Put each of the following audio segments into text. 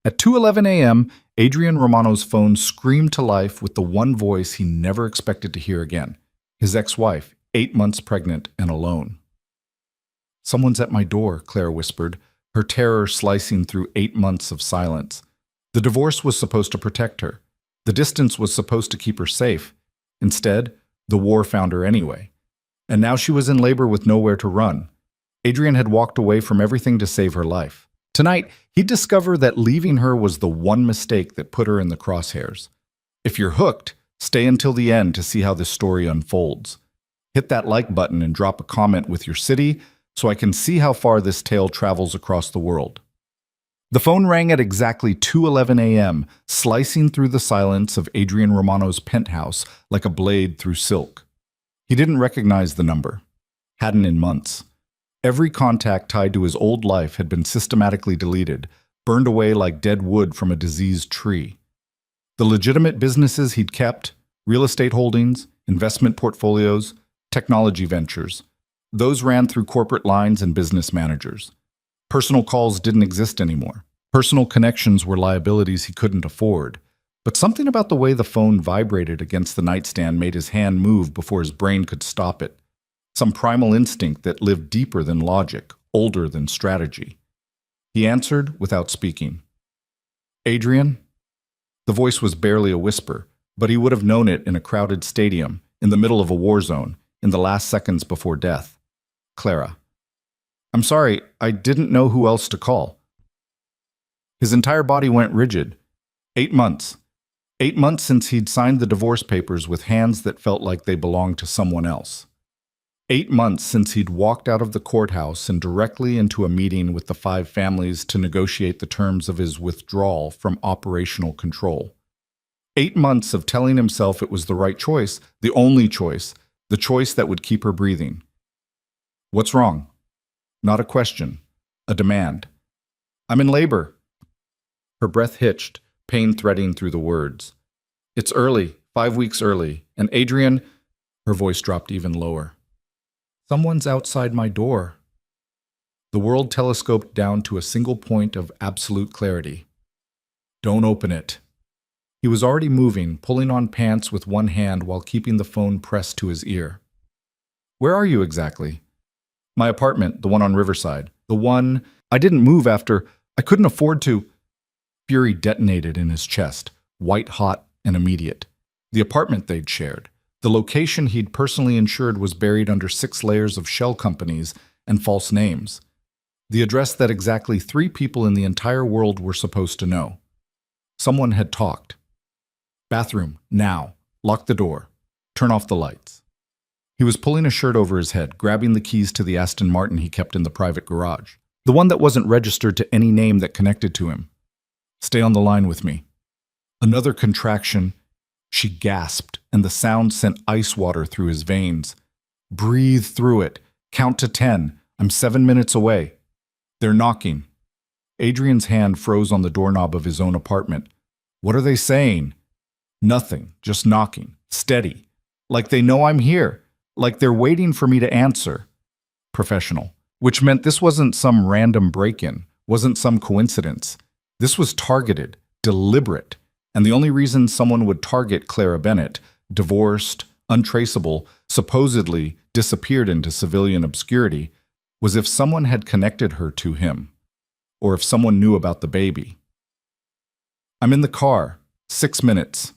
At 2:11 a.m., Adrian Romano's phone screamed to life with the one voice he never expected to hear again. His ex-wife, 8 months pregnant and alone. "Someone's at my door," Claire whispered, her terror slicing through 8 months of silence. The divorce was supposed to protect her. The distance was supposed to keep her safe. Instead, the war found her anyway. And now she was in labor with nowhere to run. Adrian had walked away from everything to save her life. Tonight, he'd discover that leaving her was the one mistake that put her in the crosshairs. If you're hooked, stay until the end to see how this story unfolds. Hit that like button and drop a comment with your city so I can see how far this tale travels across the world. The phone rang at exactly 2:11 a.m., slicing through the silence of Adrian Romano's penthouse like a blade through silk. He didn't recognize the number. Hadn't in months. Every contact tied to his old life had been systematically deleted, burned away like dead wood from a diseased tree. The legitimate businesses he'd kept, real estate holdings, investment portfolios, technology ventures, those ran through corporate lines and business managers. Personal calls didn't exist anymore. Personal connections were liabilities he couldn't afford. But something about the way the phone vibrated against the nightstand made his hand move before his brain could stop it. Some primal instinct that lived deeper than logic, older than strategy. He answered without speaking. "Adrian?" The voice was barely a whisper, but he would have known it in a crowded stadium, in the middle of a war zone, in the last seconds before death. "Clara." "I'm sorry, I didn't know who else to call." His entire body went rigid. 8 months. 8 months since he'd signed the divorce papers with hands that felt like they belonged to someone else. 8 months since he'd walked out of the courthouse and directly into a meeting with the 5 families to negotiate the terms of his withdrawal from operational control. 8 months of telling himself it was the right choice, the only choice, the choice that would keep her breathing. "What's wrong?" Not a question, a demand. "I'm in labor." Her breath hitched, pain threading through the words. "It's early, 5 weeks early, and Adrian," her voice dropped even lower. "Someone's outside my door." The world telescoped down to a single point of absolute clarity. "Don't open it." He was already moving, pulling on pants with one hand while keeping the phone pressed to his ear. "Where are you exactly?" "My apartment, the one on Riverside. The one I didn't move after. I couldn't afford to." Fury detonated in his chest, white hot and immediate. The apartment they'd shared, the location he'd personally insured, was buried under 6 layers of shell companies and false names. The address that exactly 3 people in the entire world were supposed to know. Someone had talked. "Bathroom, now. Lock the door. Turn off the lights." He was pulling a shirt over his head, grabbing the keys to the Aston Martin he kept in the private garage. The one that wasn't registered to any name that connected to him. "Stay on the line with me." Another contraction. She gasped, and the sound sent ice water through his veins. "Breathe through it. Count to 10. I'm 7 minutes away." "They're knocking." Adrian's hand froze on the doorknob of his own apartment. "What are they saying?" "Nothing. Just knocking. Steady. Like they know I'm here. Like they're waiting for me to answer." Professional. Which meant this wasn't some random break-in, wasn't some coincidence. This was targeted, deliberate, and the only reason someone would target Clara Bennett, divorced, untraceable, supposedly disappeared into civilian obscurity, was if someone had connected her to him, or if someone knew about the baby. "I'm in the car. 6 minutes."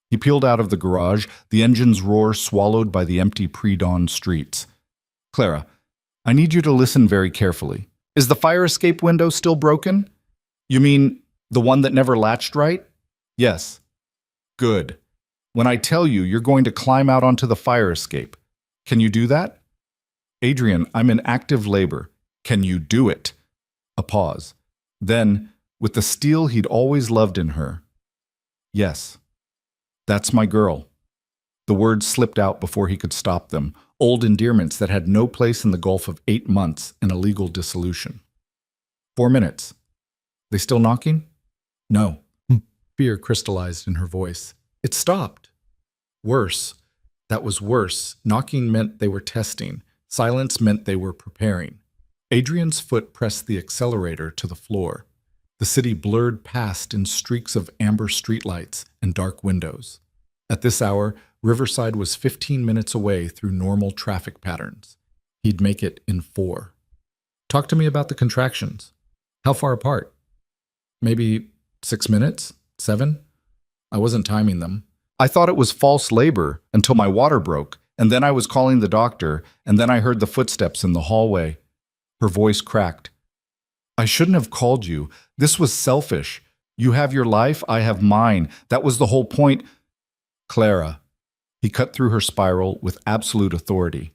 He peeled out of the garage, the engine's roar swallowed by the empty pre-dawn streets. "Clara, I need you to listen very carefully. Is the fire escape window still broken?" "You mean the one that never latched right?" "Yes." "Good. When I tell you, you're going to climb out onto the fire escape. Can you do that?" "Adrian, I'm in active labor. Can you do it?" A pause. Then, with the steel he'd always loved in her, "Yes. That's my girl." The words slipped out before he could stop them, old endearments that had no place in the gulf of 8 months and a legal dissolution. 4 minutes. "They still knocking?" "No." Fear crystallized in her voice. "It stopped." Worse. That was worse. Knocking meant they were testing. Silence meant they were preparing. Adrian's foot pressed the accelerator to the floor. The city blurred past in streaks of amber streetlights and dark windows. At this hour, Riverside was 15 minutes away through normal traffic patterns. He'd make it in 4. Talk to me about the contractions. How far apart? Maybe 6 minutes? 7? I wasn't timing them. I thought it was false labor until my water broke, and then I was calling the doctor, and then I heard the footsteps in the hallway. Her voice cracked. I shouldn't have called you. This was selfish. You have your life, I have mine. That was the whole point. Clara. He cut through her spiral with absolute authority.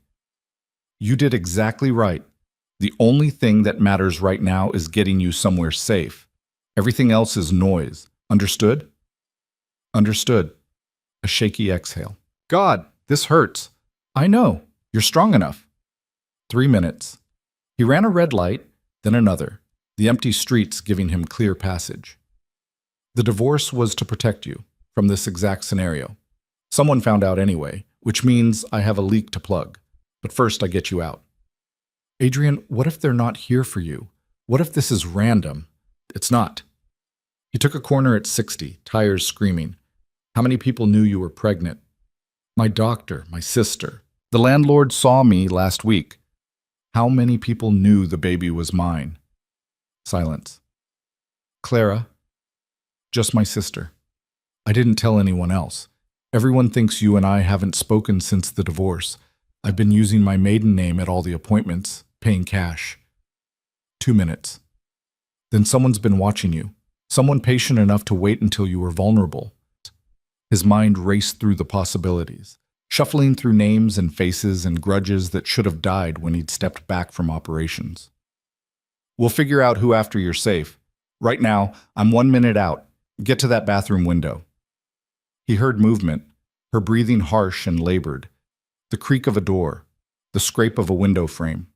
You did exactly right. The only thing that matters right now is getting you somewhere safe. Everything else is noise. Understood? Understood. A shaky exhale. God, this hurts. I know. You're strong enough. 3 minutes. He ran a red light, then another, the empty streets giving him clear passage. The divorce was to protect you from this exact scenario. Someone found out anyway, which means I have a leak to plug. But first I get you out. Adrian, what if they're not here for you? What if this is random? It's not. He took a corner at 60, tires screaming. How many people knew you were pregnant? My doctor, my sister. The landlord saw me last week. How many people knew the baby was mine? Silence. Clara, just my sister. I didn't tell anyone else. Everyone thinks you and I haven't spoken since the divorce. I've been using my maiden name at all the appointments, paying cash. 2 minutes. Then someone's been watching you. Someone patient enough to wait until you were vulnerable. His mind raced through the possibilities, shuffling through names and faces and grudges that should have died when he'd stepped back from operations. We'll figure out who after you're safe. Right now, I'm 1 minute out. Get to that bathroom window. He heard movement, her breathing harsh and labored, the creak of a door, the scrape of a window frame.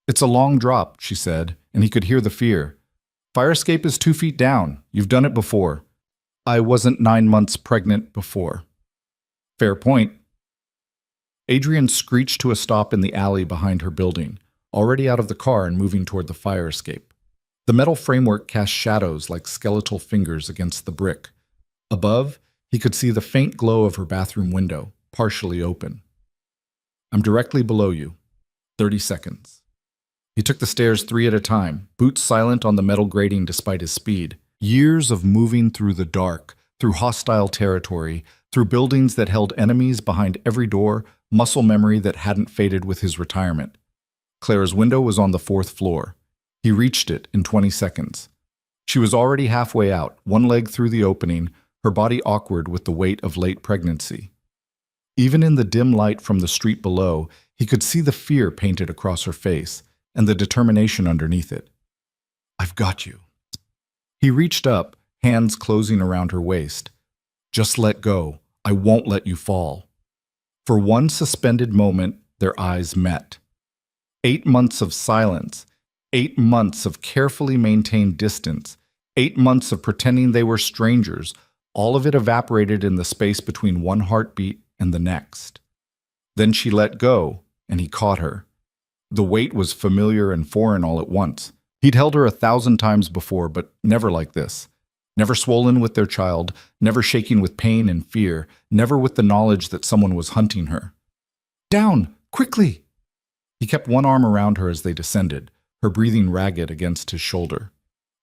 It's a long drop, she said, and he could hear the fear. Fire escape is 2 feet down. You've done it before. I wasn't 9 months pregnant before. Fair point. Adrian screeched to a stop in the alley behind her building, already out of the car and moving toward the fire escape. The metal framework cast shadows like skeletal fingers against the brick. Above, he could see the faint glow of her bathroom window, partially open. I'm directly below you. 30 seconds. He took the stairs 3 at a time, boots silent on the metal grating despite his speed. Years of moving through the dark, through hostile territory, through buildings that held enemies behind every door, muscle memory that hadn't faded with his retirement. Clara's window was on the 4th floor. He reached it in 20 seconds. She was already halfway out, one leg through the opening, her body awkward with the weight of late pregnancy. Even in the dim light from the street below, he could see the fear painted across her face and the determination underneath it. I've got you. He reached up, hands closing around her waist. Just let go. I won't let you fall. For one suspended moment, their eyes met. 8 months of silence, 8 months of carefully maintained distance, 8 months of pretending they were strangers, all of it evaporated in the space between one heartbeat and the next. Then she let go, and he caught her. The weight was familiar and foreign all at once. He'd held her 1,000 times before, but never like this. Never swollen with their child, never shaking with pain and fear, never with the knowledge that someone was hunting her. Down! Quickly! He kept one arm around her as they descended, her breathing ragged against his shoulder.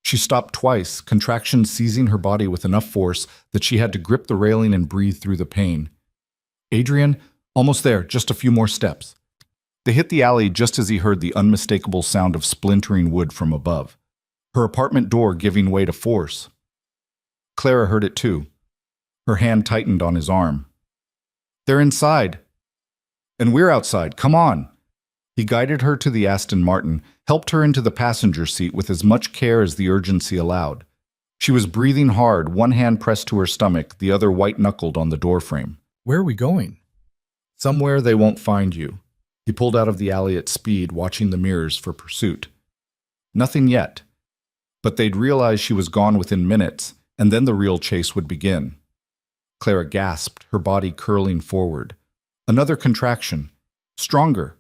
She stopped twice, contractions seizing her body with enough force that she had to grip the railing and breathe through the pain. Adrian, almost there, just a few more steps. They hit the alley just as he heard the unmistakable sound of splintering wood from above, her apartment door giving way to force. Clara heard it too. Her hand tightened on his arm. They're inside. And we're outside, come on. He guided her to the Aston Martin, helped her into the passenger seat with as much care as the urgency allowed. She was breathing hard, one hand pressed to her stomach, the other white-knuckled on the doorframe. Where are we going? Somewhere they won't find you. He pulled out of the alley at speed, watching the mirrors for pursuit. Nothing yet. But they'd realize she was gone within minutes, and then the real chase would begin. Clara gasped, her body curling forward. Another contraction. Stronger.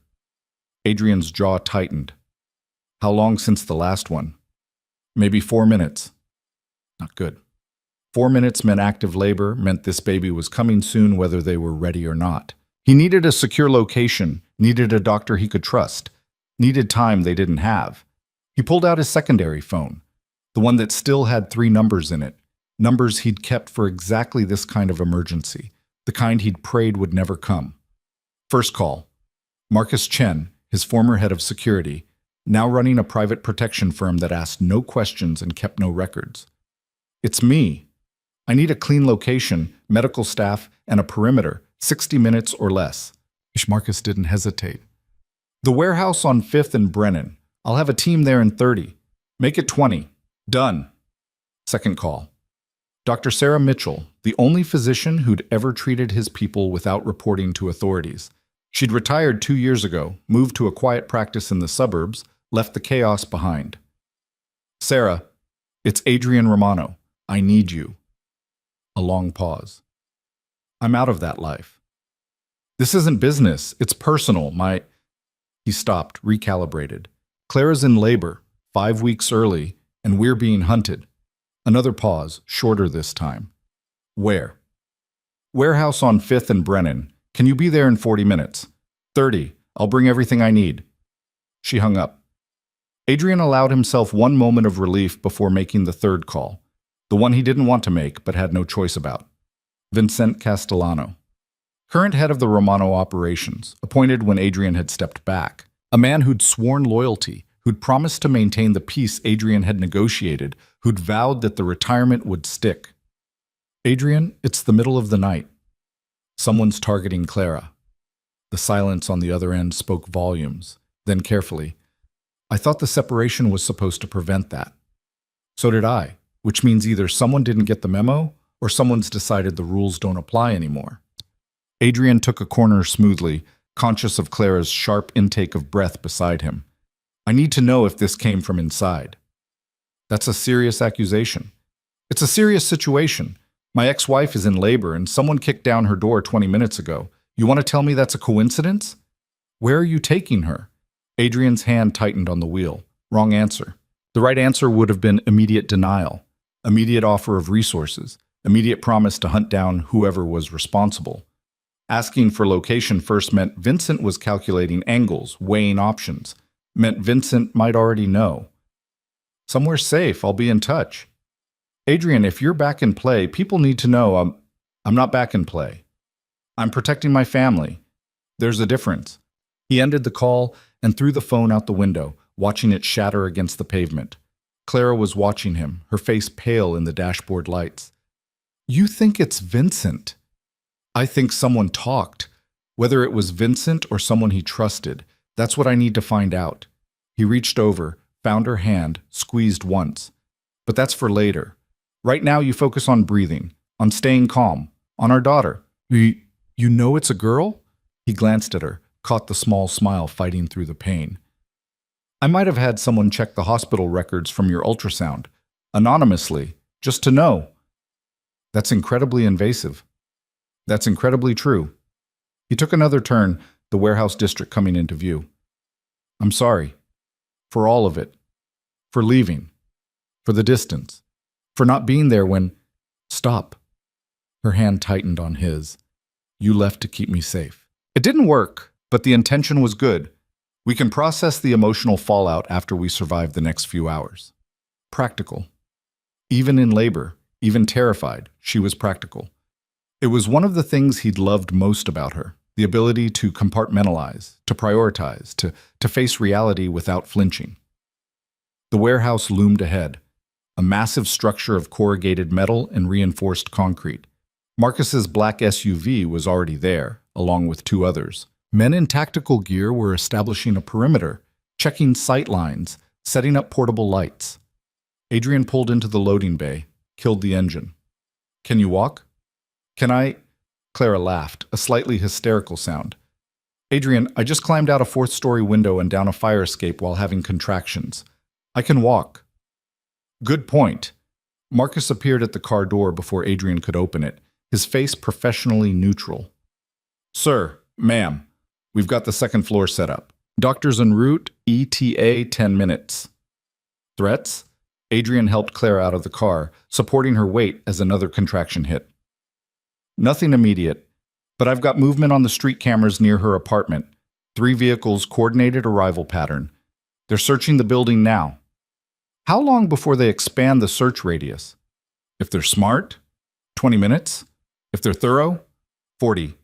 Adrian's jaw tightened. How long since the last one? Maybe 4 minutes. Not good. 4 minutes meant active labor, meant this baby was coming soon whether they were ready or not. He needed a secure location, needed a doctor he could trust, needed time they didn't have. He pulled out his secondary phone, the one that still had 3 numbers in it, numbers he'd kept for exactly this kind of emergency, the kind he'd prayed would never come. First call. Marcus Chen, his former head of security, now running a private protection firm that asked no questions and kept no records. It's me. I need a clean location, medical staff, and a perimeter, 60 minutes or less. Marcus didn't hesitate. The warehouse on 5th and Brennan. I'll have a team there in 30. Make it 20. Done. Second call. Dr. Sarah Mitchell, the only physician who'd ever treated his people without reporting to authorities. She'd retired 2 years ago, moved to a quiet practice in the suburbs, left the chaos behind. Sarah, it's Adrian Romano. I need you. A long pause. I'm out of that life. This isn't business. It's personal. He stopped, recalibrated. Clara's in labor, 5 weeks early, and we're being hunted. Another pause, shorter this time. Where? Warehouse on 5th and Brennan. Can you be there in 40 minutes? 30. I'll bring everything I need. She hung up. Adrian allowed himself one moment of relief before making the third call, the one he didn't want to make but had no choice about. Vincent Castellano, current head of the Romano operations, appointed when Adrian had stepped back. A man who'd sworn loyalty, who'd promised to maintain the peace Adrian had negotiated, who'd vowed that the retirement would stick. Adrian, it's the middle of the night. Someone's targeting Clara. The silence on the other end spoke volumes. Then carefully, I thought the separation was supposed to prevent that. So did I, which means either someone didn't get the memo or someone's decided the rules don't apply anymore. Adrian took a corner smoothly, conscious of Clara's sharp intake of breath beside him. I need to know if this came from inside. That's a serious accusation. It's a serious situation. My ex-wife is in labor and someone kicked down her door 20 minutes ago. You want to tell me that's a coincidence? Where are you taking her? Adrian's hand tightened on the wheel. Wrong answer. The right answer would have been immediate denial, immediate offer of resources, immediate promise to hunt down whoever was responsible. Asking for location first meant Vincent was calculating angles, weighing options. Meant Vincent might already know. Somewhere safe, I'll be in touch. Adrian, if you're back in play, people need to know I'm not back in play. I'm protecting my family. There's a difference. He ended the call and threw the phone out the window, watching it shatter against the pavement. Clara was watching him, her face pale in the dashboard lights. You think it's Vincent? I think someone talked. Whether it was Vincent or someone he trusted, that's what I need to find out. He reached over, found her hand, squeezed once. But that's for later. Right now you focus on breathing, on staying calm, on our daughter. You know it's a girl? He glanced at her, caught the small smile fighting through the pain. I might have had someone check the hospital records from your ultrasound, anonymously, just to know. That's incredibly invasive. That's incredibly true. He took another turn, the warehouse district coming into view. I'm sorry. For all of it. For leaving. For the distance. For not being there when... Stop. Her hand tightened on his. You left to keep me safe. It didn't work, but the intention was good. We can process the emotional fallout after we survive the next few hours. Practical. Even in labor, even terrified, she was practical. It was one of the things he'd loved most about her, the ability to compartmentalize, to prioritize, to face reality without flinching. The warehouse loomed ahead, a massive structure of corrugated metal and reinforced concrete. Marcus's black SUV was already there, along with 2 others. Men in tactical gear were establishing a perimeter, checking sight lines, setting up portable lights. Adrian pulled into the loading bay, killed the engine. Can you walk? Can I? Clara laughed, a slightly hysterical sound. Adrian, I just climbed out a 4th-story window and down a fire escape while having contractions. I can walk. Good point. Marcus appeared at the car door before Adrian could open it, his face professionally neutral. Sir, ma'am, we've got the 2nd floor set up. Doctors en route, ETA 10 minutes. Threats? Adrian helped Clara out of the car, supporting her weight as another contraction hit. Nothing immediate, but I've got movement on the street cameras near her apartment. 3 vehicles, coordinated arrival pattern. They're searching the building now. How long before they expand the search radius? If they're smart, 20 minutes. If they're thorough, 40.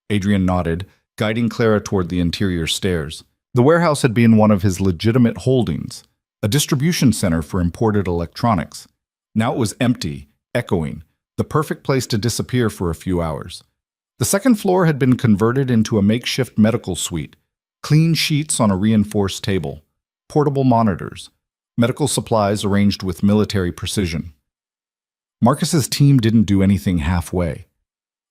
Adrian nodded, guiding Clara toward the interior stairs. The warehouse had been one of his legitimate holdings, a distribution center for imported electronics. Now it was empty, echoing, the perfect place to disappear for a few hours. The second floor had been converted into a makeshift medical suite, clean sheets on a reinforced table, portable monitors, medical supplies arranged with military precision. Marcus's team didn't do anything halfway.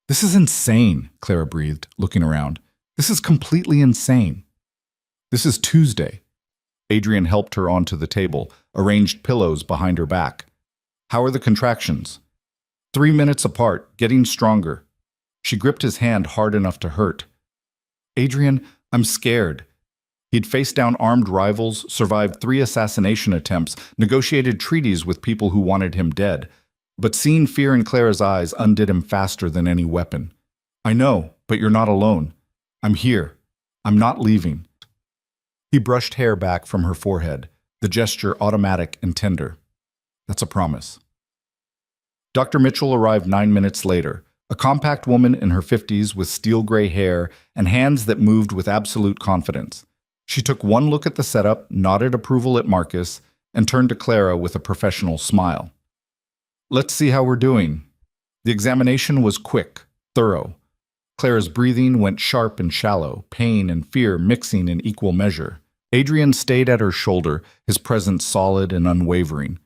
This is insane, Clara breathed, looking around. This is completely insane. This is Tuesday. Adrian helped her onto the table, arranged pillows behind her back. How are the contractions? 3 minutes apart, getting stronger. She gripped his hand hard enough to hurt. Adrian, I'm scared. He'd faced down armed rivals, survived 3 assassination attempts, negotiated treaties with people who wanted him dead. But seeing fear in Clara's eyes undid him faster than any weapon. I know, but you're not alone. I'm here. I'm not leaving. He brushed hair back from her forehead, the gesture automatic and tender. That's a promise. Dr. Mitchell arrived 9 minutes later, a compact woman in her 50s with steel-gray hair and hands that moved with absolute confidence. She took one look at the setup, nodded approval at Marcus, and turned to Clara with a professional smile. Let's see how we're doing. The examination was quick, thorough. Clara's breathing went sharp and shallow, pain and fear mixing in equal measure. Adrian stayed at her shoulder, his presence solid and unwavering.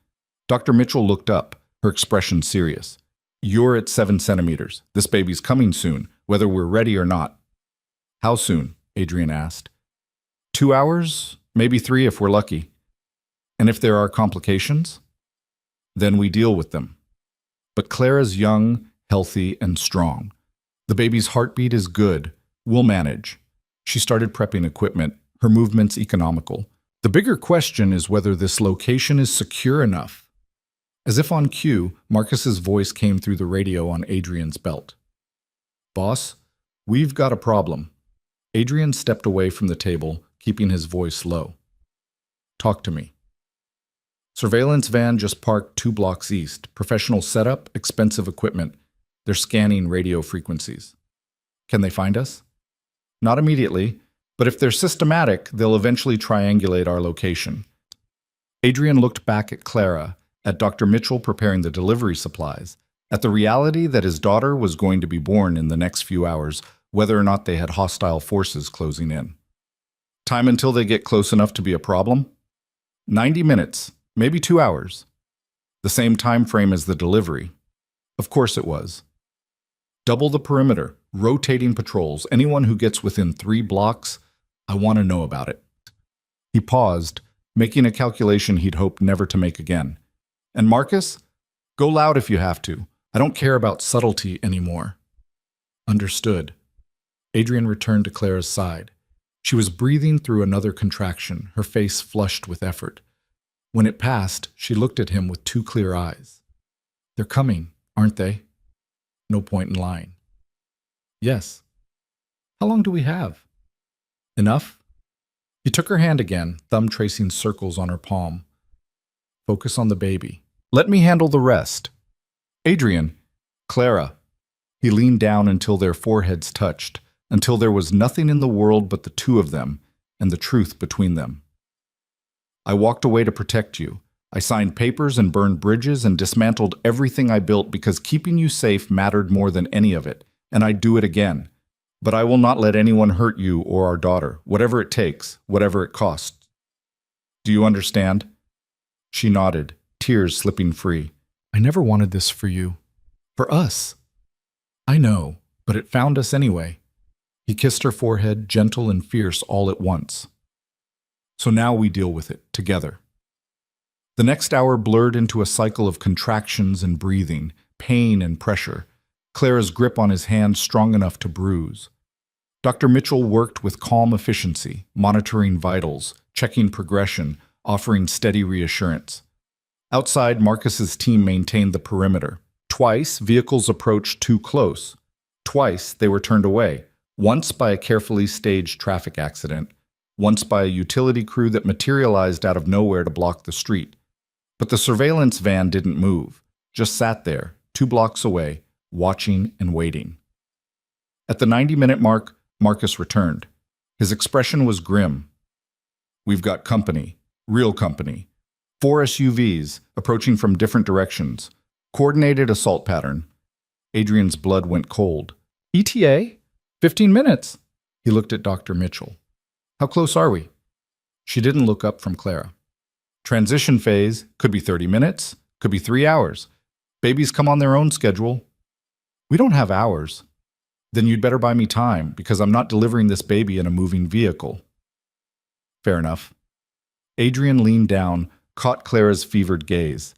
Dr. Mitchell looked up, her expression serious. You're at 7 centimeters. This baby's coming soon, whether we're ready or not. How soon? Adrian asked. 2 hours, maybe 3 if we're lucky. And if there are complications? Then we deal with them. But Clara's young, healthy, and strong. The baby's heartbeat is good. We'll manage. She started prepping equipment, her movements economical. The bigger question is whether this location is secure enough. As if on cue, Marcus's voice came through the radio on Adrian's belt. Boss, we've got a problem. Adrian stepped away from the table, keeping his voice low. Talk to me. Surveillance van just parked 2 blocks east. Professional setup, expensive equipment. They're scanning radio frequencies. Can they find us? Not immediately, but if they're systematic, they'll eventually triangulate our location. Adrian looked back at Clara, at Dr. Mitchell preparing the delivery supplies, at the reality that his daughter was going to be born in the next few hours, whether or not they had hostile forces closing in. Time until they get close enough to be a problem? 90 minutes. Maybe 2 hours. The same time frame as the delivery. Of course it was. Double the perimeter, rotating patrols. Anyone who gets within 3 blocks, I want to know about it. He paused, making a calculation he'd hoped never to make again. And Marcus? Go loud if you have to. I don't care about subtlety anymore. Understood. Adrian returned to Clara's side. She was breathing through another contraction, her face flushed with effort. When it passed, she looked at him with 2 clear eyes. They're coming, aren't they? No point in lying. Yes. How long do we have? Enough? He took her hand again, thumb tracing circles on her palm. Focus on the baby. Let me handle the rest. Adrian, Clara. He leaned down until their foreheads touched, until there was nothing in the world but the 2 of them and the truth between them. I walked away to protect you. I signed papers and burned bridges and dismantled everything I built because keeping you safe mattered more than any of it, and I'd do it again. But I will not let anyone hurt you or our daughter, whatever it takes, whatever it costs. Do you understand? She nodded, tears slipping free. I never wanted this for you. For us. I know, but it found us anyway. He kissed her forehead, gentle and fierce all at once. So now we deal with it, together. The next hour blurred into a cycle of contractions and breathing, pain and pressure, Clara's grip on his hand strong enough to bruise. Dr. Mitchell worked with calm efficiency, monitoring vitals, checking progression, offering steady reassurance. Outside, Marcus's team maintained the perimeter. Twice, vehicles approached too close. Twice, they were turned away. Once by a carefully staged traffic accident. Once by a utility crew that materialized out of nowhere to block the street. But the surveillance van didn't move, just sat there, 2 blocks away, watching and waiting. At the 90-minute mark, Marcus returned. His expression was grim. "We've got company, real company. 4 SUVs, approaching from different directions. Coordinated assault pattern." Adrian's blood went cold. "ETA? 15 minutes." He looked at Dr. Mitchell. "How close are we?" She didn't look up from Clara. "Transition phase, could be 30 minutes, could be 3 hours. Babies come on their own schedule." "We don't have hours." "Then you'd better buy me time, because I'm not delivering this baby in a moving vehicle." "Fair enough." Adrian leaned down, caught Clara's fevered gaze.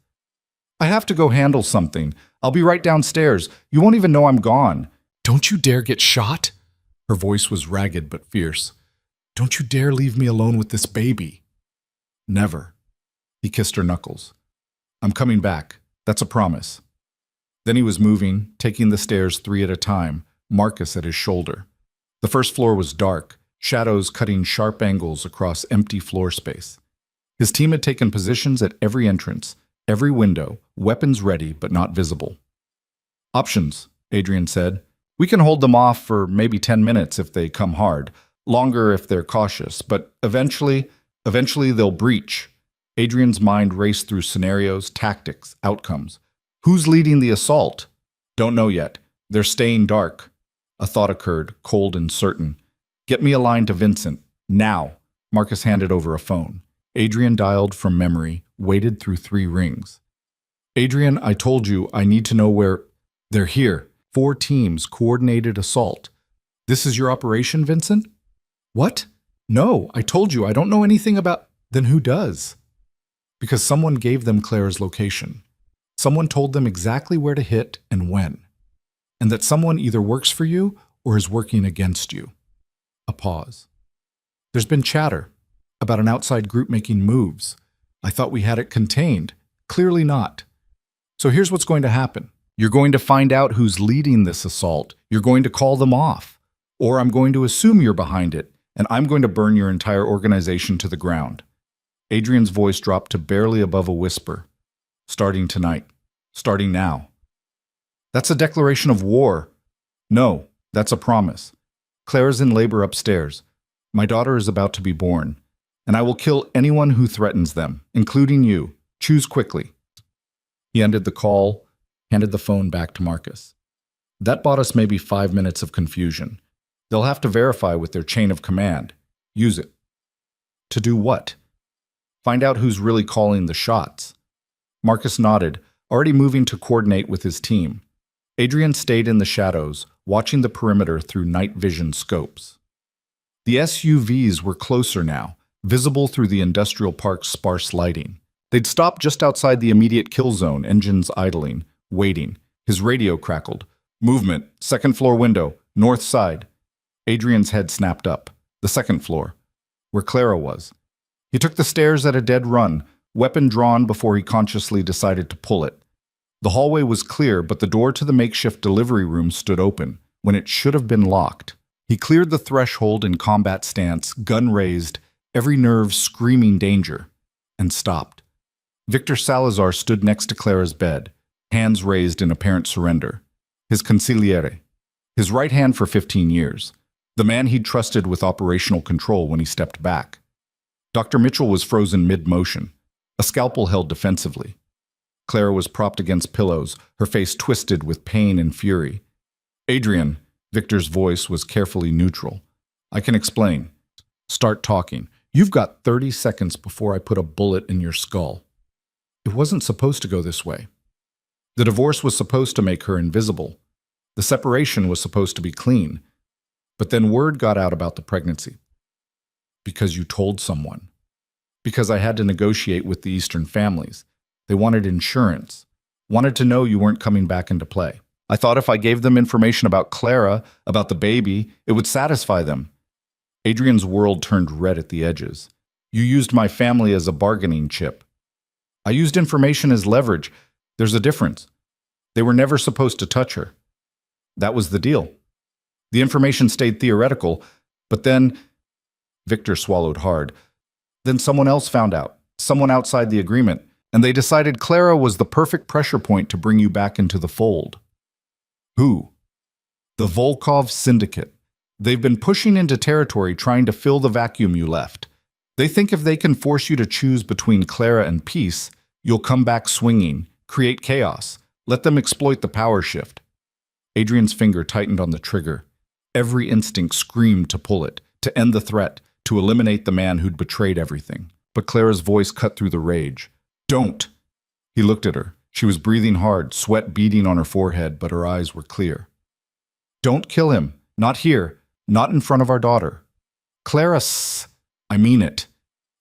"I have to go handle something. I'll be right downstairs. You won't even know I'm gone." "Don't you dare get shot?" Her voice was ragged but fierce. "Don't you dare leave me alone with this baby." "Never." He kissed her knuckles. "I'm coming back. That's a promise." Then he was moving, taking the stairs 3 at a time, Marcus at his shoulder. The first floor was dark, shadows cutting sharp angles across empty floor space. His team had taken positions at every entrance, every window, weapons ready but not visible. "Options," Adrian said. "We can hold them off for maybe 10 minutes if they come hard, longer if they're cautious, but eventually they'll breach." Adrian's mind raced through scenarios, tactics, outcomes. Who's leading the assault? Don't know yet. They're staying dark. A thought occurred, cold and certain. "Get me a line to Vincent. Now." Marcus handed over a phone. Adrian dialed from memory, waited through 3 rings. "Adrian, I told you I need to know where—" "They're here. 4 teams, coordinated assault." "This is your operation, Vincent?" "What? No, I told you I don't know anything about—" "Then who does?" "Because someone gave them Claire's location. Someone told them exactly where to hit and when. And that someone either works for you or is working against you." A pause. "There's been chatter about an outside group making moves. I thought we had it contained. Clearly not. So here's what's going to happen. You're going to find out who's leading this assault. You're going to call them off. Or I'm going to assume you're behind it, and I'm going to burn your entire organization to the ground." Adrian's voice dropped to barely above a whisper. "Starting tonight. Starting now." "That's a declaration of war." "No, that's a promise. Claire's in labor upstairs. My daughter is about to be born. And I will kill anyone who threatens them, including you. Choose quickly." He ended the call, handed the phone back to Marcus. "That bought us maybe 5 minutes of confusion. They'll have to verify with their chain of command. Use it." "To do what?" "Find out who's really calling the shots." Marcus nodded, already moving to coordinate with his team. Adrian stayed in the shadows, watching the perimeter through night vision scopes. The SUVs were closer now, visible through the industrial park's sparse lighting. They'd stopped just outside the immediate kill zone, engines idling, waiting. His radio crackled. "Movement, 2nd floor window, north side." Adrian's head snapped up. The 2nd floor, where Clara was. He took the stairs at a dead run, weapon drawn before he consciously decided to pull it. The hallway was clear, but the door to the makeshift delivery room stood open, when it should have been locked. He cleared the threshold in combat stance, gun raised, every nerve screaming danger, and stopped. Victor Salazar stood next to Clara's bed, hands raised in apparent surrender. His consigliere. His right hand for 15 years. The man he'd trusted with operational control when he stepped back. Dr. Mitchell was frozen mid-motion, a scalpel held defensively. Clara was propped against pillows, her face twisted with pain and fury. "Adrian," Victor's voice was carefully neutral. "I can explain. Start talking. You've got 30 seconds before I put a bullet in your skull." It wasn't supposed to go this way. The divorce was supposed to make her invisible. The separation was supposed to be clean. But then word got out about the pregnancy. "Because you told someone." "Because I had to negotiate with the Eastern families. They wanted insurance. Wanted to know you weren't coming back into play. I thought if I gave them information about Clara, about the baby, it would satisfy them." Adrian's world turned red at the edges. "You used my family as a bargaining chip." I used information as leverage. There's a difference. They were never supposed to touch her. That was the deal. The information stayed theoretical, but then Victor swallowed hard. Then someone else found out, someone outside the agreement, and they decided Clara was the perfect pressure point to bring you back into the fold. Who? The Volkov Syndicate. They've been pushing into territory trying to fill the vacuum you left. They think if they can force you to choose between Clara and peace, you'll come back swinging, create chaos, let them exploit the power shift. Adrian's finger tightened on the trigger. Every instinct screamed to pull it, to end the threat, to eliminate the man who'd betrayed everything. But Clara's voice cut through the rage. Don't! He looked at her. She was breathing hard, sweat beading on her forehead, but her eyes were clear. Don't kill him. Not here. Not in front of our daughter. Clara, I mean it.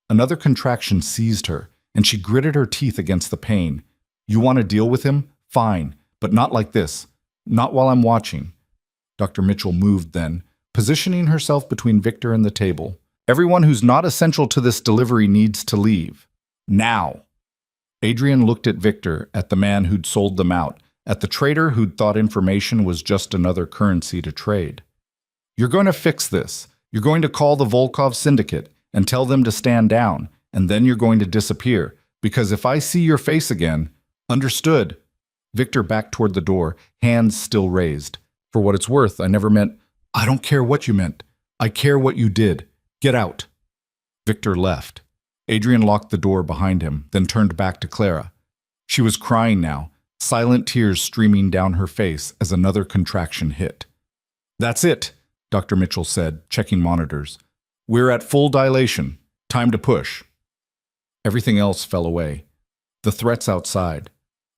Another contraction seized her, and she gritted her teeth against the pain. You want to deal with him? Fine, but not like this. Not while I'm watching. Dr. Mitchell moved then, positioning herself between Victor and the table. Everyone who's not essential to this delivery needs to leave. Now. Adrian looked at Victor, at the man who'd sold them out, at the trader who'd thought information was just another currency to trade. You're going to fix this. You're going to call the Volkov Syndicate and tell them to stand down, and then you're going to disappear, because if I see your face again, understood. Victor backed toward the door, hands still raised. For what it's worth, I never meant, I don't care what you meant. I care what you did. Get out. Victor left. Adrian locked the door behind him, then turned back to Clara. She was crying now, silent tears streaming down her face as another contraction hit. That's it, Dr. Mitchell said, checking monitors. We're at full dilation. Time to push. Everything else fell away. The threats outside.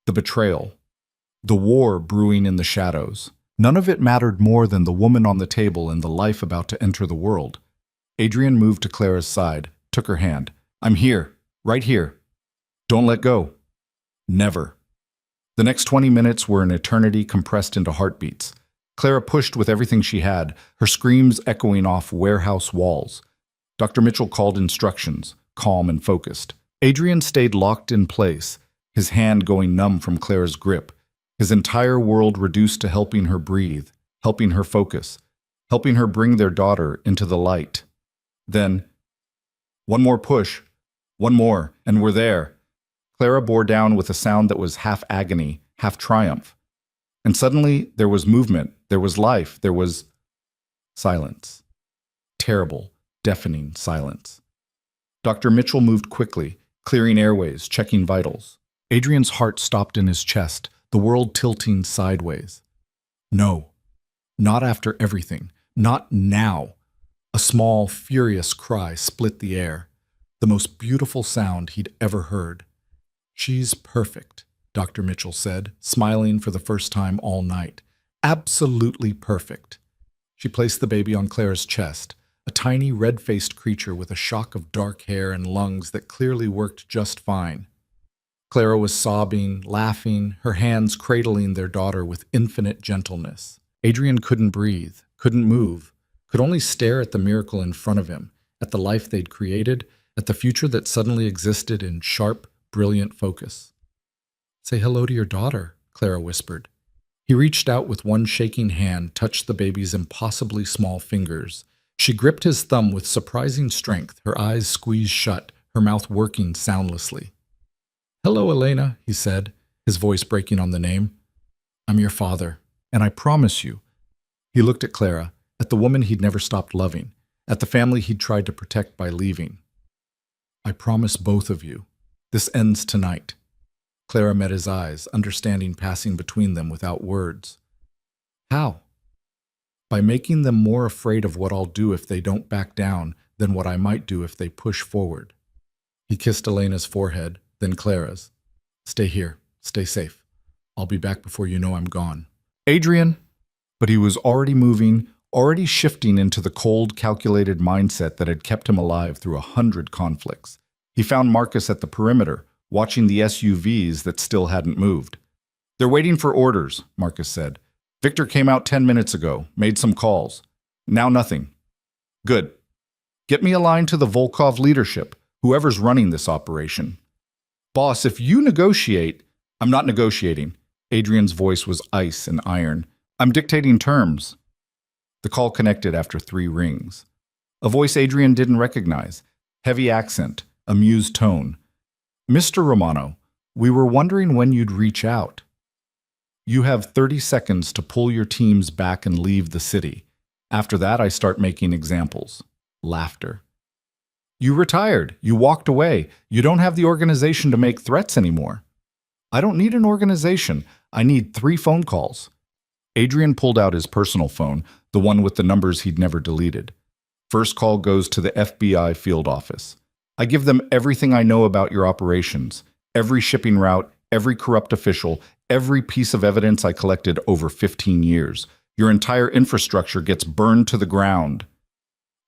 The betrayal. The war brewing in the shadows. None of it mattered more than the woman on the table and the life about to enter the world. Adrian moved to Clara's side, took her hand. I'm here, right here. Don't let go. Never. The next 20 minutes were an eternity compressed into heartbeats. Clara pushed with everything she had, her screams echoing off warehouse walls. Dr. Mitchell called instructions, calm and focused. Adrian stayed locked in place, his hand going numb from Clara's grip, his entire world reduced to helping her breathe, helping her focus, helping her bring their daughter into the light. Then, one more push, one more, and we're there. Clara bore down with a sound that was half agony, half triumph. And suddenly there was movement, there was life, there was silence. Terrible, deafening silence. Dr. Mitchell moved quickly, clearing airways, checking vitals. Adrian's heart stopped in his chest, the world tilting sideways. No, not after everything, not now. A small, furious cry split the air, the most beautiful sound he'd ever heard. She's perfect, Dr. Mitchell said, smiling for the first time all night. Absolutely perfect. She placed the baby on Clara's chest, a tiny red-faced creature with a shock of dark hair and lungs that clearly worked just fine. Clara was sobbing, laughing, her hands cradling their daughter with infinite gentleness. Adrian couldn't breathe, couldn't move, could only stare at the miracle in front of him, at the life they'd created, at the future that suddenly existed in sharp, brilliant focus. Say hello to your daughter, Clara whispered. He reached out with one shaking hand, touched the baby's impossibly small fingers. She gripped his thumb with surprising strength, her eyes squeezed shut, her mouth working soundlessly. Hello, Elena, he said, his voice breaking on the name. I'm your father, and I promise you. He looked at Clara, at the woman he'd never stopped loving, at the family he'd tried to protect by leaving. I promise both of you. This ends tonight. Clara met his eyes, understanding passing between them without words. How? By making them more afraid of what I'll do if they don't back down than what I might do if they push forward. He kissed Elena's forehead, then Clara's. Stay here. Stay safe. I'll be back before you know I'm gone. Adrian! But he was already moving, already shifting into the cold, calculated mindset that had kept him alive through 100 conflicts. He found Marcus at the perimeter, watching the SUVs that still hadn't moved. They're waiting for orders, Marcus said. Victor came out 10 minutes ago, made some calls. Now nothing. Good. Get me aligned to the Volkov leadership, whoever's running this operation. Boss, if you negotiate, I'm not negotiating. Adrian's voice was ice and iron. I'm dictating terms. The call connected after 3 rings. A voice Adrian didn't recognize. Heavy accent, amused tone. Mr. Romano, we were wondering when you'd reach out. You have 30 seconds to pull your teams back and leave the city. After that, I start making examples. Laughter. You retired. You walked away. You don't have the organization to make threats anymore. I don't need an organization. I need 3 phone calls. Adrian pulled out his personal phone, the one with the numbers he'd never deleted. First call goes to the FBI field office. I give them everything I know about your operations, every shipping route, every corrupt official, every piece of evidence I collected over 15 years. Your entire infrastructure gets burned to the ground.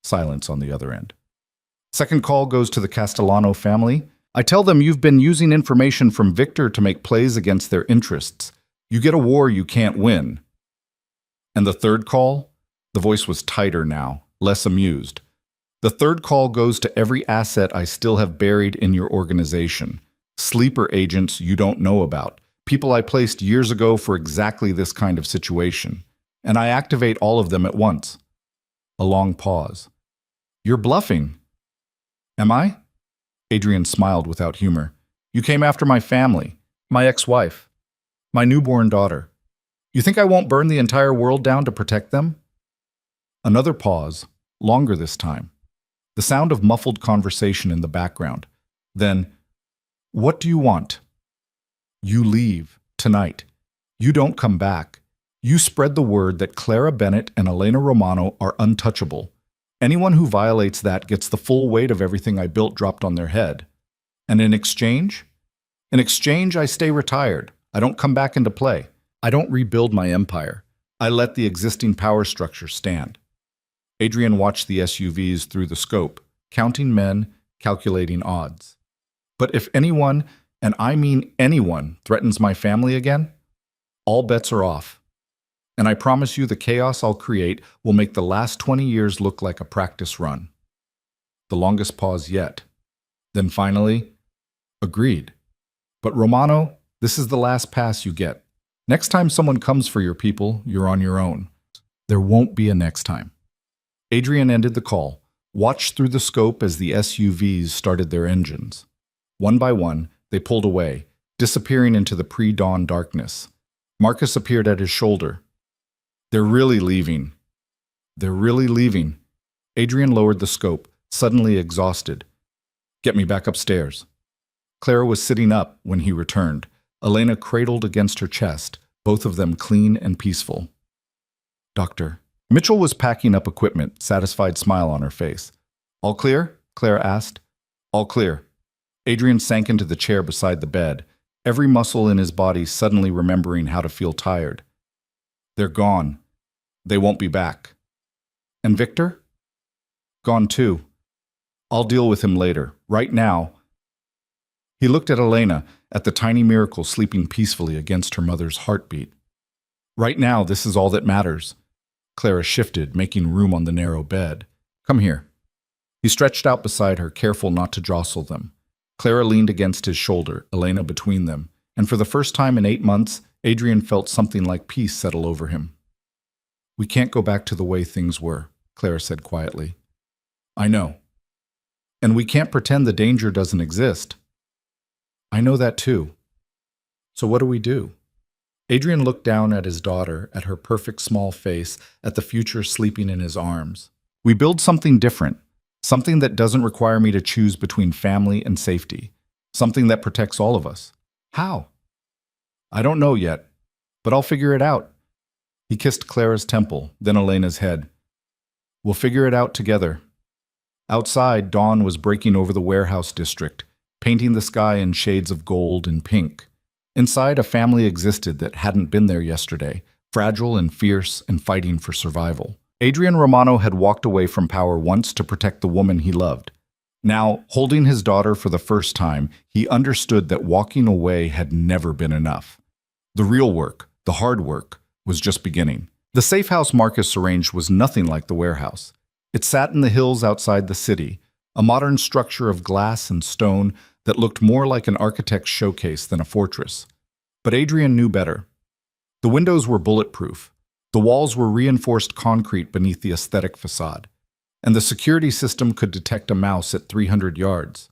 Silence on the other end. Second call goes to the Castellano family. I tell them you've been using information from Victor to make plays against their interests. You get a war you can't win. And the third call? The voice was tighter now, less amused. The third call goes to every asset I still have buried in your organization. Sleeper agents you don't know about. People I placed years ago for exactly this kind of situation. And I activate all of them at once. A long pause. You're bluffing. Am I? Adrian smiled without humor. You came after my family, my ex-wife, my newborn daughter. You think I won't burn the entire world down to protect them? Another pause, longer this time. The sound of muffled conversation in the background. Then, what do you want? You leave, tonight. You don't come back. You spread the word that Clara Bennett and Elena Romano are untouchable. Anyone who violates that gets the full weight of everything I built dropped on their head. And in exchange? In exchange, I stay retired. I don't come back into play. I don't rebuild my empire. I let the existing power structure stand. Adrian watched the SUVs through the scope, counting men, calculating odds. But if anyone, and I mean anyone, threatens my family again, all bets are off. And I promise you the chaos I'll create will make the last 20 years look like a practice run. The longest pause yet. Then finally, agreed. But Romano, this is the last pass you get. Next time someone comes for your people, you're on your own. There won't be a next time. Adrian ended the call, watched through the scope as the SUVs started their engines. One by one, they pulled away, disappearing into the pre-dawn darkness. Marcus appeared at his shoulder. They're really leaving. They're really leaving. Adrian lowered the scope, suddenly exhausted. Get me back upstairs. Clara was sitting up when he returned, Elena cradled against her chest, both of them clean and peaceful. Doctor. Mitchell was packing up equipment, satisfied smile on her face. All clear? Clara asked. All clear. Adrian sank into the chair beside the bed, every muscle in his body suddenly remembering how to feel tired. They're gone. They won't be back. And Victor? Gone too. I'll deal with him later. Right now. He looked at Elena, at the tiny miracle sleeping peacefully against her mother's heartbeat. Right now, this is all that matters. Clara shifted, making room on the narrow bed. Come here. He stretched out beside her, careful not to jostle them. Clara leaned against his shoulder, Elena between them, and for the first time in 8 months, Adrian felt something like peace settle over him. We can't go back to the way things were, Clara said quietly. I know. And we can't pretend the danger doesn't exist. I know that too. So what do we do? Adrian looked down at his daughter, at her perfect small face, at the future sleeping in his arms. We build something different, something that doesn't require me to choose between family and safety, something that protects all of us. How? I don't know yet, but I'll figure it out. He kissed Clara's temple, then Elena's head. We'll figure it out together. Outside, dawn was breaking over the warehouse district, painting the sky in shades of gold and pink. Inside, a family existed that hadn't been there yesterday, fragile and fierce and fighting for survival. Adrian Romano had walked away from power once to protect the woman he loved. Now, holding his daughter for the first time, he understood that walking away had never been enough. The real work, the hard work, was just beginning. The safe house Marcus arranged was nothing like the warehouse. It sat in the hills outside the city, a modern structure of glass and stone that looked more like an architect's showcase than a fortress. But Adrian knew better. The windows were bulletproof, the walls were reinforced concrete beneath the aesthetic facade, and the security system could detect a mouse at 300 yards.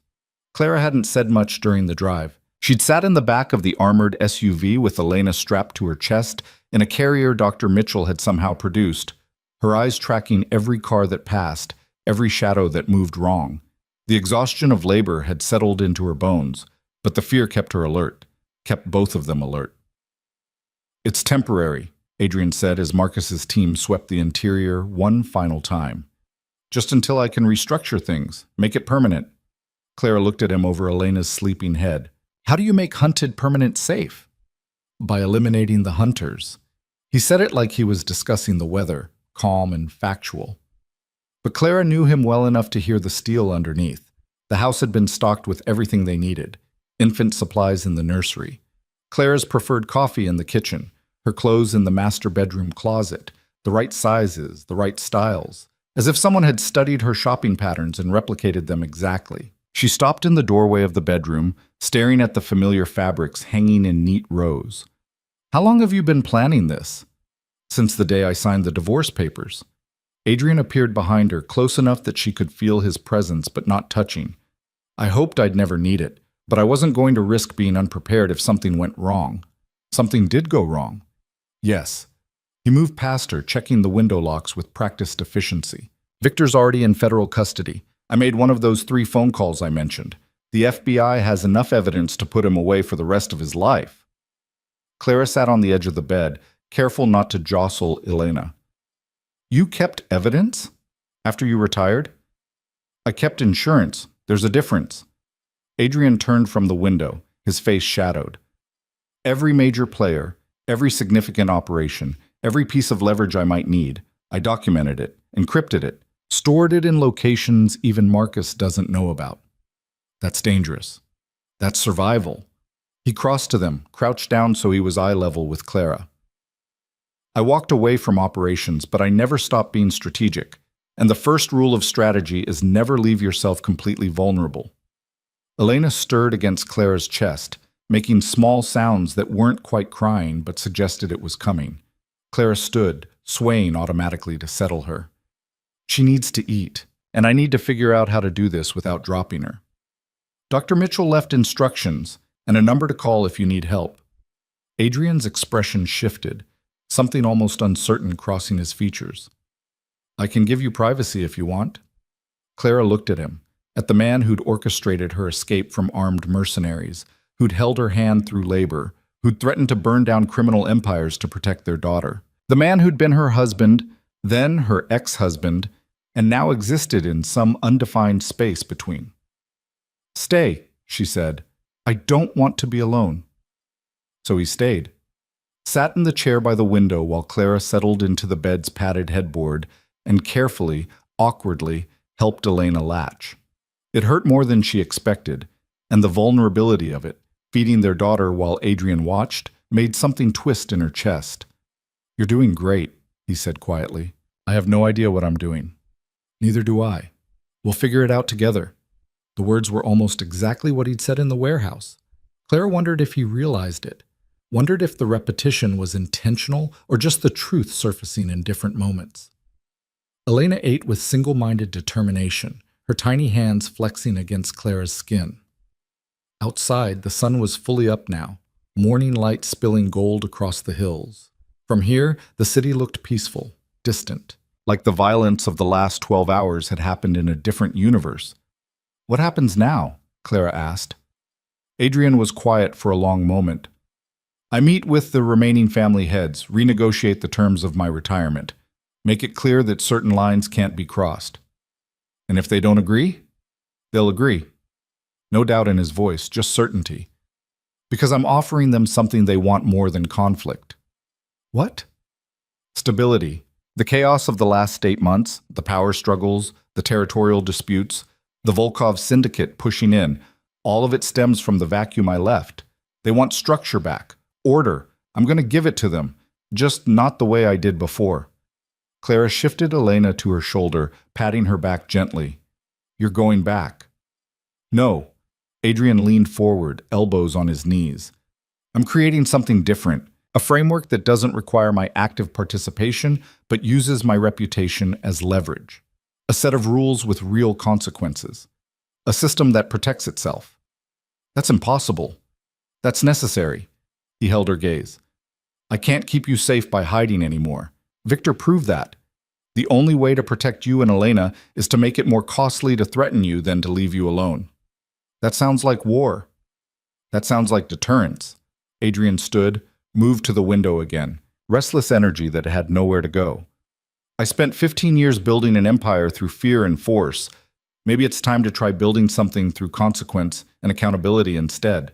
Clara hadn't said much during the drive. She'd sat in the back of the armored SUV with Elena strapped to her chest in a carrier Dr. Mitchell had somehow produced, her eyes tracking every car that passed, every shadow that moved wrong. The exhaustion of labor had settled into her bones, but the fear kept her alert, kept both of them alert. "It's temporary," Adrian said as Marcus's team swept the interior one final time. "Just until I can restructure things, make it permanent." Clara looked at him over Elena's sleeping head. "How do you make hunted permanent safe?" "By eliminating the hunters." He said it like he was discussing the weather, calm and factual. But Clara knew him well enough to hear the steel underneath. The house had been stocked with everything they needed. Infant supplies in the nursery. Clara's preferred coffee in the kitchen. Her clothes in the master bedroom closet. The right sizes, the right styles. As if someone had studied her shopping patterns and replicated them exactly. She stopped in the doorway of the bedroom, staring at the familiar fabrics hanging in neat rows. "How long have you been planning this?" "Since the day I signed the divorce papers." Adrian appeared behind her, close enough that she could feel his presence but not touching. "I hoped I'd never need it, but I wasn't going to risk being unprepared if something went wrong." "Something did go wrong." "Yes." He moved past her, checking the window locks with practiced efficiency. "Victor's already in federal custody. I made one of those 3 phone calls I mentioned. The FBI has enough evidence to put him away for the rest of his life." Clara sat on the edge of the bed, careful not to jostle Elena. "You kept evidence? After you retired?" "I kept insurance. There's a difference." Adrian turned from the window, his face shadowed. "Every major player, every significant operation, every piece of leverage I might need, I documented it, encrypted it, stored it in locations even Marcus doesn't know about. That's dangerous. That's survival." He crossed to them, crouched down so he was eye level with Clara. "I walked away from operations, but I never stopped being strategic. And the first rule of strategy is never leave yourself completely vulnerable." Elena stirred against Clara's chest, making small sounds that weren't quite crying but suggested it was coming. Clara stood, swaying automatically to settle her. "She needs to eat, and I need to figure out how to do this without dropping her." Dr. Mitchell left instructions and a number to call if you need help. Adrian's expression shifted, something almost uncertain crossing his features. "I can give you privacy if you want." Clara looked at him, at the man who'd orchestrated her escape from armed mercenaries, who'd held her hand through labor, who'd threatened to burn down criminal empires to protect their daughter. The man who'd been her husband, then her ex-husband, and now existed in some undefined space between. "Stay," she said. "I don't want to be alone." So he stayed. Sat in the chair by the window while Clara settled into the bed's padded headboard and carefully, awkwardly, helped Elena latch. It hurt more than she expected, and the vulnerability of it, feeding their daughter while Adrian watched, made something twist in her chest. "You're doing great," he said quietly. "I have no idea what I'm doing." "Neither do I. We'll figure it out together." The words were almost exactly what he'd said in the warehouse. Clara wondered if he realized it. Wondered if the repetition was intentional or just the truth surfacing in different moments. Elena ate with single-minded determination, her tiny hands flexing against Clara's skin. Outside, the sun was fully up now, morning light spilling gold across the hills. From here, the city looked peaceful, distant, like the violence of the last 12 hours had happened in a different universe. "What happens now?" Clara asked. Adrian was quiet for a long moment. "I meet with the remaining family heads, renegotiate the terms of my retirement, make it clear that certain lines can't be crossed. And if they don't agree, they'll agree." No doubt in his voice, just certainty. "Because I'm offering them something they want more than conflict." "What?" "Stability. The chaos of the last 8 months, the power struggles, the territorial disputes, the Volkov syndicate pushing in, all of it stems from the vacuum I left. They want structure back. Order. I'm going to give it to them, just not the way I did before." Clara shifted Elena to her shoulder, patting her back gently. You're going back. No. Adrian leaned forward, elbows on his knees. I'm creating something different, a framework that doesn't require my active participation, but uses my reputation as leverage. A set of rules with real consequences. A system that protects itself. That's impossible. That's necessary. He held her gaze. I can't keep you safe by hiding anymore. Victor proved that. The only way to protect you and Elena is to make it more costly to threaten you than to leave you alone. That sounds like war. That sounds like deterrence. Adrian stood, moved to the window again, restless energy that had nowhere to go. I spent 15 years building an empire through fear and force. Maybe it's time to try building something through consequence and accountability instead.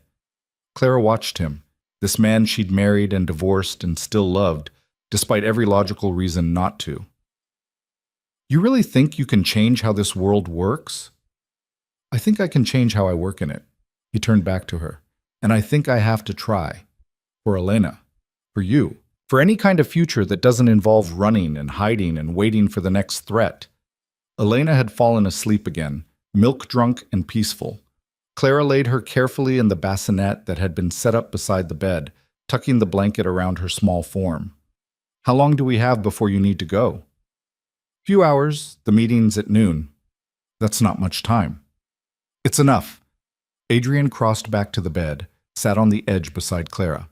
Clara watched him, this man she'd married and divorced and still loved, despite every logical reason not to. You really think you can change how this world works? I think I can change how I work in it. He turned back to her. And I think I have to try. For Elena. For you. For any kind of future that doesn't involve running and hiding and waiting for the next threat. Elena had fallen asleep again, milk-drunk and peaceful. Clara laid her carefully in the bassinet that had been set up beside the bed, tucking the blanket around her small form. How long do we have before you need to go? Few hours. The meeting's at noon. That's not much time. It's enough. Adrian crossed back to the bed, sat on the edge beside Clara.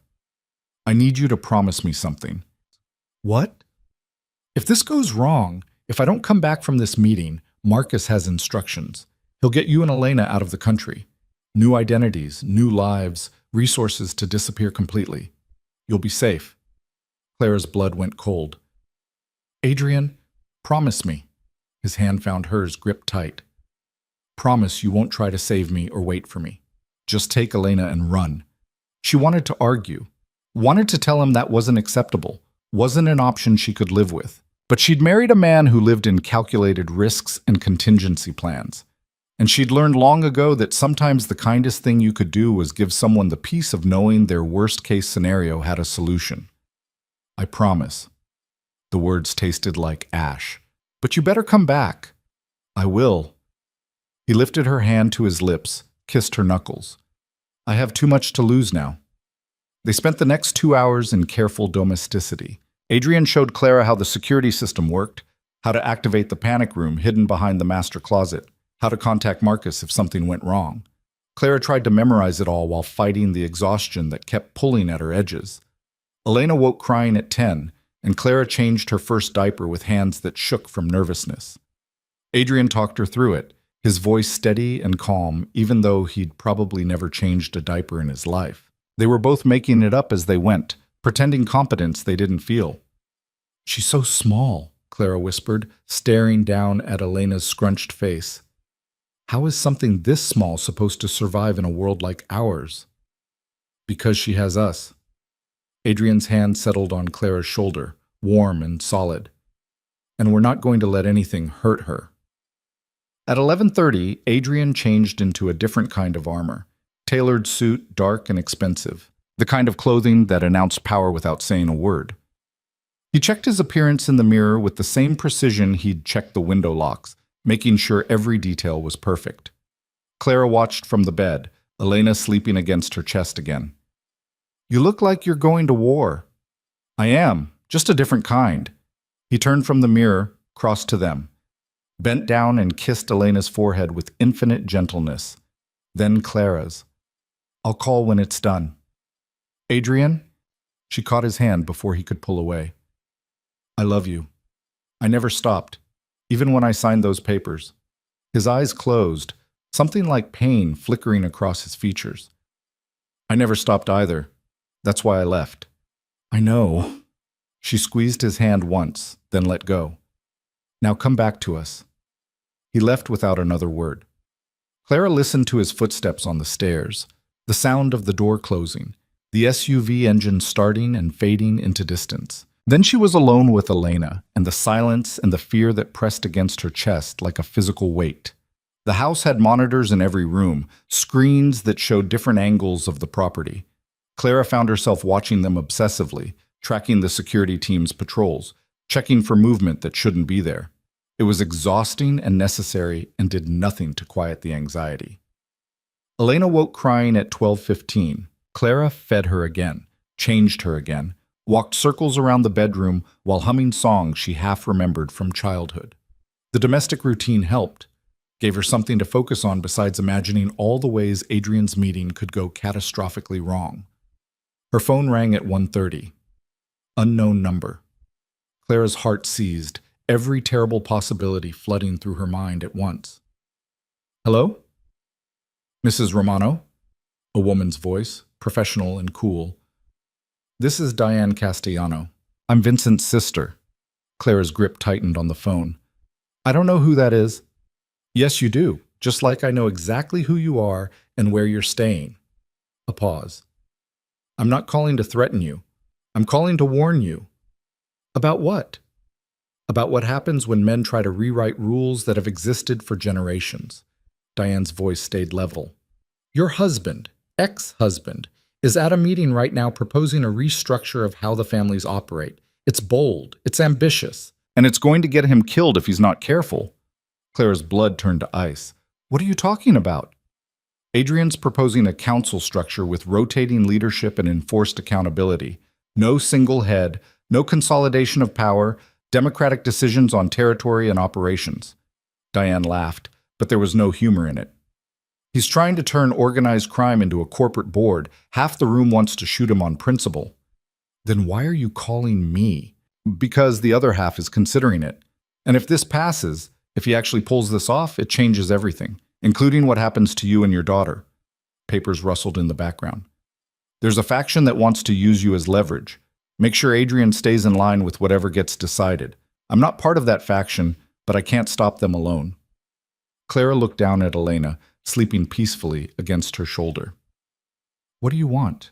I need you to promise me something. What? If this goes wrong, if I don't come back from this meeting, Marcus has instructions. He'll get you and Elena out of the country. New identities, new lives, resources to disappear completely. You'll be safe. Clara's blood went cold. Adrian, promise me. His hand found hers gripped tight. Promise you won't try to save me or wait for me. Just take Elena and run. She wanted to argue, wanted to tell him that wasn't acceptable, wasn't an option she could live with. But she'd married a man who lived in calculated risks and contingency plans. And she'd learned long ago that sometimes the kindest thing you could do was give someone the peace of knowing their worst-case scenario had a solution. I promise. The words tasted like ash. But you better come back. I will. He lifted her hand to his lips, kissed her knuckles. I have too much to lose now. They spent the next 2 hours in careful domesticity. Adrian showed Clara how the security system worked, how to activate the panic room hidden behind the master closet, how to contact Marcus if something went wrong. Clara tried to memorize it all while fighting the exhaustion that kept pulling at her edges. Elena woke crying at 10, and Clara changed her first diaper with hands that shook from nervousness. Adrian talked her through it, his voice steady and calm, even though he'd probably never changed a diaper in his life. They were both making it up as they went, pretending competence they didn't feel. She's so small, Clara whispered, staring down at Elena's scrunched face. How is something this small supposed to survive in a world like ours? Because she has us. Adrian's hand settled on Clara's shoulder, warm and solid. And we're not going to let anything hurt her. At 11:30, Adrian changed into a different kind of armor. Tailored suit, dark and expensive. The kind of clothing that announced power without saying a word. He checked his appearance in the mirror with the same precision he'd checked the window locks, making sure every detail was perfect. Clara watched from the bed, Elena sleeping against her chest again. You look like you're going to war. I am, just a different kind. He turned from the mirror, crossed to them. Bent down and kissed Elena's forehead with infinite gentleness. Then Clara's. I'll call when it's done. Adrian? She caught his hand before he could pull away. I love you. I never stopped, even when I signed those papers. His eyes closed, something like pain flickering across his features. I never stopped either. That's why I left. I know. She squeezed his hand once, then let go. Now come back to us. He left without another word. Clara listened to his footsteps on the stairs, the sound of the door closing, the SUV engine starting and fading into distance. Then she was alone with Elena, and the silence and the fear that pressed against her chest like a physical weight. The house had monitors in every room, screens that showed different angles of the property. Clara found herself watching them obsessively, tracking the security team's patrols, checking for movement that shouldn't be there. It was exhausting and necessary and did nothing to quiet the anxiety. Elena woke crying at 12:15. Clara fed her again, changed her again, walked circles around the bedroom while humming songs she half remembered from childhood. The domestic routine helped, gave her something to focus on besides imagining all the ways Adrian's meeting could go catastrophically wrong. Her phone rang at 1:30. Unknown number. Clara's heart seized, every terrible possibility flooding through her mind at once. Hello? Mrs. Romano? A woman's voice, professional and cool. This is Diane Castellano. I'm Vincent's sister. Clara's grip tightened on the phone. I don't know who that is. Yes, you do, just like I know exactly who you are and where you're staying. A pause. I'm not calling to threaten you. I'm calling to warn you. About what? About what happens when men try to rewrite rules that have existed for generations. Diane's voice stayed level. Your husband, ex-husband, is at a meeting right now proposing a restructure of how the families operate. It's bold, it's ambitious, and it's going to get him killed if he's not careful. Clara's blood turned to ice. What are you talking about? Adrian's proposing a council structure with rotating leadership and enforced accountability. No single head, no consolidation of power, democratic decisions on territory and operations. Diane laughed, but there was no humor in it. He's trying to turn organized crime into a corporate board. Half the room wants to shoot him on principle. Then why are you calling me? Because the other half is considering it. And if this passes, if he actually pulls this off, it changes everything, including what happens to you and your daughter. Papers rustled in the background. There's a faction that wants to use you as leverage. Make sure Adrian stays in line with whatever gets decided. I'm not part of that faction, but I can't stop them alone. Clara looked down at Elena, sleeping peacefully against her shoulder. What do you want?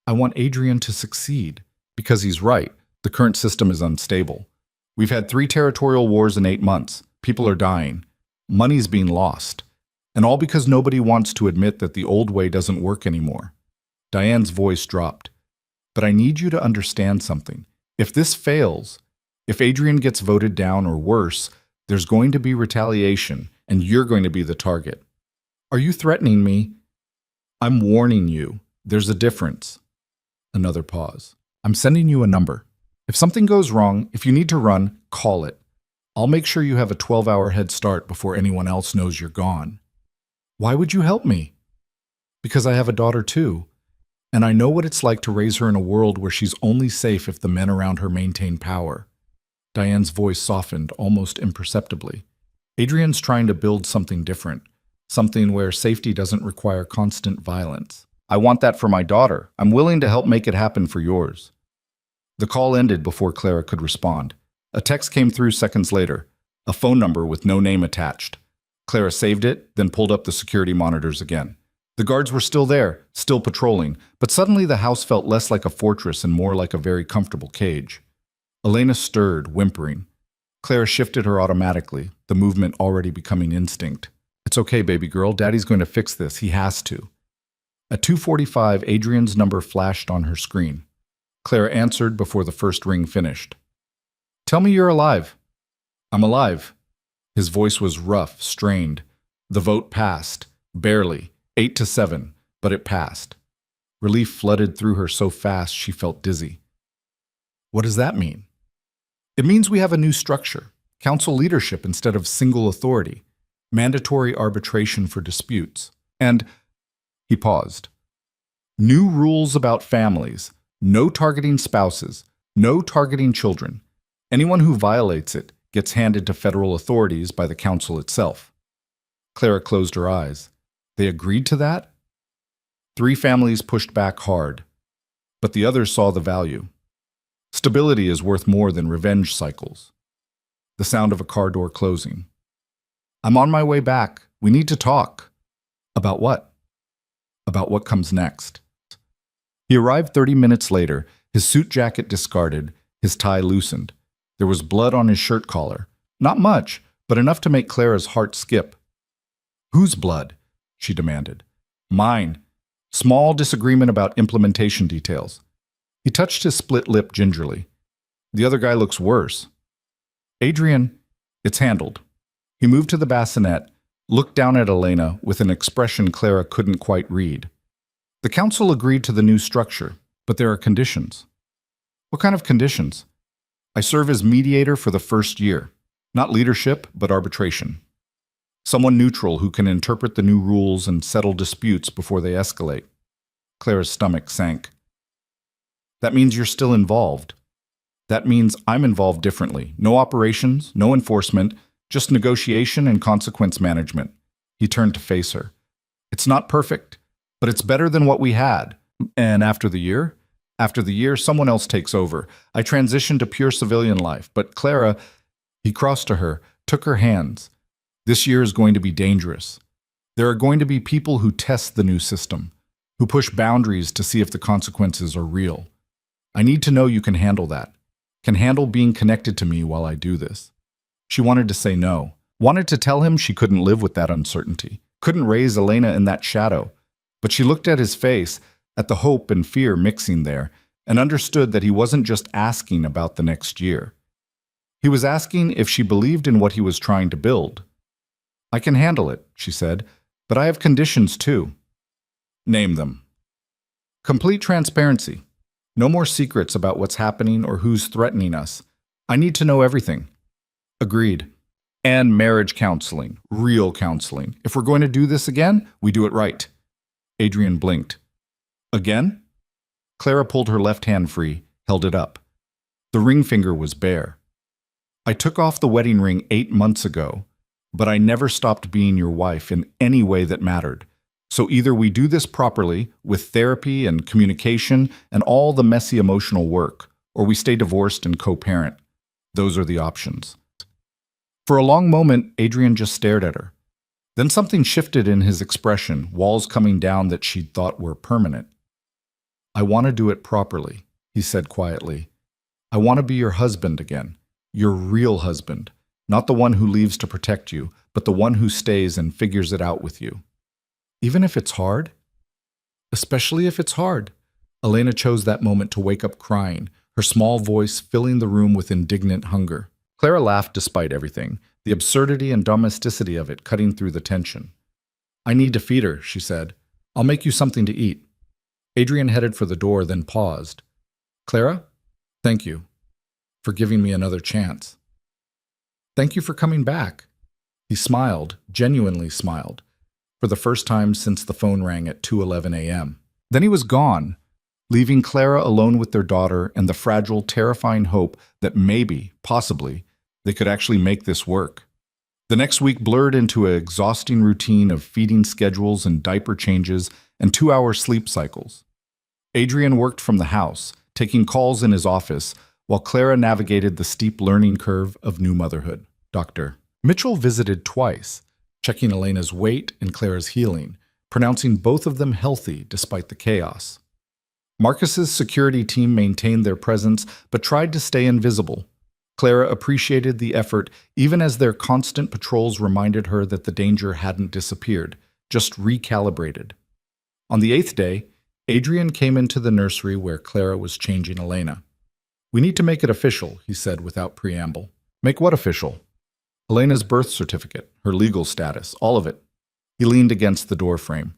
I want Adrian to succeed. Because he's right, the current system is unstable. We've had 3 territorial wars in 8 months. People are dying. Money's being lost. And all because nobody wants to admit that the old way doesn't work anymore. Diane's voice dropped. But I need you to understand something. If this fails, if Adrian gets voted down or worse, there's going to be retaliation, and you're going to be the target. Are you threatening me? I'm warning you. There's a difference. Another pause. I'm sending you a number. If something goes wrong, if you need to run, call it. I'll make sure you have a 12-hour head start before anyone else knows you're gone. Why would you help me? Because I have a daughter too, and I know what it's like to raise her in a world where she's only safe if the men around her maintain power. Diane's voice softened almost imperceptibly. Adrian's trying to build something different, something where safety doesn't require constant violence. I want that for my daughter. I'm willing to help make it happen for yours. The call ended before Clara could respond. A text came through seconds later, a phone number with no name attached. Clara saved it, then pulled up the security monitors again. The guards were still there, still patrolling, but suddenly the house felt less like a fortress and more like a very comfortable cage. Elena stirred, whimpering. Clara shifted her automatically, the movement already becoming instinct. It's okay, baby girl. Daddy's going to fix this. He has to. At 2:45, Adrian's number flashed on her screen. Clara answered before the first ring finished. Tell me you're alive. I'm alive. His voice was rough, strained. The vote passed. Barely. 8-7, but it passed. Relief flooded through her so fast she felt dizzy. What does that mean? It means we have a new structure. Council leadership instead of single authority. Mandatory arbitration for disputes. And he paused. New rules about families. No targeting spouses. No targeting children. Anyone who violates it gets handed to federal authorities by the council itself. Clara closed her eyes. They agreed to that? 3 families pushed back hard, but the others saw the value. Stability is worth more than revenge cycles. The sound of a car door closing. I'm on my way back. We need to talk. About what? About what comes next. He arrived 30 minutes later, his suit jacket discarded, his tie loosened. There was blood on his shirt collar. Not much, but enough to make Clara's heart skip. Whose blood? She demanded. Mine. Small disagreement about implementation details. He touched his split lip gingerly. The other guy looks worse. Adrian, It's handled. He moved to the bassinet, looked down at Elena with an expression Clara couldn't quite read. The council agreed to the new structure, but there are conditions. What kind of conditions? I serve as mediator for the first year. Not leadership, but arbitration. Someone neutral who can interpret the new rules and settle disputes before they escalate. Clara's stomach sank. That means you're still involved. That means I'm involved differently. No operations, no enforcement, just negotiation and consequence management. He turned to face her. It's not perfect, but it's better than what we had. And after the year? After the year, someone else takes over. I transition to pure civilian life. But Clara, he crossed to her, took her hands. This year is going to be dangerous. There are going to be people who test the new system, who push boundaries to see if the consequences are real. I need to know you can handle that, can handle being connected to me while I do this. She wanted to say no, wanted to tell him she couldn't live with that uncertainty, couldn't raise Elena in that shadow. But she looked at his face, at the hope and fear mixing there, and understood that he wasn't just asking about the next year. He was asking if she believed in what he was trying to build. I can handle it, she said, but I have conditions too. Name them. Complete transparency. No more secrets about what's happening or who's threatening us. I need to know everything. Agreed. And marriage counseling, real counseling. If we're going to do this again, we do it right. Adrian blinked. Again? Clara pulled her left hand free, held it up. The ring finger was bare. I took off the wedding ring 8 months ago, but I never stopped being your wife in any way that mattered. So either we do this properly, with therapy and communication and all the messy emotional work, or we stay divorced and co-parent. Those are the options. For a long moment, Adrian just stared at her. Then something shifted in his expression, walls coming down that she'd thought were permanent. I want to do it properly, he said quietly. I want to be your husband again. Your real husband, not the one who leaves to protect you, but the one who stays and figures it out with you. Even if it's hard? Especially if it's hard. Elena chose that moment to wake up crying, her small voice filling the room with indignant hunger. Clara laughed despite everything, the absurdity and domesticity of it cutting through the tension. I need to feed her, she said. I'll make you something to eat. Adrian headed for the door, then paused. Clara, thank you for giving me another chance. Thank you for coming back. He smiled, genuinely smiled, for the first time since the phone rang at 2:11 a.m. Then he was gone, leaving Clara alone with their daughter and the fragile, terrifying hope that maybe, possibly, they could actually make this work. The next week blurred into an exhausting routine of feeding schedules and diaper changes and 2-hour sleep cycles. Adrian worked from the house, taking calls in his office, while Clara navigated the steep learning curve of new motherhood. Dr. Mitchell visited twice, checking Elena's weight and Clara's healing, pronouncing both of them healthy despite the chaos. Marcus's security team maintained their presence but tried to stay invisible. Clara appreciated the effort even as their constant patrols reminded her that the danger hadn't disappeared, just recalibrated. On the 8th day, Adrian came into the nursery where Clara was changing Elena. We need to make it official, he said without preamble. Make what official? Elena's birth certificate, her legal status, all of it. He leaned against the doorframe.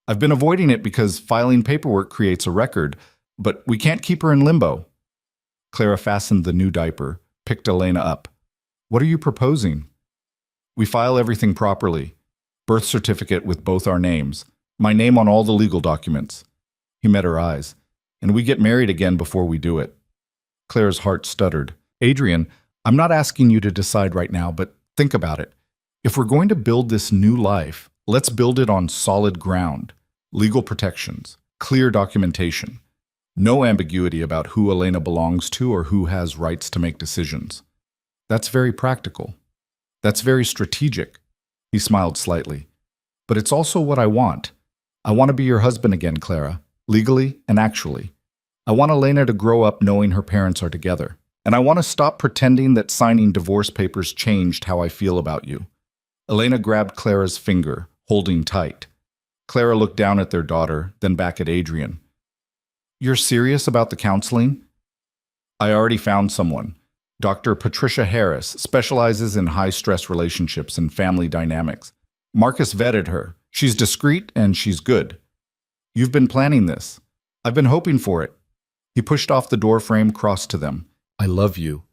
I've been avoiding it because filing paperwork creates a record, but we can't keep her in limbo. Clara fastened the new diaper, picked Elena up. What are you proposing? We file everything properly. Birth certificate with both our names. My name on all the legal documents. He met her eyes. And we get married again before we do it. Clara's heart stuttered. Adrian, I'm not asking you to decide right now, but think about it. If we're going to build this new life, let's build it on solid ground. Legal protections, clear documentation. No ambiguity about who Elena belongs to or who has rights to make decisions. That's very practical. That's very strategic. He smiled slightly. But it's also what I want. I want to be your husband again, Clara, legally and actually. I want Elena to grow up knowing her parents are together. And I want to stop pretending that signing divorce papers changed how I feel about you. Elena grabbed Clara's finger, holding tight. Clara looked down at their daughter, then back at Adrian. You're serious about the counseling? I already found someone. Dr. Patricia Harris specializes in high-stress relationships and family dynamics. Marcus vetted her. She's discreet and she's good. You've been planning this. I've been hoping for it. He pushed off the doorframe, crossed to them. I love you.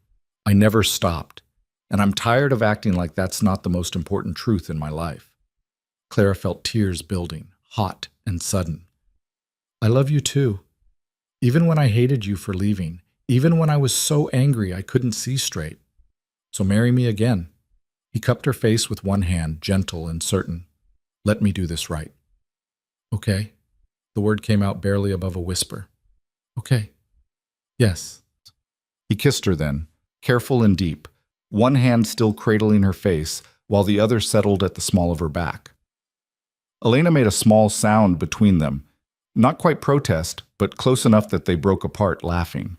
I never stopped. And I'm tired of acting like that's not the most important truth in my life. Clara felt tears building, hot and sudden. I love you too. Even when I hated you for leaving, even when I was so angry I couldn't see straight. So marry me again. He cupped her face with one hand, gentle and certain. Let me do this right. Okay. The word came out barely above a whisper. Okay. Yes. He kissed her then, careful and deep, one hand still cradling her face while the other settled at the small of her back. Elena made a small sound between them, not quite protest, but close enough that they broke apart laughing.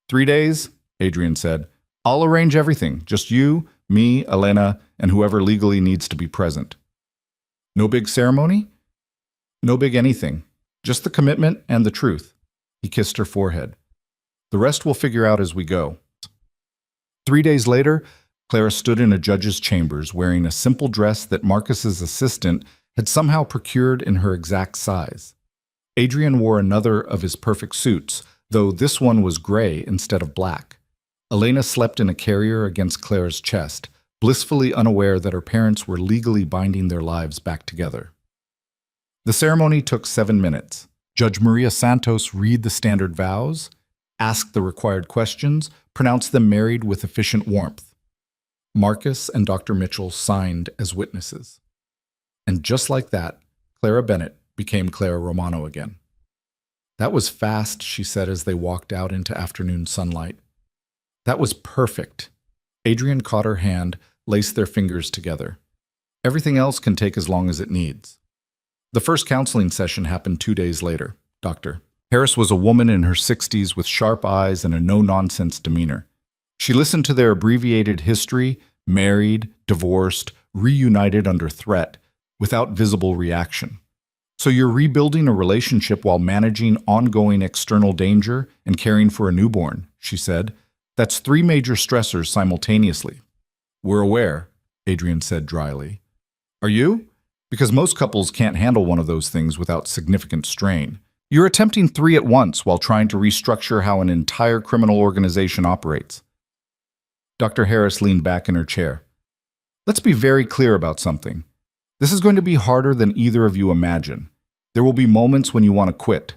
3 days, Adrian said. I'll arrange everything, just you, me, Elena, and whoever legally needs to be present. No big ceremony? No big anything, just the commitment and the truth. He kissed her forehead. The rest we'll figure out as we go. 3 days later, Clara stood in a judge's chambers wearing a simple dress that Marcus's assistant had somehow procured in her exact size. Adrian wore another of his perfect suits, though this one was gray instead of black. Elena slept in a carrier against Clara's chest, blissfully unaware that her parents were legally binding their lives back together. The ceremony took 7 minutes. Judge Maria Santos read the standard vows, ask the required questions, pronounce them married with efficient warmth. Marcus and Dr. Mitchell signed as witnesses. And just like that, Clara Bennett became Clara Romano again. That was fast, she said as they walked out into afternoon sunlight. That was perfect. Adrian caught her hand, laced their fingers together. Everything else can take as long as it needs. The first counseling session happened 2 days later. Dr. Harris was a woman in her 60s with sharp eyes and a no-nonsense demeanor. She listened to their abbreviated history, married, divorced, reunited under threat, without visible reaction. So you're rebuilding a relationship while managing ongoing external danger and caring for a newborn, she said. That's 3 major stressors simultaneously. We're aware, Adrian said dryly. Are you? Because most couples can't handle one of those things without significant strain. You're attempting 3 at once while trying to restructure how an entire criminal organization operates. Dr. Harris leaned back in her chair. Let's be very clear about something. This is going to be harder than either of you imagine. There will be moments when you want to quit,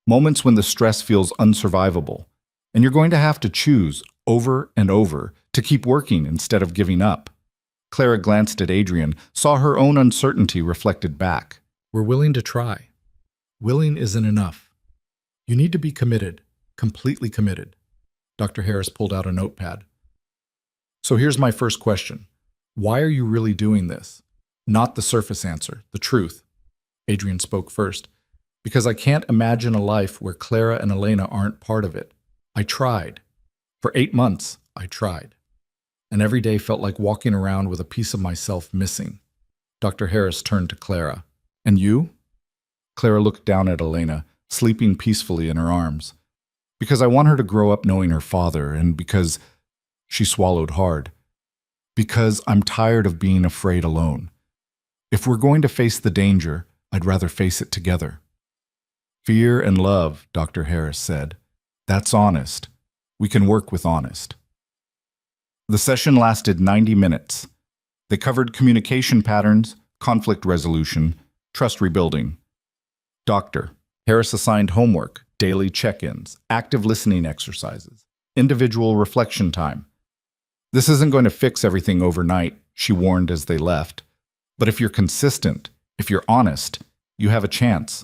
moments when the stress feels unsurvivable, and you're going to have to choose over and over to keep working instead of giving up. Clara glanced at Adrian, saw her own uncertainty reflected back. We're willing to try. Willing isn't enough. You need to be committed, completely committed. Dr. Harris pulled out a notepad. So here's my first question. Why are you really doing this? Not the surface answer, the truth. Adrian spoke first. Because I can't imagine a life where Clara and Elena aren't part of it. I tried. For 8 months, I tried. And every day felt like walking around with a piece of myself missing. Dr. Harris turned to Clara. And you? Clara looked down at Elena, sleeping peacefully in her arms. Because I want her to grow up knowing her father, and because... She swallowed hard. Because I'm tired of being afraid alone. If we're going to face the danger, I'd rather face it together. Fear and love, Dr. Harris said. That's honest. We can work with honest. The session lasted 90 minutes. They covered communication patterns, conflict resolution, trust rebuilding. Dr. Harris assigned homework, daily check-ins, active listening exercises, individual reflection time. This isn't going to fix everything overnight, she warned as they left. But if you're consistent, if you're honest, you have a chance.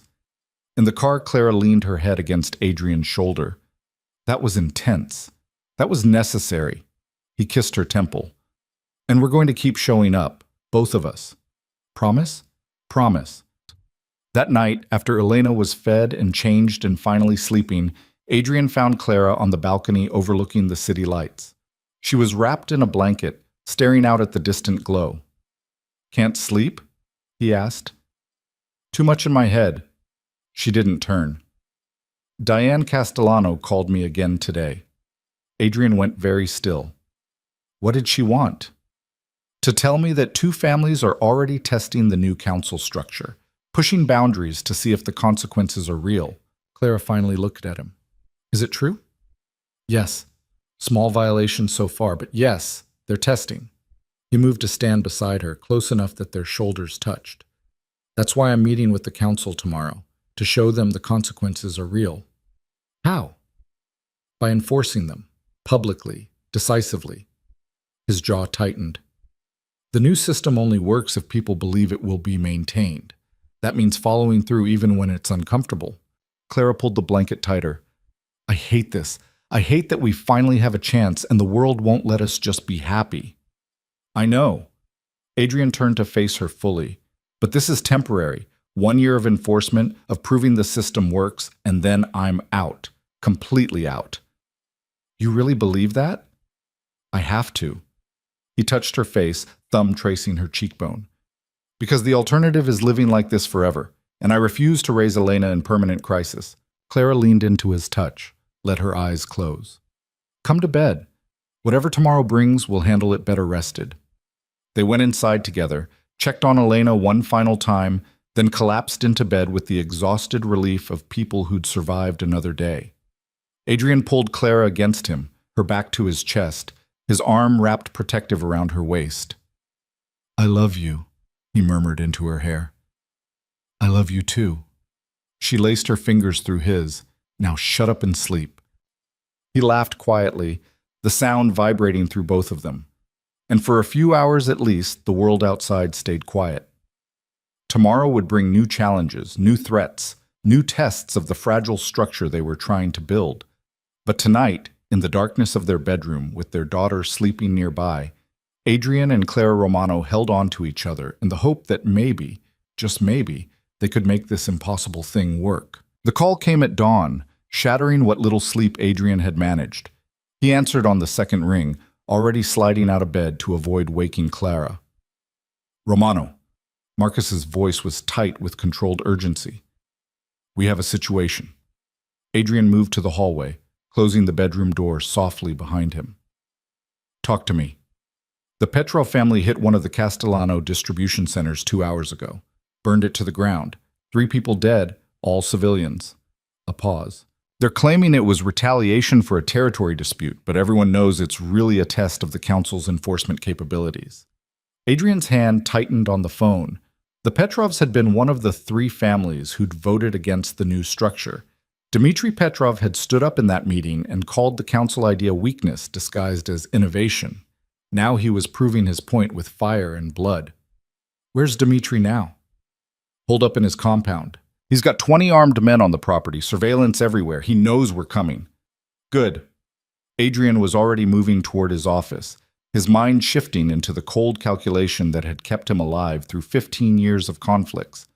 In the car, Clara leaned her head against Adrian's shoulder. That was intense. That was necessary. He kissed her temple. And we're going to keep showing up, both of us. Promise? Promise. That night, after Elena was fed and changed and finally sleeping, Adrian found Clara on the balcony overlooking the city lights. She was wrapped in a blanket, staring out at the distant glow. Can't sleep? He asked. Too much in my head. She didn't turn. Diane Castellano called me again today. Adrian went very still. What did she want? To tell me that two families are already testing the new council structure, pushing boundaries to see if the consequences are real. Clara finally looked at him. Is it true? Yes. Small violations so far, but yes, they're testing. He moved to stand beside her, close enough that their shoulders touched. That's why I'm meeting with the council tomorrow, to show them the consequences are real. How? By enforcing them, publicly, decisively. His jaw tightened. The new system only works if people believe it will be maintained. That means following through even when it's uncomfortable. Clara pulled the blanket tighter. I hate this. I hate that we finally have a chance and the world won't let us just be happy. I know. Adrian turned to face her fully. But this is temporary. 1 year of enforcement, of proving the system works, and then I'm out. Completely out. You really believe that? I have to. He touched her face, thumb tracing her cheekbone. Because the alternative is living like this forever, and I refuse to raise Elena in permanent crisis. Clara leaned into his touch, let her eyes close. Come to bed. Whatever tomorrow brings, we'll handle it better rested. They went inside together, checked on Elena one final time, then collapsed into bed with the exhausted relief of people who'd survived another day. Adrian pulled Clara against him, her back to his chest, his arm wrapped protective around her waist. I love you, he murmured into her hair. I love you too. She laced her fingers through his. Now shut up and sleep. He laughed quietly, the sound vibrating through both of them. And for a few hours at least, the world outside stayed quiet. Tomorrow would bring new challenges, new threats, new tests of the fragile structure they were trying to build. But tonight, in the darkness of their bedroom, with their daughter sleeping nearby, Adrian and Clara Romano held on to each other in the hope that maybe, just maybe, they could make this impossible thing work. The call came at dawn, shattering what little sleep Adrian had managed. He answered on the second ring, already sliding out of bed to avoid waking Clara. Romano. Marcus's voice was tight with controlled urgency. We have a situation. Adrian moved to the hallway, closing the bedroom door softly behind him. Talk to me. The Petrov family hit one of the Castellano distribution centers 2 hours ago, burned it to the ground. 3 people dead, all civilians. A pause. They're claiming it was retaliation for a territory dispute, but everyone knows it's really a test of the council's enforcement capabilities. Adrian's hand tightened on the phone. The Petrovs had been one of the 3 families who'd voted against the new structure. Dmitry Petrov had stood up in that meeting and called the council idea weakness disguised as innovation. Now he was proving his point with fire and blood. Where's Dmitry now? Holed up in his compound. He's got 20 armed men on the property, surveillance everywhere. He knows we're coming. Good. Adrian was already moving toward his office, his mind shifting into the cold calculation that had kept him alive through 15 years of conflicts.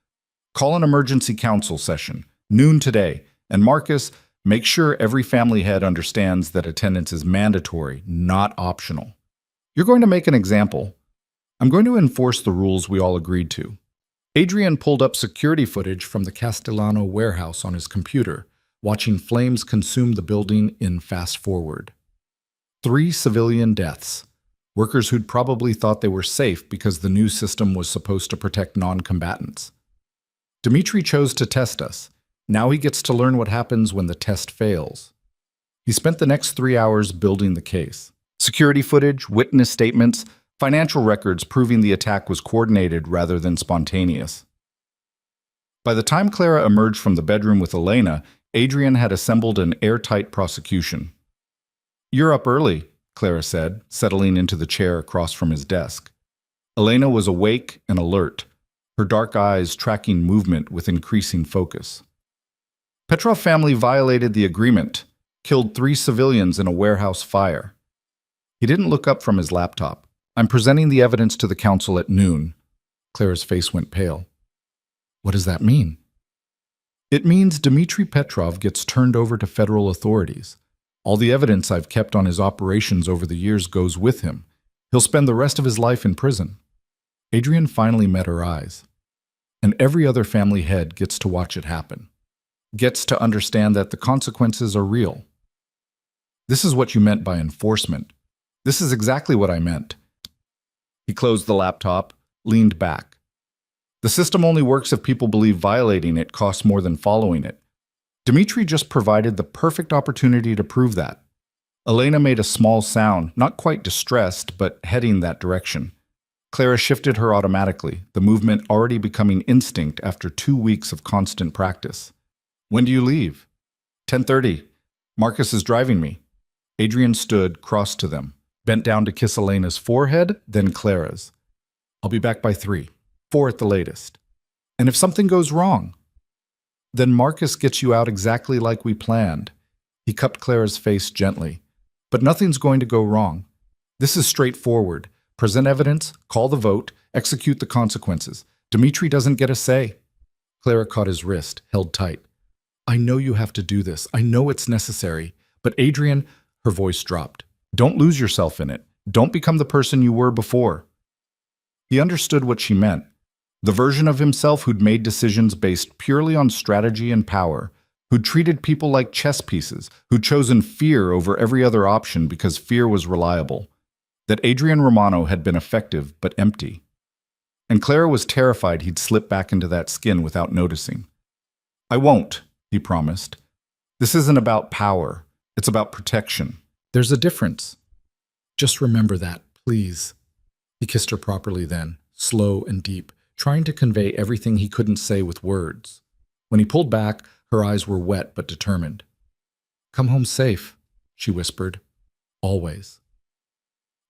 Call an emergency council session, noon today, and Marcus, make sure every family head understands that attendance is mandatory, not optional. You're going to make an example. I'm going to enforce the rules we all agreed to. Adrian pulled up security footage from the Castellano warehouse on his computer, watching flames consume the building in fast forward. 3 civilian deaths. Workers who'd probably thought they were safe because the new system was supposed to protect non-combatants. Dmitry chose to test us. Now he gets to learn what happens when the test fails. He spent the next 3 hours building the case. Security footage, witness statements, financial records proving the attack was coordinated rather than spontaneous. By the time Clara emerged from the bedroom with Elena, Adrian had assembled an airtight prosecution. You're up early, Clara said, settling into the chair across from his desk. Elena was awake and alert, her dark eyes tracking movement with increasing focus. Petrov family violated the agreement, killed 3 civilians in a warehouse fire. He didn't look up from his laptop. I'm presenting the evidence to the council at noon. Clara's face went pale. What does that mean? It means Dmitry Petrov gets turned over to federal authorities. All the evidence I've kept on his operations over the years goes with him. He'll spend the rest of his life in prison. Adrian finally met her eyes. And every other family head gets to watch it happen. Gets to understand that the consequences are real. This is what you meant by enforcement. This is exactly what I meant. He closed the laptop, leaned back. The system only works if people believe violating it costs more than following it. Dmitri just provided the perfect opportunity to prove that. Elena made a small sound, not quite distressed, but heading that direction. Clara shifted her automatically, the movement already becoming instinct after 2 weeks of constant practice. When do you leave? 10:30. Marcus is driving me. Adrian stood, crossed to them, bent down to kiss Elena's forehead, then Clara's. I'll be back by 3, 4 at the latest. And if something goes wrong? Then Marcus gets you out exactly like we planned. He cupped Clara's face gently. But nothing's going to go wrong. This is straightforward. Present evidence, call the vote, execute the consequences. Dmitri doesn't get a say. Clara caught his wrist, held tight. I know you have to do this. I know it's necessary. But Adrian, her voice dropped. Don't lose yourself in it. Don't become the person you were before. He understood what she meant. The version of himself who'd made decisions based purely on strategy and power, who'd treated people like chess pieces, who'd chosen fear over every other option because fear was reliable. That Adrian Romano had been effective but empty. And Clara was terrified he'd slip back into that skin without noticing. I won't, he promised. This isn't about power. It's about protection. There's a difference. Just remember that, please. He kissed her properly then, slow and deep, trying to convey everything he couldn't say with words. When he pulled back, her eyes were wet but determined. Come home safe, she whispered. Always.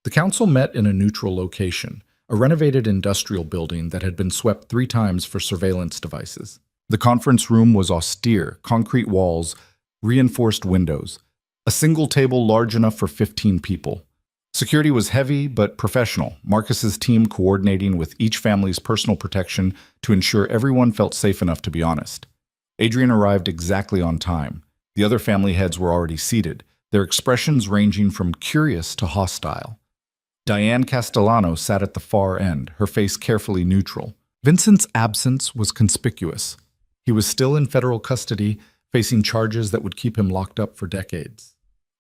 The council met in a neutral location, a renovated industrial building that had been swept 3 times for surveillance devices. The conference room was austere, concrete walls, reinforced windows, a single table large enough for 15 people. Security was heavy but professional, Marcus's team coordinating with each family's personal protection to ensure everyone felt safe enough to be honest. Adrian arrived exactly on time. The other family heads were already seated, their expressions ranging from curious to hostile. Diane Castellano sat at the far end, her face carefully neutral. Vincent's absence was conspicuous. He was still in federal custody, facing charges that would keep him locked up for decades.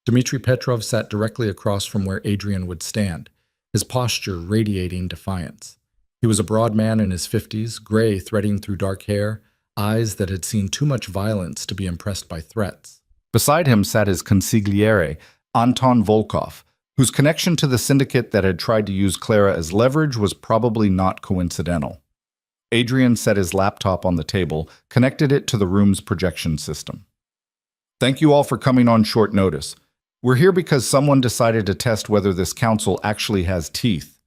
Dmitri Petrov sat directly across from where Adrian would stand, his posture radiating defiance. He was a broad man in his 50s, gray threading through dark hair, eyes that had seen too much violence to be impressed by threats. Beside him sat his consigliere, Anton Volkov, whose connection to the syndicate that had tried to use Clara as leverage was probably not coincidental. Adrian set his laptop on the table, connected it to the room's projection system. Thank you all for coming on short notice. We're here because someone decided to test whether this council actually has teeth.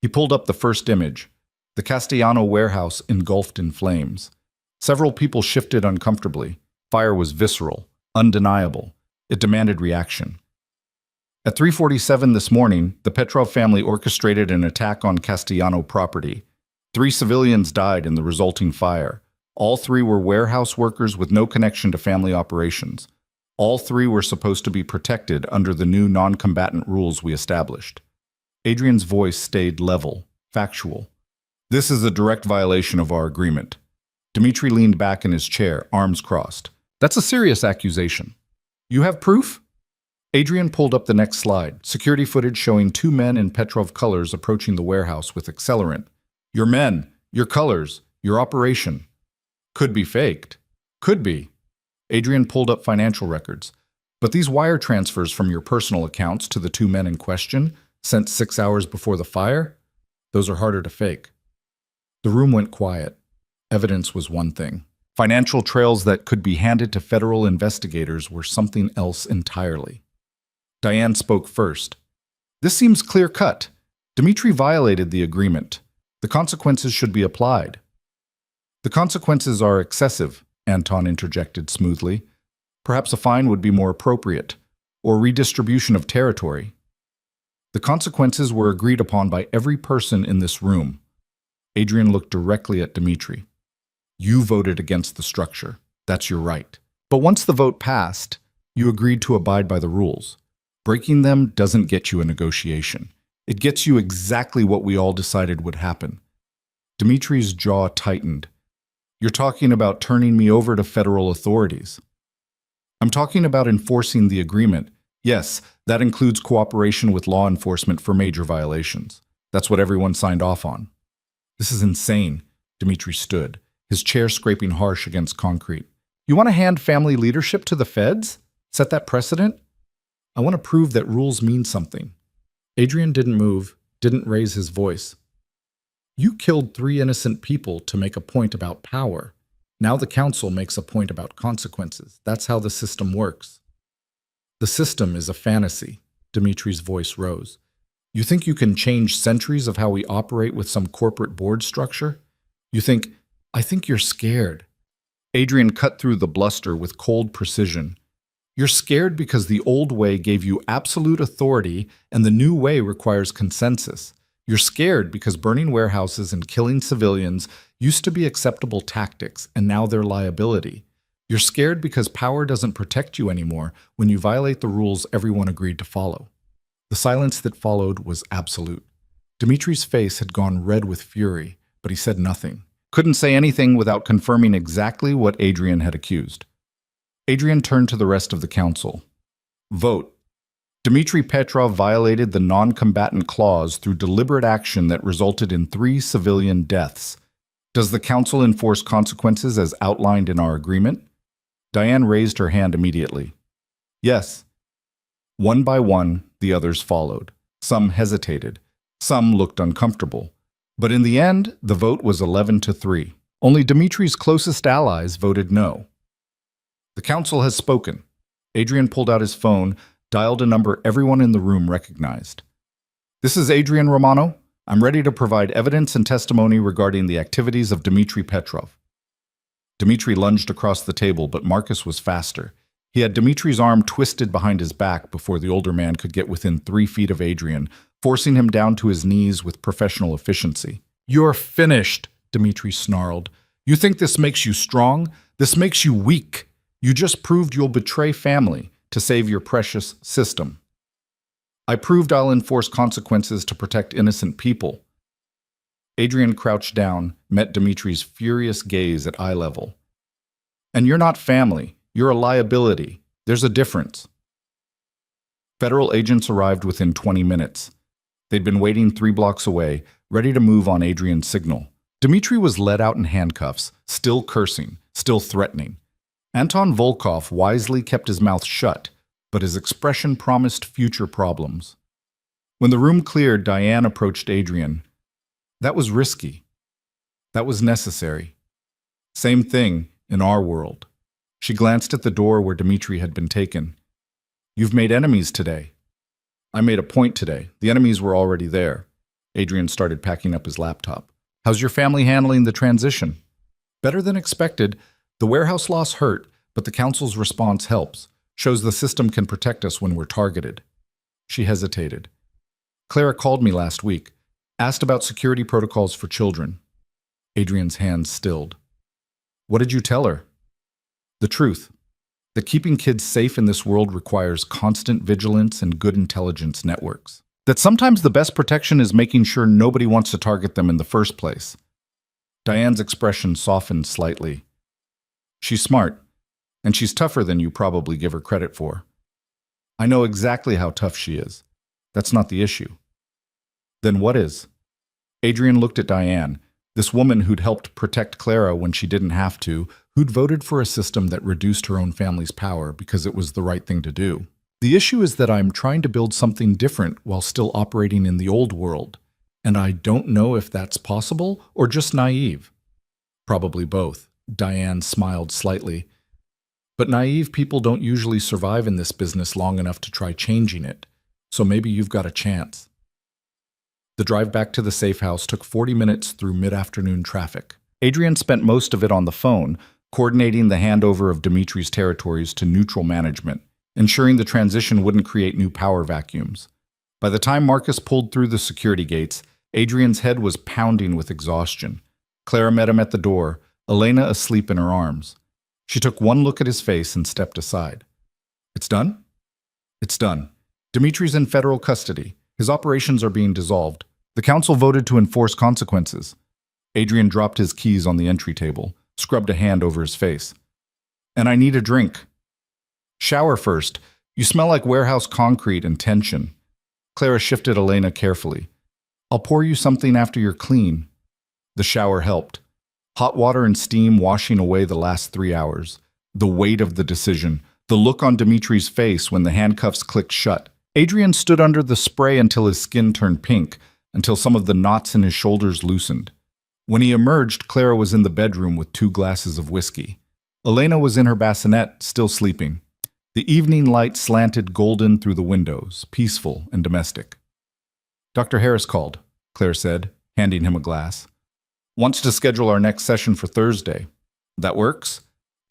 He pulled up the first image, the Castellano warehouse engulfed in flames. Several people shifted uncomfortably. Fire was visceral, undeniable. It demanded reaction. At 3:47 this morning, the Petrov family orchestrated an attack on Castellano property. 3 civilians died in the resulting fire. All 3 were warehouse workers with no connection to family operations. All 3 were supposed to be protected under the new non-combatant rules we established. Adrian's voice stayed level, factual. This is a direct violation of our agreement. Dmitri leaned back in his chair, arms crossed. That's a serious accusation. You have proof? Adrian pulled up the next slide, security footage showing 2 men in Petrov colors approaching the warehouse with accelerant. Your men, your colors, your operation. Could be faked. Could be. Adrian pulled up financial records. But these wire transfers from your personal accounts to the 2 men in question, sent 6 hours before the fire, those are harder to fake. The room went quiet. Evidence was one thing. Financial trails that could be handed to federal investigators were something else entirely. Diane spoke first. This seems clear-cut. Dmitri violated the agreement. The consequences should be applied. The consequences are excessive, Anton interjected smoothly. Perhaps a fine would be more appropriate, or redistribution of territory. The consequences were agreed upon by every person in this room. Adrian looked directly at Dmitri. You voted against the structure. That's your right. But once the vote passed, you agreed to abide by the rules. Breaking them doesn't get you a negotiation. It gets you exactly what we all decided would happen. Dmitri's jaw tightened. You're talking about turning me over to federal authorities. I'm talking about enforcing the agreement, Yes, that includes cooperation with law enforcement for major violations. That's what everyone signed off on. This is insane. Dmitri stood, his chair scraping harsh against concrete. You want to hand family leadership to the feds? Set that precedent? I want to prove that rules mean something. Adrian didn't move, didn't raise his voice. You killed 3 innocent people to make a point about power. Now the council makes a point about consequences. That's how the system works. The system is a fantasy. Dmitri's voice rose. You think you can change centuries of how we operate with some corporate board structure? I think you're scared. Adrian cut through the bluster with cold precision. You're scared because the old way gave you absolute authority and the new way requires consensus. You're scared because burning warehouses and killing civilians used to be acceptable tactics and now they're liability. You're scared because power doesn't protect you anymore when you violate the rules everyone agreed to follow. The silence that followed was absolute. Dmitri's face had gone red with fury, but he said nothing. Couldn't say anything without confirming exactly what Adrian had accused. Adrian turned to the rest of the council. Vote. Dmitri Petrov violated the non-combatant clause through deliberate action that resulted in 3 civilian deaths. Does the council enforce consequences as outlined in our agreement? Diane raised her hand immediately. Yes. One by one, the others followed. Some hesitated. Some looked uncomfortable. But in the end, the vote was 11-3. Only Dmitri's closest allies voted no. The council has spoken. Adrian pulled out his phone, dialed a number everyone in the room recognized. This is Adrian Romano. I'm ready to provide evidence and testimony regarding the activities of Dmitri Petrov. Dmitri lunged across the table, but Marcus was faster. He had Dmitri's arm twisted behind his back before the older man could get within 3 feet of Adrian, forcing him down to his knees with professional efficiency. You're finished, Dmitri snarled. You think this makes you strong? This makes you weak. You just proved you'll betray family to save your precious system. I proved I'll enforce consequences to protect innocent people. Adrian crouched down, met Dmitri's furious gaze at eye level. And you're not family. You're a liability. There's a difference. Federal agents arrived within 20 minutes. They'd been waiting 3 blocks away, ready to move on Adrian's signal. Dmitri was led out in handcuffs, still cursing, still threatening. Anton Volkov wisely kept his mouth shut, but his expression promised future problems. When the room cleared, Diane approached Adrian. That was risky. That was necessary. Same thing in our world. She glanced at the door where Dmitri had been taken. You've made enemies today. I made a point today. The enemies were already there. Adrian started packing up his laptop. How's your family handling the transition? Better than expected. The warehouse loss hurt, but the council's response helps, shows the system can protect us when we're targeted. She hesitated. Clara called me last week, asked about security protocols for children. Adrian's hands stilled. What did you tell her? The truth, that keeping kids safe in this world requires constant vigilance and good intelligence networks. That sometimes the best protection is making sure nobody wants to target them in the first place. Diane's expression softened slightly. She's smart, and she's tougher than you probably give her credit for. I know exactly how tough she is. That's not the issue. Then what is? Adrian looked at Diane, this woman who'd helped protect Clara when she didn't have to, who'd voted for a system that reduced her own family's power because it was the right thing to do. The issue is that I'm trying to build something different while still operating in the old world, and I don't know if that's possible or just naive. Probably both. Diane smiled slightly. But naive people don't usually survive in this business long enough to try changing it, so maybe you've got a chance. The drive back to the safe house took 40 minutes through mid-afternoon traffic. Adrian spent most of it on the phone, coordinating the handover of Dmitri's territories to neutral management, ensuring the transition wouldn't create new power vacuums. By the time Marcus pulled through the security gates, Adrian's head was pounding with exhaustion. Clara met him at the door, Elena asleep in her arms. She took one look at his face and stepped aside. It's done? It's done. Dmitri's in federal custody. His operations are being dissolved. The council voted to enforce consequences. Adrian dropped his keys on the entry table, scrubbed a hand over his face. And I need a drink. Shower first. You smell like warehouse concrete and tension. Clara shifted Elena carefully. I'll pour you something after you're clean. The shower helped. Hot water and steam washing away the last 3 hours. The weight of the decision. The look on Dimitri's face when the handcuffs clicked shut. Adrian stood under the spray until his skin turned pink, until some of the knots in his shoulders loosened. When he emerged, Clara was in the bedroom with 2 glasses of whiskey. Elena was in her bassinet, still sleeping. The evening light slanted golden through the windows, peaceful and domestic. Dr. Harris called, Claire said, handing him a glass. Wants to schedule our next session for Thursday. That works?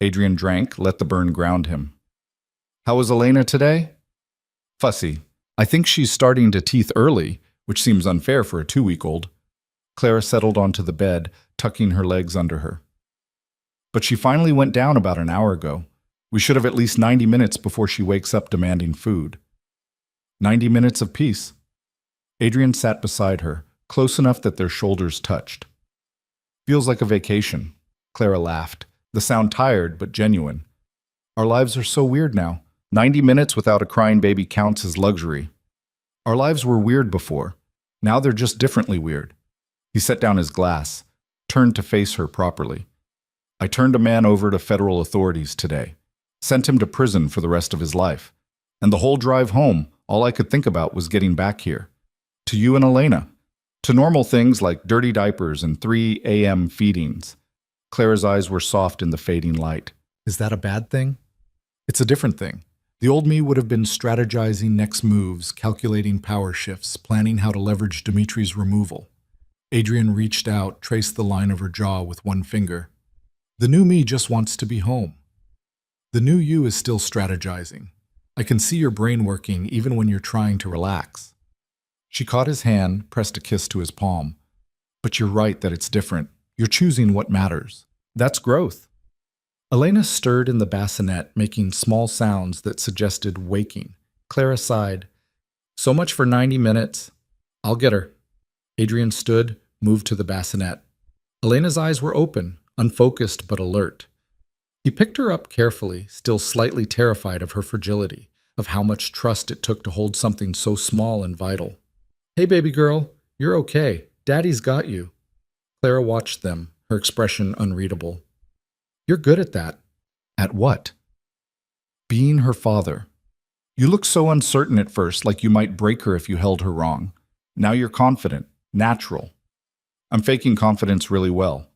Adrian drank, let the burn ground him. How was Elena today? Fussy. I think she's starting to teeth early, which seems unfair for a 2-week-old. Clara settled onto the bed, tucking her legs under her. But she finally went down about an hour ago. We should have at least 90 minutes before she wakes up demanding food. 90 minutes of peace. Adrian sat beside her, close enough that their shoulders touched. Feels like a vacation. Clara laughed, the sound tired but genuine. Our lives are so weird now. 90 minutes without a crying baby counts as luxury. Our lives were weird before. Now they're just differently weird. He set down his glass, turned to face her properly. I turned a man over to federal authorities today. Sent him to prison for the rest of his life. And the whole drive home, all I could think about was getting back here. To you and Elena. To normal things like dirty diapers and 3 a.m. feedings. Clara's eyes were soft in the fading light. Is that a bad thing? It's a different thing. The old me would have been strategizing next moves, calculating power shifts, planning how to leverage Dimitri's removal. Adrian reached out, traced the line of her jaw with one finger. The new me just wants to be home. The new you is still strategizing. I can see your brain working even when you're trying to relax. She caught his hand, pressed a kiss to his palm. But you're right that it's different. You're choosing what matters. That's growth. Elena stirred in the bassinet, making small sounds that suggested waking. Clara sighed. So much for 90 minutes. I'll get her. Adrian stood, moved to the bassinet. Elena's eyes were open, unfocused but alert. He picked her up carefully, still slightly terrified of her fragility, of how much trust it took to hold something so small and vital. Hey, baby girl, you're okay. Daddy's got you. Clara watched them, her expression unreadable. You're good at that. At what? Being her father. You looked so uncertain at first, like you might break her if you held her wrong. Now you're confident, natural. I'm faking confidence really well.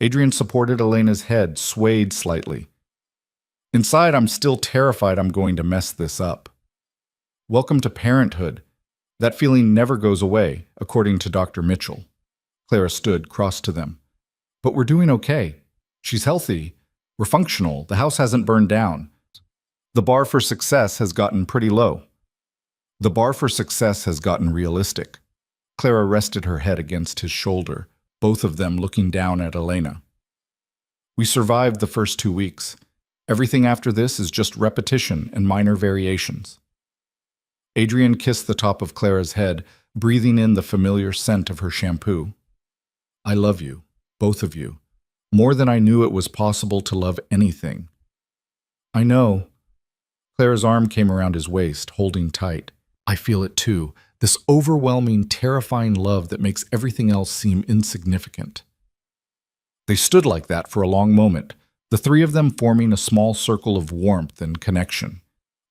Adrian supported Elena's head, swayed slightly. Inside, I'm still terrified I'm going to mess this up. Welcome to parenthood. That feeling never goes away, according to Dr. Mitchell. Clara stood, crossed to them. But we're doing okay. She's healthy. We're functional. The house hasn't burned down. The bar for success has gotten pretty low. The bar for success has gotten realistic. Clara rested her head against his shoulder, both of them looking down at Elena. We survived the first 2 weeks. Everything after this is just repetition and minor variations. Adrian kissed the top of Clara's head, breathing in the familiar scent of her shampoo. I love you, both of you, more than I knew it was possible to love anything. I know. Clara's arm came around his waist, holding tight. I feel it too. This overwhelming, terrifying love that makes everything else seem insignificant. They stood like that for a long moment, the 3 of them forming a small circle of warmth and connection.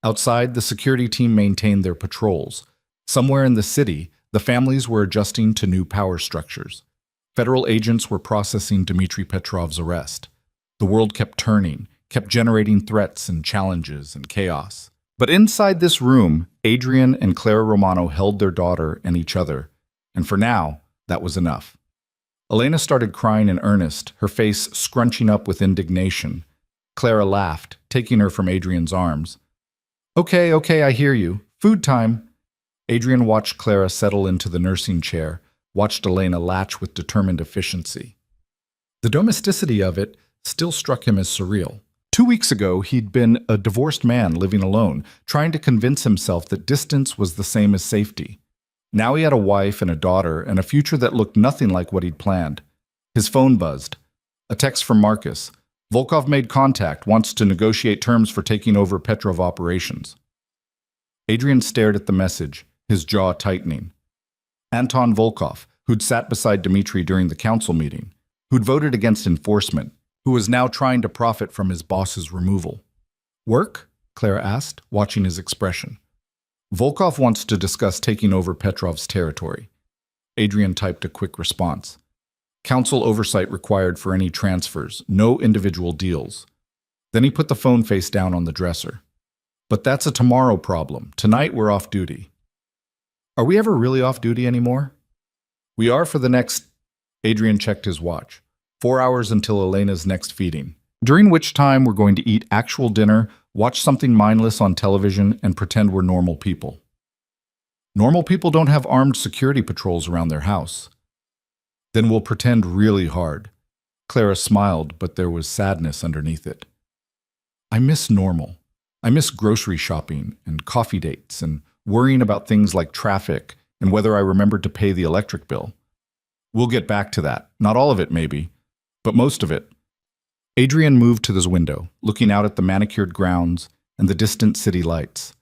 Outside, the security team maintained their patrols. Somewhere in the city, the families were adjusting to new power structures. Federal agents were processing Dmitry Petrov's arrest. The world kept turning, kept generating threats and challenges and chaos. But inside this room, Adrian and Clara Romano held their daughter and each other, and for now, that was enough. Elena started crying in earnest, her face scrunching up with indignation. Clara laughed, taking her from Adrian's arms. Okay, I hear you. Food time. Adrian watched Clara settle into the nursing chair, watched Elena latch with determined efficiency. The domesticity of it still struck him as surreal. 2 weeks ago, he'd been a divorced man living alone, trying to convince himself that distance was the same as safety. Now he had a wife and a daughter and a future that looked nothing like what he'd planned. His phone buzzed. A text from Marcus. Volkov made contact, wants to negotiate terms for taking over Petrov operations. Adrian stared at the message, his jaw tightening. Anton Volkov, who'd sat beside Dmitri during the council meeting, who'd voted against enforcement, who was now trying to profit from his boss's removal. Work? Clara asked, watching his expression. Volkov wants to discuss taking over Petrov's territory. Adrian typed a quick response. Council oversight required for any transfers, no individual deals. Then he put the phone face down on the dresser. But that's a tomorrow problem. Tonight we're off duty. Are we ever really off duty anymore? We are for the next... Adrian checked his watch. 4 hours until Elena's next feeding, during which time we're going to eat actual dinner, watch something mindless on television, and pretend we're normal people. Normal people don't have armed security patrols around their house. Then we'll pretend really hard. Clara smiled, but there was sadness underneath it. I miss normal. I miss grocery shopping and coffee dates and worrying about things like traffic and whether I remembered to pay the electric bill. We'll get back to that. Not all of it, maybe, but most of it. Adrian moved to his window, looking out at the manicured grounds and the distant city lights.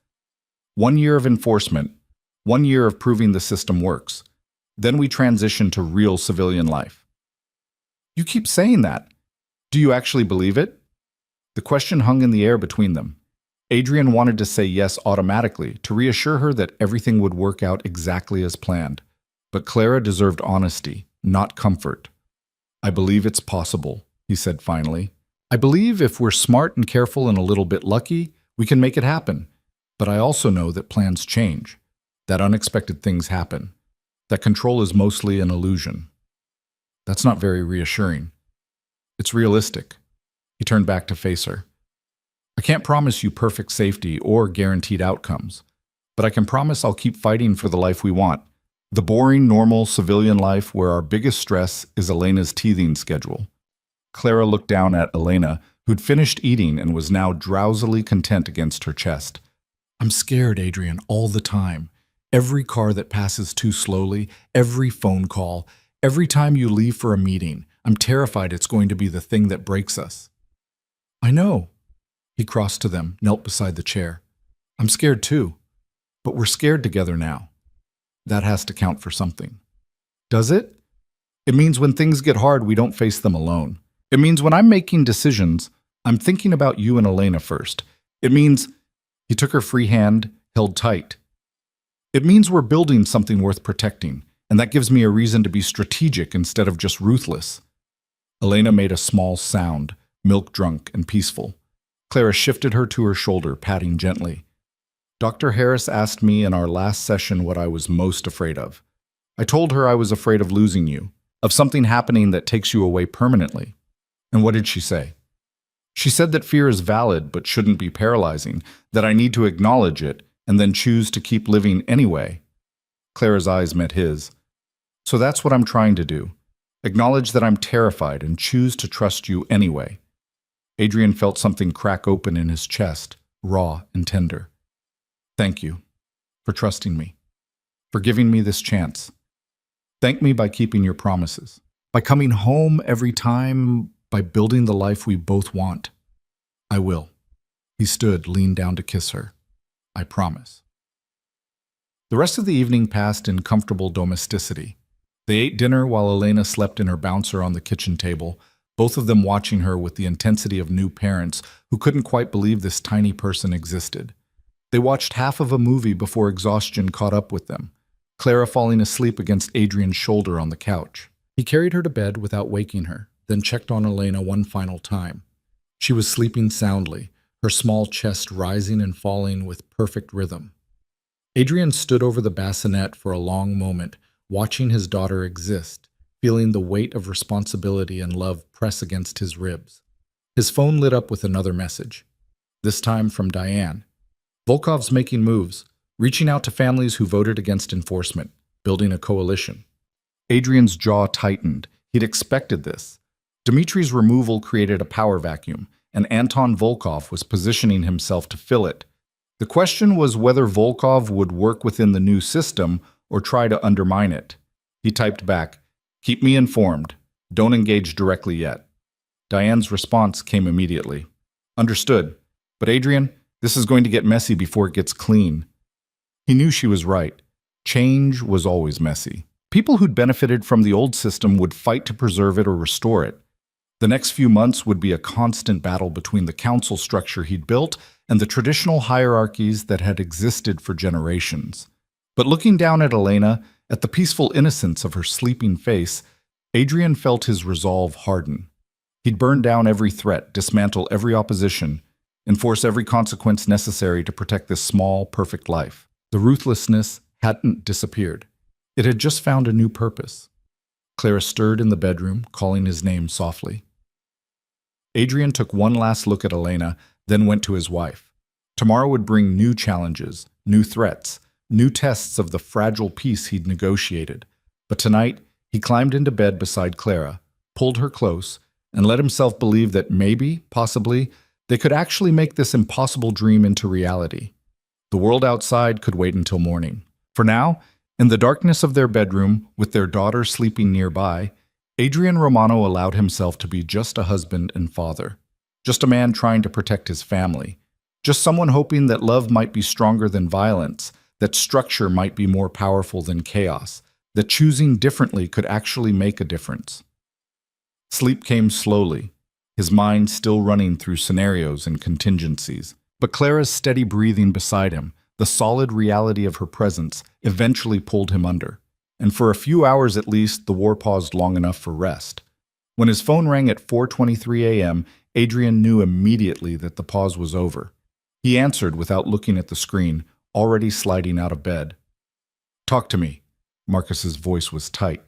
1 year of enforcement, 1 year of proving the system works. Then we transition to real civilian life. You keep saying that. Do you actually believe it? The question hung in the air between them. Adrian wanted to say yes automatically, to reassure her that everything would work out exactly as planned. But Clara deserved honesty, not comfort. I believe it's possible, he said finally. I believe if we're smart and careful and a little bit lucky, we can make it happen. But I also know that plans change, that unexpected things happen, that control is mostly an illusion. That's not very reassuring. It's realistic. He turned back to face her. I can't promise you perfect safety or guaranteed outcomes, but I can promise I'll keep fighting for the life we want. The boring, normal, civilian life where our biggest stress is Elena's teething schedule. Clara looked down at Elena, who'd finished eating and was now drowsily content against her chest. I'm scared, Adrian, all the time. Every car that passes too slowly, every phone call, every time you leave for a meeting, I'm terrified it's going to be the thing that breaks us. I know. He crossed to them, knelt beside the chair. I'm scared too, but we're scared together now. That has to count for something. Does it? It means when things get hard, we don't face them alone. It means when I'm making decisions, I'm thinking about you and Elena first. It means... He took her free hand, held tight. It means we're building something worth protecting, and that gives me a reason to be strategic instead of just ruthless. Elena made a small sound, milk-drunk and peaceful. Clara shifted her to her shoulder, patting gently. Dr. Harris asked me in our last session what I was most afraid of. I told her I was afraid of losing you, of something happening that takes you away permanently. And what did she say? She said that fear is valid but shouldn't be paralyzing, that I need to acknowledge it and then choose to keep living anyway. Clara's eyes met his. So that's what I'm trying to do. Acknowledge that I'm terrified and choose to trust you anyway. Adrian felt something crack open in his chest, raw and tender. Thank you for trusting me, for giving me this chance. Thank me by keeping your promises, by coming home every time, by building the life we both want. I will. He stood, leaned down to kiss her. I promise. The rest of the evening passed in comfortable domesticity. They ate dinner while Elena slept in her bouncer on the kitchen table, both of them watching her with the intensity of new parents who couldn't quite believe this tiny person existed. They watched half of a movie before exhaustion caught up with them, Clara falling asleep against Adrian's shoulder on the couch. He carried her to bed without waking her, then checked on Elena one final time. She was sleeping soundly, her small chest rising and falling with perfect rhythm. Adrian stood over the bassinet for a long moment, watching his daughter exist, feeling the weight of responsibility and love press against his ribs. His phone lit up with another message, this time from Diane. Volkov's making moves, reaching out to families who voted against enforcement, building a coalition. Adrian's jaw tightened. He'd expected this. Dmitri's removal created a power vacuum, and Anton Volkov was positioning himself to fill it. The question was whether Volkov would work within the new system or try to undermine it. He typed back, "Keep me informed. Don't engage directly yet." Diane's response came immediately. "Understood. But Adrian, this is going to get messy before it gets clean. He knew she was right. Change was always messy. People who'd benefited from the old system would fight to preserve it or restore it. The next few months would be a constant battle between the council structure he'd built and the traditional hierarchies that had existed for generations. But looking down at Elena, at the peaceful innocence of her sleeping face, Adrian felt his resolve harden. He'd burn down every threat, dismantle every opposition, enforce every consequence necessary to protect this small, perfect life. The ruthlessness hadn't disappeared. It had just found a new purpose. Clara stirred in the bedroom, calling his name softly. Adrian took one last look at Elena, then went to his wife. Tomorrow would bring new challenges, new threats, new tests of the fragile peace he'd negotiated. But tonight, he climbed into bed beside Clara, pulled her close, and let himself believe that maybe, possibly, they could actually make this impossible dream into reality. The world outside could wait until morning. For now, in the darkness of their bedroom, with their daughter sleeping nearby, Adrian Romano allowed himself to be just a husband and father, just a man trying to protect his family, just someone hoping that love might be stronger than violence, that structure might be more powerful than chaos, that choosing differently could actually make a difference. Sleep came slowly, his mind still running through scenarios and contingencies. But Clara's steady breathing beside him, the solid reality of her presence, eventually pulled him under. And for a few hours at least, the war paused long enough for rest. When his phone rang at 4:23 a.m., Adrian knew immediately that the pause was over. He answered without looking at the screen, already sliding out of bed. "Talk to me." Marcus's voice was tight.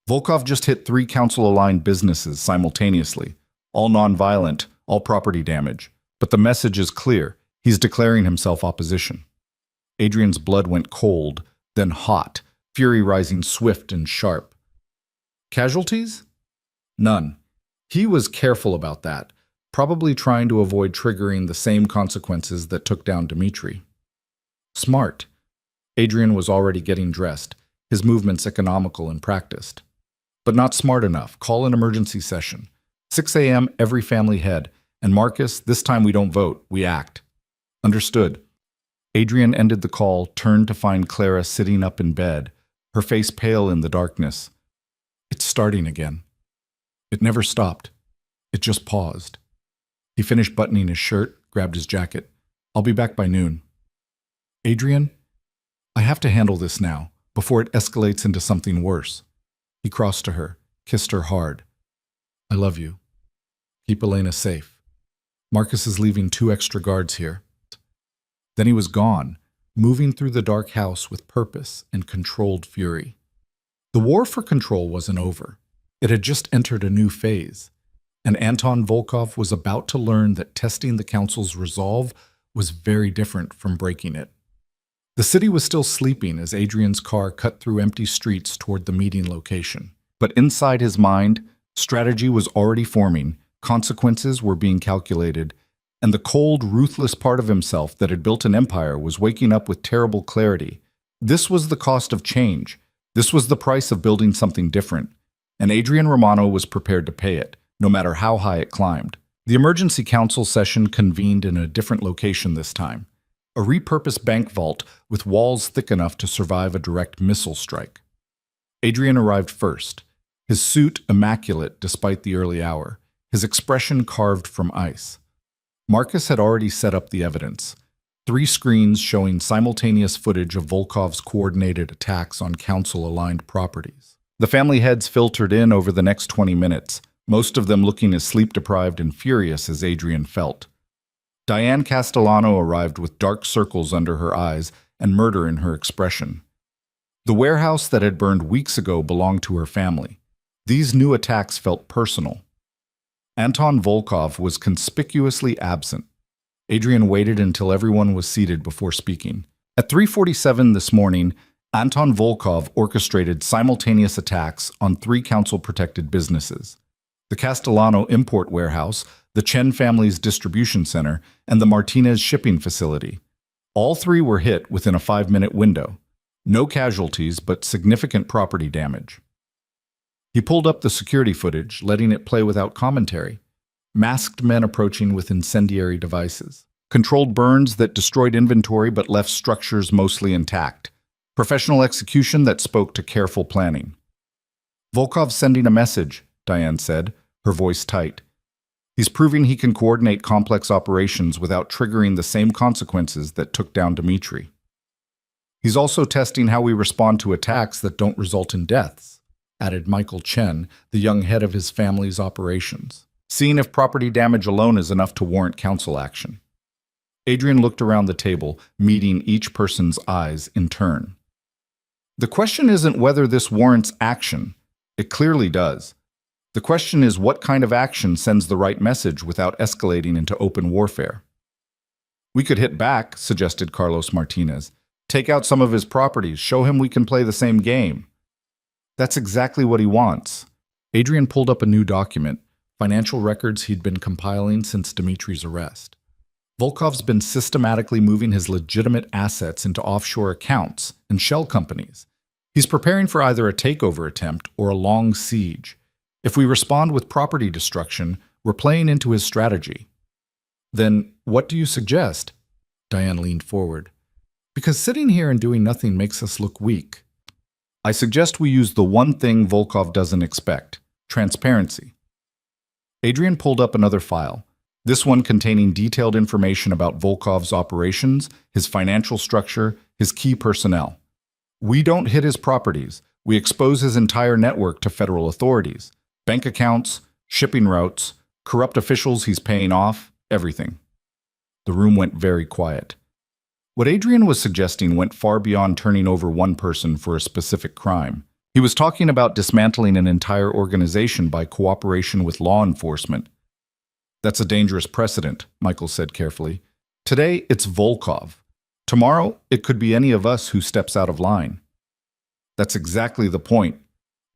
"Volkov just hit 3 council-aligned businesses simultaneously, all non-violent, all property damage. But the message is clear. He's declaring himself opposition." Adrian's blood went cold, then hot, fury rising swift and sharp. Casualties? None. He was careful about that, probably trying to avoid triggering the same consequences that took down Dmitri. Smart. Adrian was already getting dressed, his movements economical and practiced. But not smart enough. Call an emergency session. 6 a.m. every family head. And Marcus, this time we don't vote, we act. Understood. Adrian ended the call, turned to find Clara sitting up in bed, her face pale in the darkness. It's starting again. It never stopped. It just paused. He finished buttoning his shirt, grabbed his jacket. "I'll be back by noon." "Adrian, I have to handle this now, before it escalates into something worse." He crossed to her, kissed her hard. "I love you. Keep Elena safe. Marcus is leaving 2 extra guards here." Then he was gone, moving through the dark house with purpose and controlled fury. The war for control wasn't over. It had just entered a new phase, and Anton Volkov was about to learn that testing the council's resolve was very different from breaking it. The city was still sleeping as Adrian's car cut through empty streets toward the meeting location. But inside his mind, strategy was already forming, consequences were being calculated, and the cold, ruthless part of himself that had built an empire was waking up with terrible clarity. This was the cost of change. This was the price of building something different, and Adrian Romano was prepared to pay it, no matter how high it climbed. The emergency council session convened in a different location this time, a repurposed bank vault with walls thick enough to survive a direct missile strike. Adrian arrived first, his suit immaculate despite the early hour, his expression carved from ice. Marcus had already set up the evidence. 3 screens showing simultaneous footage of Volkov's coordinated attacks on council-aligned properties. The family heads filtered in over the next 20 minutes, most of them looking as sleep-deprived and furious as Adrian felt. Diane Castellano arrived with dark circles under her eyes and murder in her expression. The warehouse that had burned weeks ago belonged to her family. These new attacks felt personal. Anton Volkov was conspicuously absent. Adrian waited until everyone was seated before speaking. At 3:47 this morning, Anton Volkov orchestrated simultaneous attacks on 3 council-protected businesses: the Castellano import warehouse, the Chen family's distribution center, and the Martinez shipping facility. All 3 were hit within a 5-minute window. No casualties, but significant property damage. He pulled up the security footage, letting it play without commentary. Masked men approaching with incendiary devices. controlled burns that destroyed inventory but left structures mostly intact, professional execution that spoke to careful planning. Volkov's sending a message, Diane said, her voice tight. He's proving he can coordinate complex operations without triggering the same consequences that took down Dmitri. He's also testing how we respond to attacks that don't result in deaths, added Michael Chen, the young head of his family's operations, seeing if property damage alone is enough to warrant council action. Adrian looked around the table, meeting each person's eyes in turn. The question isn't whether this warrants action. It clearly does. The question is what kind of action sends the right message without escalating into open warfare. We could hit back, suggested Carlos Martinez. Take out some of his properties, show him we can play the same game. That's exactly what he wants. Adrian pulled up a new document, financial records he'd been compiling since Dmitri's arrest. Volkov's been systematically moving his legitimate assets into offshore accounts and shell companies. He's preparing for either a takeover attempt or a long siege. If we respond with property destruction, we're playing into his strategy. Then what do you suggest? Diane leaned forward. Because sitting here and doing nothing makes us look weak. I suggest we use the one thing Volkov doesn't expect, transparency. Adrian pulled up another file, this one containing detailed information about Volkov's operations, his financial structure, his key personnel. We don't hit his properties. We expose his entire network to federal authorities. Bank accounts, shipping routes, corrupt officials he's paying off, everything. The room went very quiet. What Adrian was suggesting went far beyond turning over one person for a specific crime. He was talking about dismantling an entire organization by cooperation with law enforcement. That's a dangerous precedent, Michael said carefully. Today, it's Volkov. Tomorrow, it could be any of us who steps out of line. That's exactly the point.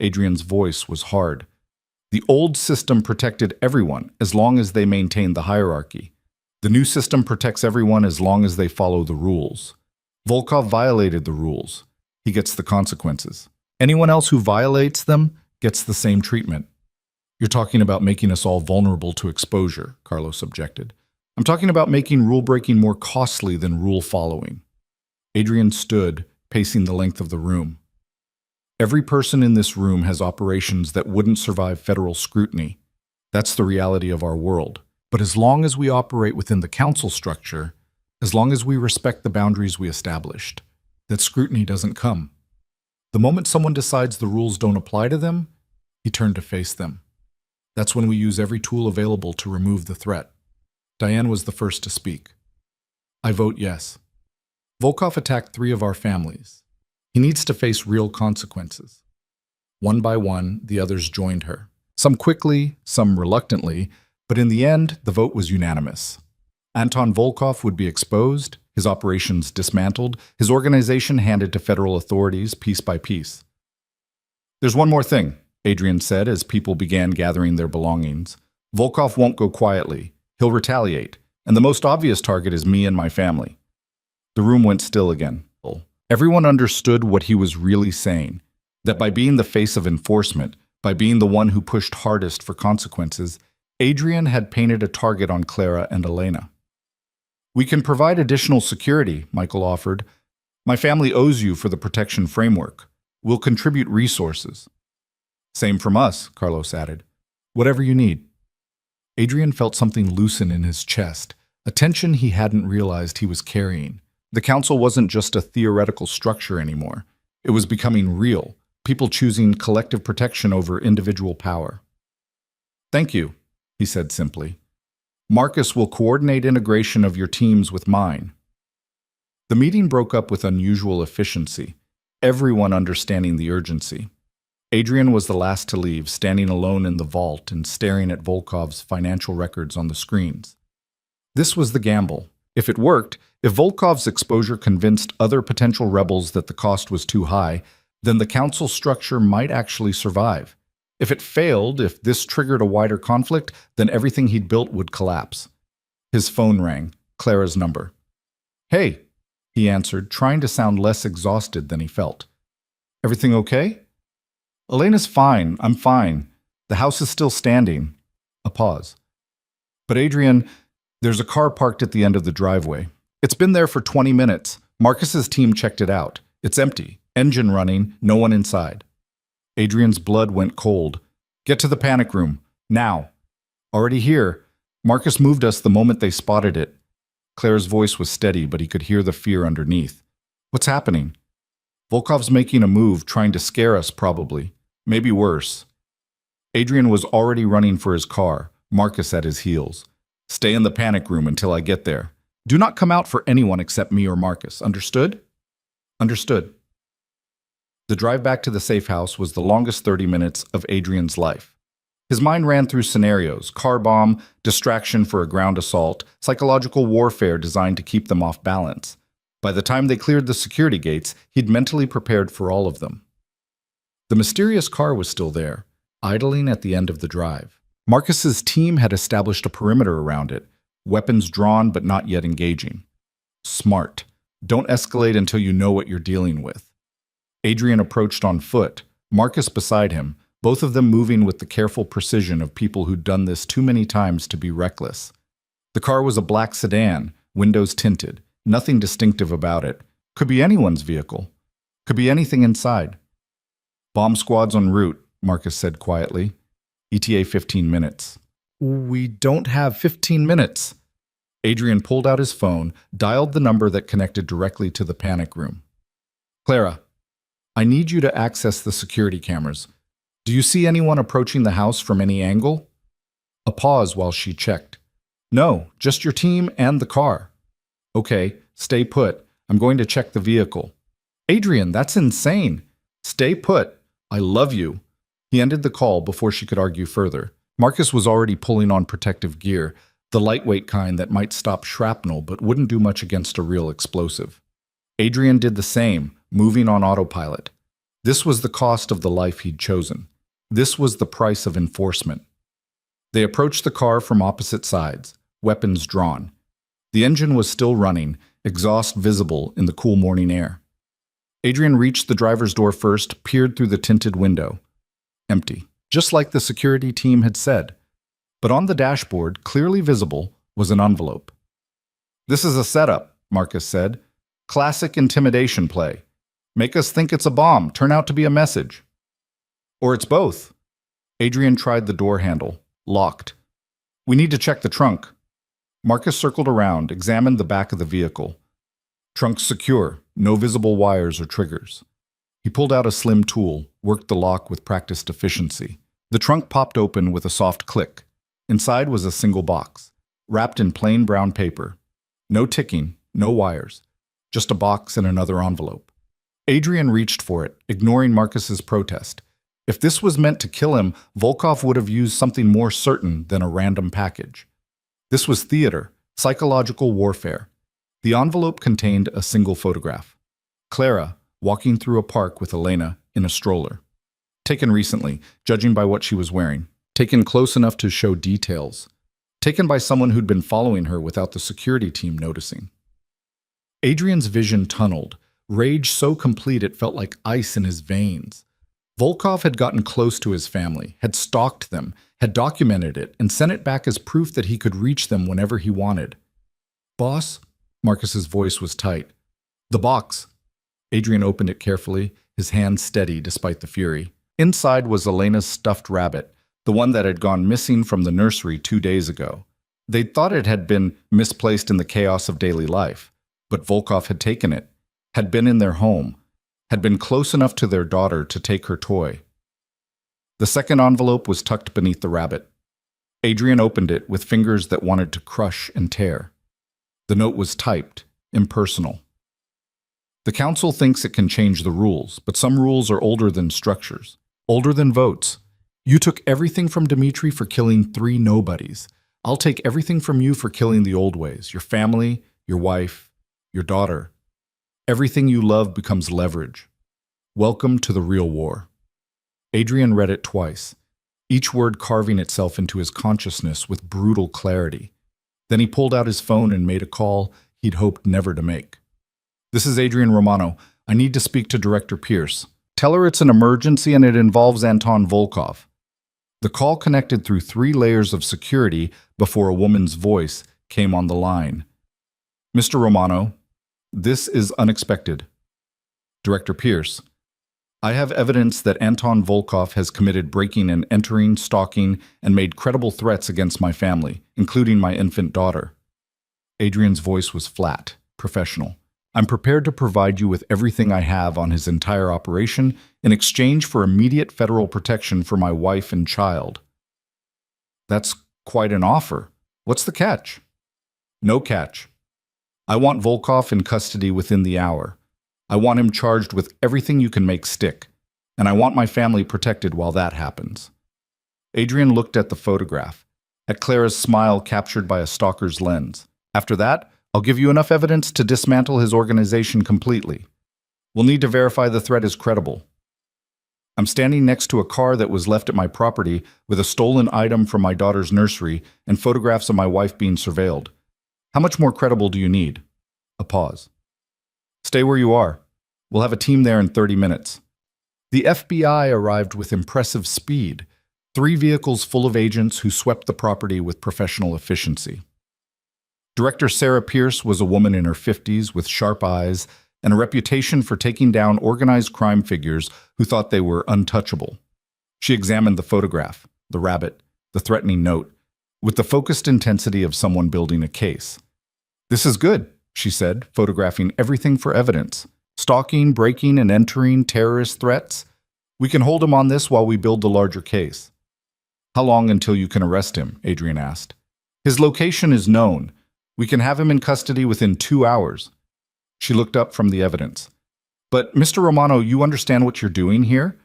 Adrian's voice was hard. The old system protected everyone as long as they maintained the hierarchy. The new system protects everyone as long as they follow the rules. Volkov violated the rules. He gets the consequences. Anyone else who violates them gets the same treatment. You're talking about making us all vulnerable to exposure, Carlos objected. I'm talking about making rule-breaking more costly than rule-following. Adrian stood, pacing the length of the room. Every person in this room has operations that wouldn't survive federal scrutiny. That's the reality of our world. But as long as we operate within the council structure, as long as we respect the boundaries we established, that scrutiny doesn't come. The moment someone decides the rules don't apply to them, he turned to face them. That's when we use every tool available to remove the threat. Diane was the first to speak. I vote yes. Volkov attacked 3 of our families. He needs to face real consequences. One by one, the others joined her. Some quickly, some reluctantly, but in the end, the vote was unanimous. Anton Volkov would be exposed, his operations dismantled, his organization handed to federal authorities piece by piece. There's one more thing, Adrian said as people began gathering their belongings. Volkov won't go quietly. He'll retaliate, and the most obvious target is me and my family. The room went still again. Everyone understood what he was really saying, that by being the face of enforcement, by being the one who pushed hardest for consequences, Adrian had painted a target on Clara and Elena. We can provide additional security, Michael offered. My family owes you for the protection framework. We'll contribute resources. Same from us, Carlos added. Whatever you need. Adrian felt something loosen in his chest, a tension he hadn't realized he was carrying. The council wasn't just a theoretical structure anymore. It was becoming real, people choosing collective protection over individual power. Thank you, he said simply. Marcus will coordinate integration of your teams with mine. The meeting broke up with unusual efficiency, everyone understanding the urgency. Adrian was the last to leave, standing alone in the vault and staring at Volkov's financial records on the screens. This was the gamble. If it worked, if Volkov's exposure convinced other potential rebels that the cost was too high, then the council structure might actually survive. If it failed, if this triggered a wider conflict, then everything he'd built would collapse. His phone rang, Clara's number. Hey, he answered, trying to sound less exhausted than he felt. Everything okay? Elena's fine, I'm fine. The house is still standing. A pause. But Adrian, There's a car parked at the end of the driveway. It's been there for 20 minutes. Marcus's team checked it out. It's empty. Engine running, no one inside. Adrian's blood went cold. Get to the panic room. Now. Already here. Marcus moved us the moment they spotted it. Claire's voice was steady, but he could hear the fear underneath. What's happening? Volkov's making a move, trying to scare us, probably. Maybe worse. Adrian was already running for his car, Marcus at his heels. Stay in the panic room until I get there. Do not come out for anyone except me or Marcus. Understood? Understood. The drive back to the safe house was the longest 30 minutes of Adrian's life. His mind ran through scenarios: car bomb, distraction for a ground assault, psychological warfare designed to keep them off balance. By the time they cleared the security gates, he'd mentally prepared for all of them. The mysterious car was still there, idling at the end of the drive. Marcus's team had established a perimeter around it, weapons drawn but not yet engaging. Smart. Don't escalate until you know what you're dealing with. Adrian approached on foot, Marcus beside him, both of them moving with the careful precision of people who'd done this too many times to be reckless. The car was a black sedan, windows tinted, nothing distinctive about it. Could be anyone's vehicle. Could be anything inside. Bomb squad's en route, Marcus said quietly. ETA 15 minutes. We don't have 15 minutes. Adrian pulled out his phone, dialed the number that connected directly to the panic room. Clara, I need you to access the security cameras. Do you see anyone approaching the house from any angle? A pause while she checked. No, just your team and the car. Okay, stay put. I'm going to check the vehicle. Adrian, that's insane. Stay put. I love you. He ended the call before she could argue further. Marcus was already pulling on protective gear, the lightweight kind that might stop shrapnel but wouldn't do much against a real explosive. Adrian did the same, moving on autopilot. This was the cost of the life he'd chosen. This was the price of enforcement. They approached the car from opposite sides, weapons drawn. The engine was still running, exhaust visible in the cool morning air. Adrian reached the driver's door first, peered through the tinted window. Empty, just like the security team had said. But on the dashboard, clearly visible, was an envelope. This is a setup, Marcus said. Classic intimidation play. Make us think it's a bomb, turn out to be a message. Or it's both. Adrian tried the door handle. Locked. We need to check the trunk. Marcus circled around, examined the back of the vehicle. Trunk secure, no visible wires or triggers. He pulled out a slim tool, worked the lock with practiced efficiency. The trunk popped open with a soft click. Inside was a single box, wrapped in plain brown paper. No ticking, no wires. Just a box and another envelope. Adrian reached for it, ignoring Marcus's protest. If this was meant to kill him, Volkov would have used something more certain than a random package. This was theater, psychological warfare. The envelope contained a single photograph. Clara, walking through a park with Elena in a stroller. Taken recently, judging by what she was wearing. Taken close enough to show details. Taken by someone who'd been following her without the security team noticing. Adrian's vision tunneled, rage so complete it felt like ice in his veins. Volkov had gotten close to his family, had stalked them, had documented it, and sent it back as proof that he could reach them whenever he wanted. Boss? Marcus's voice was tight. The box. Adrian opened it carefully, his hand steady despite the fury. Inside was Elena's stuffed rabbit, the one that had gone missing from the nursery 2 days ago. They'd thought it had been misplaced in the chaos of daily life, but Volkov had taken it, had been in their home, had been close enough to their daughter to take her toy. The second envelope was tucked beneath the rabbit. Adrian opened it with fingers that wanted to crush and tear. The note was typed, impersonal. The council thinks it can change the rules, but some rules are older than structures, older than votes. You took everything from Dmitri for killing 3 nobodies. I'll take everything from you for killing the old ways, your family, your wife, your daughter. Everything you love becomes leverage. Welcome to the real war. Adrian read it twice, each word carving itself into his consciousness with brutal clarity. Then he pulled out his phone and made a call he'd hoped never to make. This is Adrian Romano. I need to speak to Director Pierce. Tell her it's an emergency and it involves Anton Volkov. The call connected through 3 layers of security before a woman's voice came on the line. Mr. Romano, this is unexpected. Director Pierce, I have evidence that Anton Volkov has committed breaking and entering, stalking, and made credible threats against my family, including my infant daughter. Adrian's voice was flat, professional. I'm prepared to provide you with everything I have on his entire operation in exchange for immediate federal protection for my wife and child. That's quite an offer. What's the catch? No catch. I want Volkov in custody within the hour. I want him charged with everything you can make stick, and I want my family protected while that happens. Adrian looked at the photograph, at Clara's smile captured by a stalker's lens. After that, I'll give you enough evidence to dismantle his organization completely. We'll need to verify the threat is credible. I'm standing next to a car that was left at my property with a stolen item from my daughter's nursery and photographs of my wife being surveilled. How much more credible do you need? A pause. Stay where you are. We'll have a team there in 30 minutes. The FBI arrived with impressive speed, 3 vehicles full of agents who swept the property with professional efficiency. Director Sarah Pierce was a woman in her 50s with sharp eyes and a reputation for taking down organized crime figures who thought they were untouchable. She examined the photograph, the rabbit, the threatening note, with the focused intensity of someone building a case. This is good, she said, photographing everything for evidence. Stalking, breaking, and entering, terrorist threats. We can hold him on this while we build the larger case. How long until you can arrest him? Adrian asked. His location is known. We can have him in custody within 2 hours. She looked up from the evidence. But, Mr. Romano, you understand what you're doing here?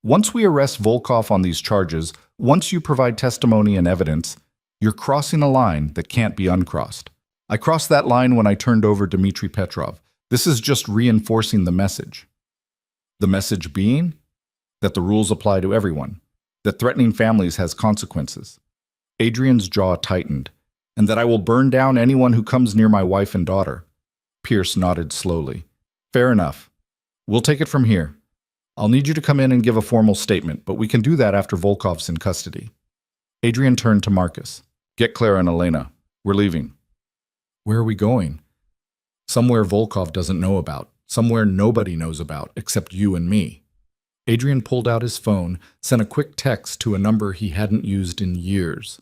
Once we arrest Volkov on these charges, once you provide testimony and evidence, you're crossing a line that can't be uncrossed. I crossed that line when I turned over Dmitry Petrov. This is just reinforcing the message. The message being that the rules apply to everyone, that threatening families has consequences. Adrian's jaw tightened, and that I will burn down anyone who comes near my wife and daughter. Pierce nodded slowly. Fair enough. We'll take it from here. I'll need you to come in and give a formal statement, but we can do that after Volkov's in custody. Adrian turned to Marcus. Get Clara and Elena. We're leaving. Where are we going? Somewhere Volkov doesn't know about. Somewhere nobody knows about, except you and me. Adrian pulled out his phone, sent a quick text to a number he hadn't used in years.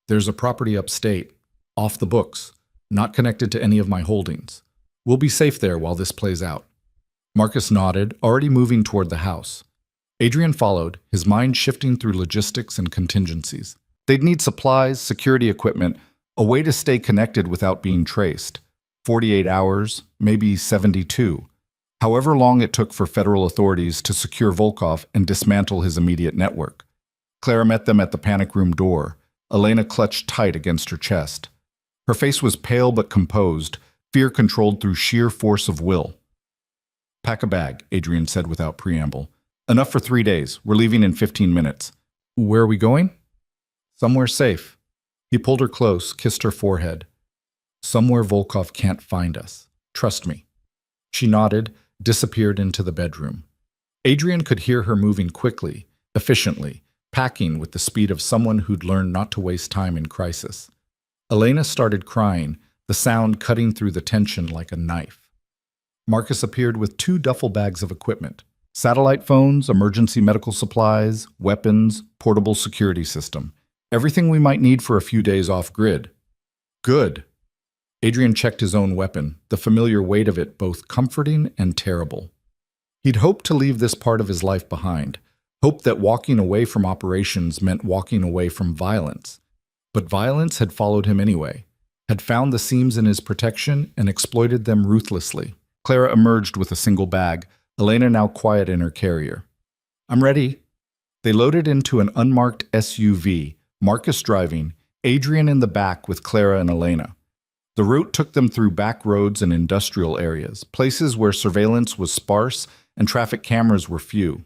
There's a property upstate, off the books, not connected to any of my holdings. We'll be safe there while this plays out. Marcus nodded, already moving toward the house. Adrian followed, his mind shifting through logistics and contingencies. They'd need supplies, security equipment, a way to stay connected without being traced. 48 hours, maybe 72. However long it took for federal authorities to secure Volkov and dismantle his immediate network. Clara met them at the panic room door. Elena clutched tight against her chest. Her face was pale but composed, fear controlled through sheer force of will. Pack a bag, Adrian said without preamble. Enough for 3 days. We're leaving in 15 minutes. Where are we going? Somewhere safe. He pulled her close, kissed her forehead. Somewhere Volkov can't find us. Trust me. She nodded, disappeared into the bedroom. Adrian could hear her moving quickly, efficiently, packing with the speed of someone who'd learned not to waste time in crisis. Elena started crying, the sound cutting through the tension like a knife. Marcus appeared with 2 duffel bags of equipment. Satellite phones, emergency medical supplies, weapons, portable security system. Everything we might need for a few days off-grid. Good. Adrian checked his own weapon, the familiar weight of it both comforting and terrible. He'd hoped to leave this part of his life behind, hoped that walking away from operations meant walking away from violence. But violence had followed him anyway, had found the seams in his protection and exploited them ruthlessly. Clara emerged with a single bag, Elena now quiet in her carrier. I'm ready. They loaded into an unmarked SUV, Marcus driving, Adrian in the back with Clara and Elena. The route took them through back roads and industrial areas, places where surveillance was sparse and traffic cameras were few.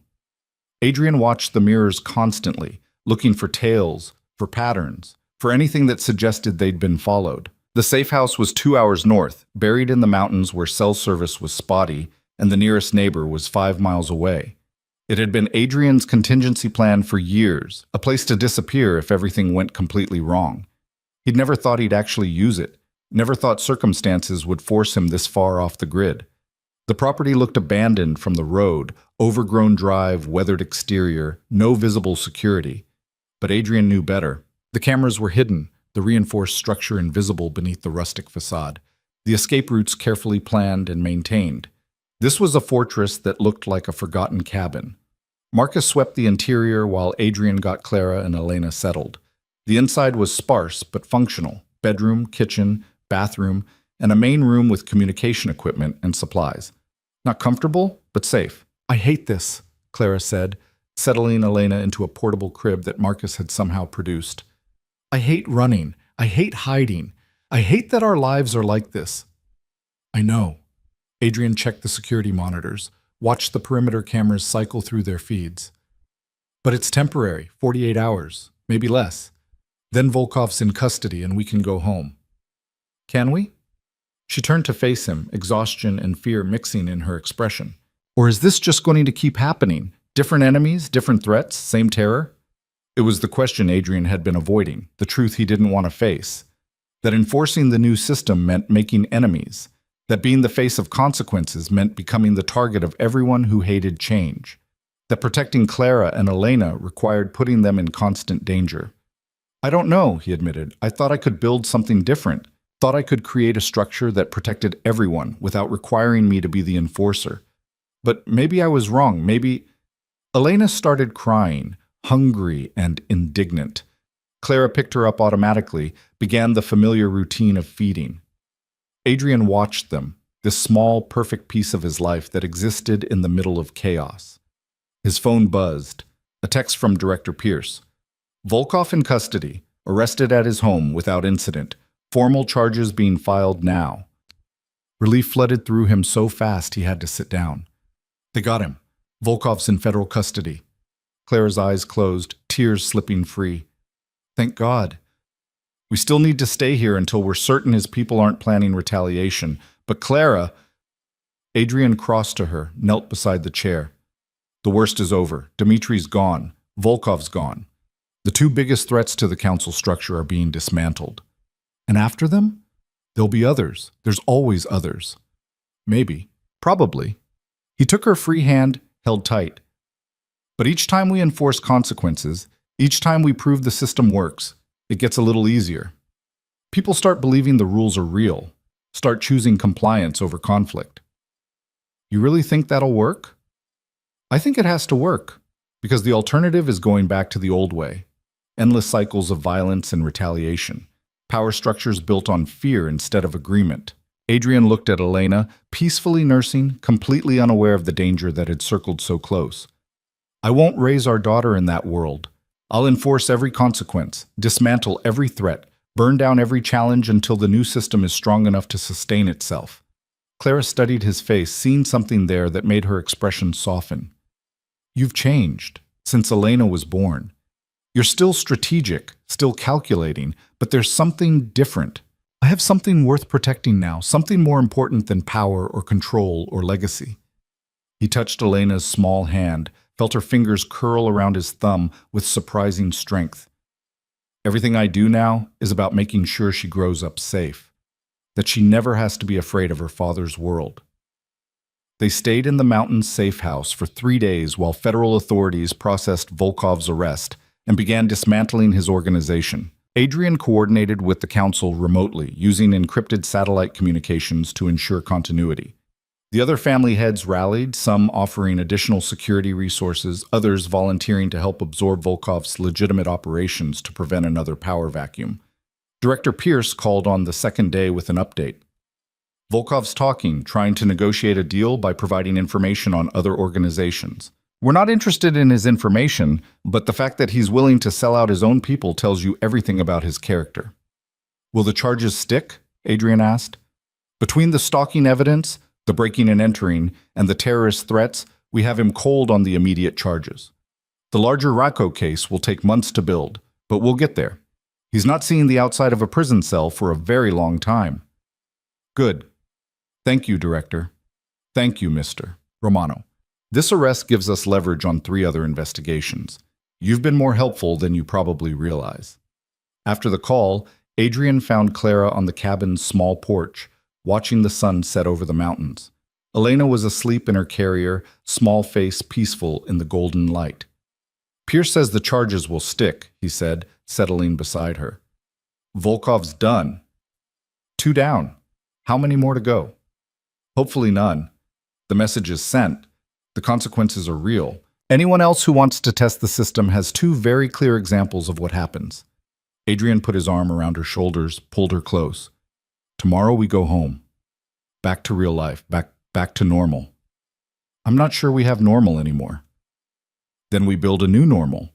Adrian watched the mirrors constantly, looking for tails, for patterns, for anything that suggested they'd been followed. The safe house was 2 hours north, buried in the mountains where cell service was spotty, and the nearest neighbor was 5 miles away. It had been Adrian's contingency plan for years, a place to disappear if everything went completely wrong. He'd never thought he'd actually use it, never thought circumstances would force him this far off the grid. The property looked abandoned from the road, overgrown drive, weathered exterior, no visible security. But Adrian knew better. The cameras were hidden, the reinforced structure invisible beneath the rustic facade, the escape routes carefully planned and maintained. This was a fortress that looked like a forgotten cabin. Marcus swept the interior while Adrian got Clara and Elena settled. The inside was sparse but functional: bedroom, kitchen, bathroom, and a main room with communication equipment and supplies. Not comfortable, but safe. "I hate this," Clara said, settling Elena into a portable crib that Marcus had somehow produced. "I hate running. I hate hiding. I hate that our lives are like this." "I know." Adrian checked the security monitors, watched the perimeter cameras cycle through their feeds. "But it's temporary, 48 hours, maybe less. Then Volkov's in custody and we can go home." "Can we?" She turned to face him, exhaustion and fear mixing in her expression. "Or is this just going to keep happening? Different enemies, different threats, same terror?" It was the question Adrian had been avoiding, the truth he didn't want to face. That enforcing the new system meant making enemies. That being the face of consequences meant becoming the target of everyone who hated change. That protecting Clara and Elena required putting them in constant danger. "I don't know," he admitted. "I thought I could build something different. Thought I could create a structure that protected everyone without requiring me to be the enforcer. But maybe I was wrong. Maybe—" Elena started crying, hungry and indignant. Clara picked her up automatically, began the familiar routine of feeding. Adrian watched them, this small, perfect piece of his life that existed in the middle of chaos. His phone buzzed. A text from Director Pierce. "Volkov in custody, arrested at his home without incident. Formal charges being filed now." Relief flooded through him so fast he had to sit down. "They got him. Volkov's in federal custody." Clara's eyes closed, tears slipping free. "Thank God. We still need to stay here until we're certain his people aren't planning retaliation. But Clara—" Adrian crossed to her, knelt beside the chair. "The worst is over. Dimitri's gone. Volkov's gone. The two biggest threats to the council structure are being dismantled. And after them? There'll be others. There's always others. Maybe. Probably." He took her free hand, held tight. "But each time we enforce consequences, each time we prove the system works, it gets a little easier. People start believing the rules are real, start choosing compliance over conflict." "You really think that'll work?" "I think it has to work, because the alternative is going back to the old way. Endless cycles of violence and retaliation. Power structures built on fear instead of agreement." Adrian looked at Elena, peacefully nursing, completely unaware of the danger that had circled so close. "I won't raise our daughter in that world. I'll enforce every consequence, dismantle every threat, burn down every challenge until the new system is strong enough to sustain itself." Clara studied his face, seeing something there that made her expression soften. "You've changed since Elena was born. You're still strategic, still calculating, but there's something different. I have something worth protecting now, something more important than power or control or legacy." He touched Elena's small hand, felt her fingers curl around his thumb with surprising strength. "Everything I do now is about making sure she grows up safe, that she never has to be afraid of her father's world." They stayed in the mountain's safe house for 3 days while federal authorities processed Volkov's arrest and began dismantling his organization. Adrian coordinated with the council remotely, using encrypted satellite communications to ensure continuity. The other family heads rallied, some offering additional security resources, others volunteering to help absorb Volkov's legitimate operations to prevent another power vacuum. Director Pierce called on the second day with an update. "Volkov's talking, trying to negotiate a deal by providing information on other organizations. We're not interested in his information, but the fact that he's willing to sell out his own people tells you everything about his character." "Will the charges stick?" Adrian asked. "Between the stalking evidence, the breaking and entering, and the terrorist threats, we have him cold on the immediate charges. The larger Racco case will take months to build, but we'll get there. He's not seeing the outside of a prison cell for a very long time." "Good. Thank you, Director. Thank you, Mr. Romano. This arrest gives us leverage on 3 other investigations. You've been more helpful than you probably realize." After the call, Adrian found Clara on the cabin's small porch, watching the sun set over the mountains. Elena was asleep in her carrier, small face peaceful in the golden light. Pierce says the charges will stick, he said, settling beside her. Volkov's done. 2 down. How many more to go? Hopefully none. The message is sent. The consequences are real. Anyone else who wants to test the system has 2 very clear examples of what happens. Adrian put his arm around her shoulders, pulled her close. Tomorrow we go home. Back to real life, back to normal. I'm not sure we have normal anymore. Then we build a new normal.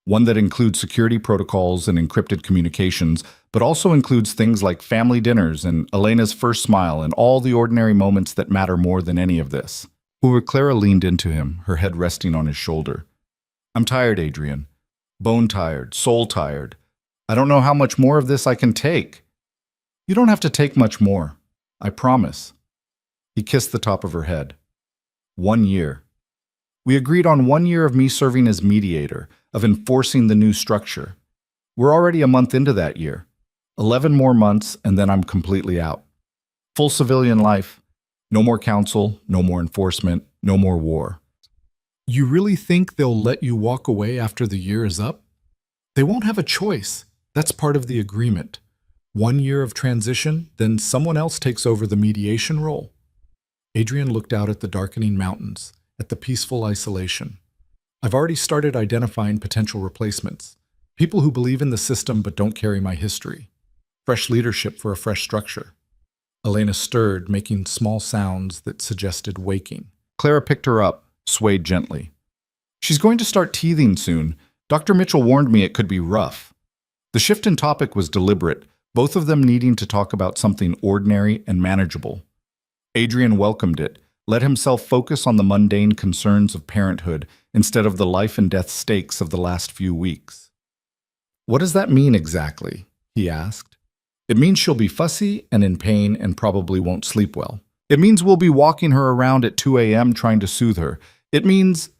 One that includes security protocols and encrypted communications, but also includes things like family dinners and Elena's first smile and all the ordinary moments that matter more than any of this. Clara leaned into him, her head resting on his shoulder. I'm tired, Adrian. Bone tired, soul tired. I don't know how much more of this I can take. You don't have to take much more. I promise. He kissed the top of her head. 1 year. We agreed on 1 year of me serving as mediator, of enforcing the new structure. We're already a month into that year. 11 more months, and then I'm completely out. Full civilian life. No more council, no more enforcement, no more war. You really think they'll let you walk away after the year is up? They won't have a choice. That's part of the agreement. 1 year of transition, then someone else takes over the mediation role. Adrian looked out at the darkening mountains, at the peaceful isolation. I've already started identifying potential replacements. People who believe in the system but don't carry my history. Fresh leadership for a fresh structure. Elena stirred, making small sounds that suggested waking. Clara picked her up, swayed gently. She's going to start teething soon. Dr. Mitchell warned me it could be rough. The shift in topic was deliberate, both of them needing to talk about something ordinary and manageable. Adrian welcomed it, let himself focus on the mundane concerns of parenthood instead of the life and death stakes of the last few weeks. What does that mean exactly? He asked. It means she'll be fussy and in pain and probably won't sleep well. It means we'll be walking her around at 2 a.m. trying to soothe her. It means...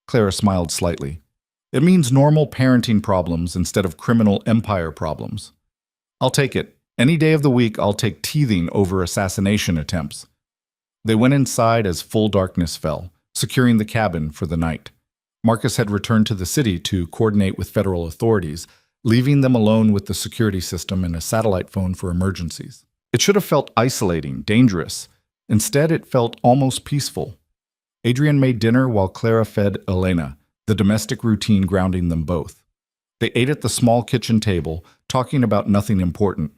Clara smiled slightly. It means normal parenting problems instead of criminal empire problems. I'll take it. Any day of the week, I'll take teething over assassination attempts. They went inside as full darkness fell, securing the cabin for the night. Marcus had returned to the city to coordinate with federal authorities, leaving them alone with the security system and a satellite phone for emergencies. It should have felt isolating, dangerous. Instead, it felt almost peaceful. Adrian made dinner while Clara fed Elena, the domestic routine grounding them both. They ate at the small kitchen table, talking about nothing important.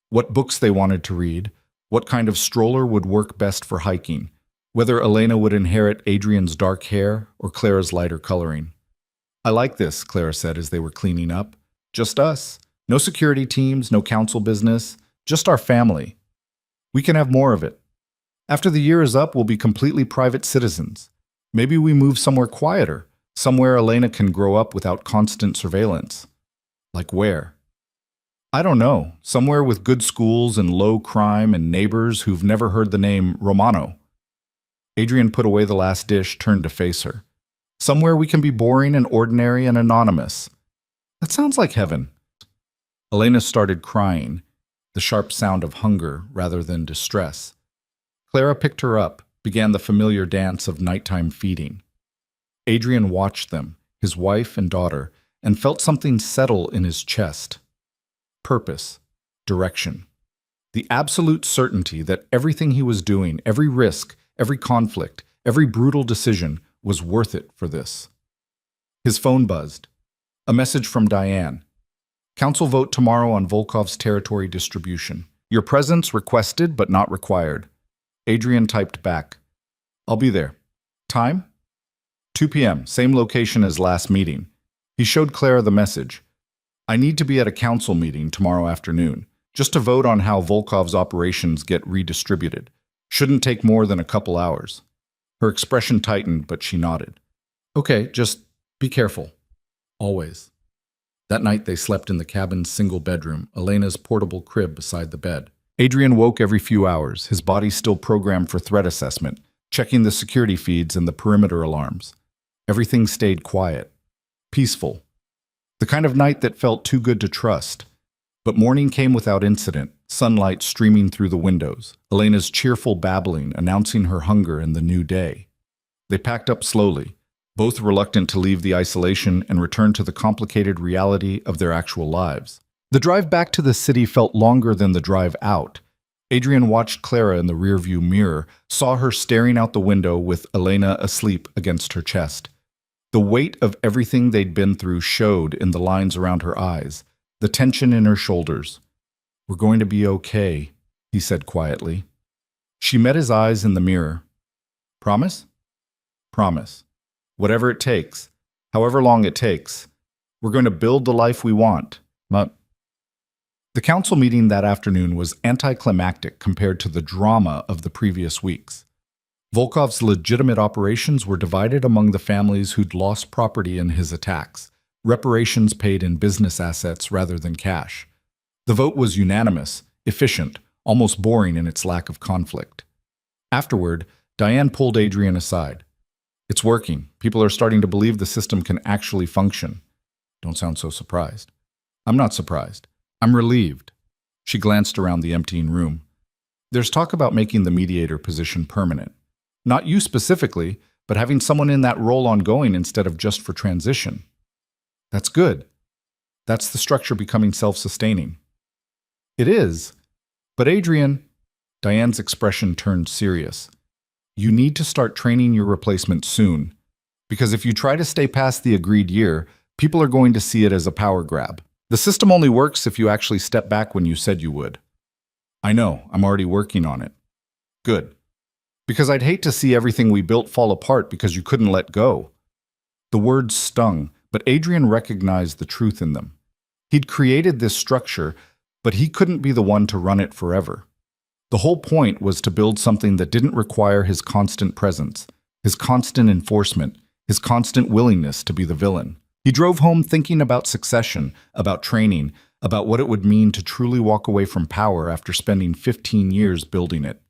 What books they wanted to read, what kind of stroller would work best for hiking, whether Elena would inherit Adrian's dark hair or Clara's lighter coloring. I like this, Clara said as they were cleaning up. Just us. No security teams, no council business, just our family. We can have more of it. After the year is up, we'll be completely private citizens. Maybe we move somewhere quieter, somewhere Elena can grow up without constant surveillance. Like where? I don't know. Somewhere with good schools and low crime and neighbors who've never heard the name Romano. Adrian put away the last dish, turned to face her. Somewhere we can be boring and ordinary and anonymous. That sounds like heaven. Elena started crying, the sharp sound of hunger rather than distress. Clara picked her up, began the familiar dance of nighttime feeding. Adrian watched them, his wife and daughter, and felt something settle in his chest. Purpose, direction. The absolute certainty that everything he was doing, every risk, every conflict, every brutal decision was worth it for this. His phone buzzed. A message from Diane. Council vote tomorrow on Volkov's territory distribution. Your presence requested but not required. Adrian typed back. I'll be there. Time? 2 p.m., same location as last meeting. He showed Clara the message. I need to be at a council meeting tomorrow afternoon, just to vote on how Volkov's operations get redistributed. Shouldn't take more than a couple hours. Her expression tightened, but she nodded. Okay, just be careful. Always. That night they slept in the cabin's single bedroom, Elena's portable crib beside the bed. Adrian woke every few hours, his body still programmed for threat assessment, checking the security feeds and the perimeter alarms. Everything stayed quiet, peaceful. The kind of night that felt too good to trust. But morning came without incident, sunlight streaming through the windows, Elena's cheerful babbling announcing her hunger in the new day. They packed up slowly, both reluctant to leave the isolation and return to the complicated reality of their actual lives. The drive back to the city felt longer than the drive out. Adrian watched Clara in the rearview mirror, saw her staring out the window with Elena asleep against her chest. The weight of everything they'd been through showed in the lines around her eyes, the tension in her shoulders. "We're going to be okay," he said quietly. She met his eyes in the mirror. "Promise?" "Promise. Whatever it takes, however long it takes, we're going to build the life we want." But the council meeting that afternoon was anticlimactic compared to the drama of the previous weeks. Volkov's legitimate operations were divided among the families who'd lost property in his attacks, reparations paid in business assets rather than cash. The vote was unanimous, efficient, almost boring in its lack of conflict. Afterward, Diane pulled Adrian aside. "It's working. People are starting to believe the system can actually function." "Don't sound so surprised." "I'm not surprised. I'm relieved." She glanced around the emptying room. "There's talk about making the mediator position permanent. Not you specifically, but having someone in that role ongoing instead of just for transition." "That's good. That's the structure becoming self-sustaining." "It is. But Adrian," Diane's expression turned serious, "you need to start training your replacement soon. Because if you try to stay past the agreed year, people are going to see it as a power grab. The system only works if you actually step back when you said you would." "I know. I'm already working on it." "Good. Because I'd hate to see everything we built fall apart because you couldn't let go." The words stung, but Adrian recognized the truth in them. He'd created this structure, but he couldn't be the one to run it forever. The whole point was to build something that didn't require his constant presence, his constant enforcement, his constant willingness to be the villain. He drove home thinking about succession, about training, about what it would mean to truly walk away from power after spending 15 years building it.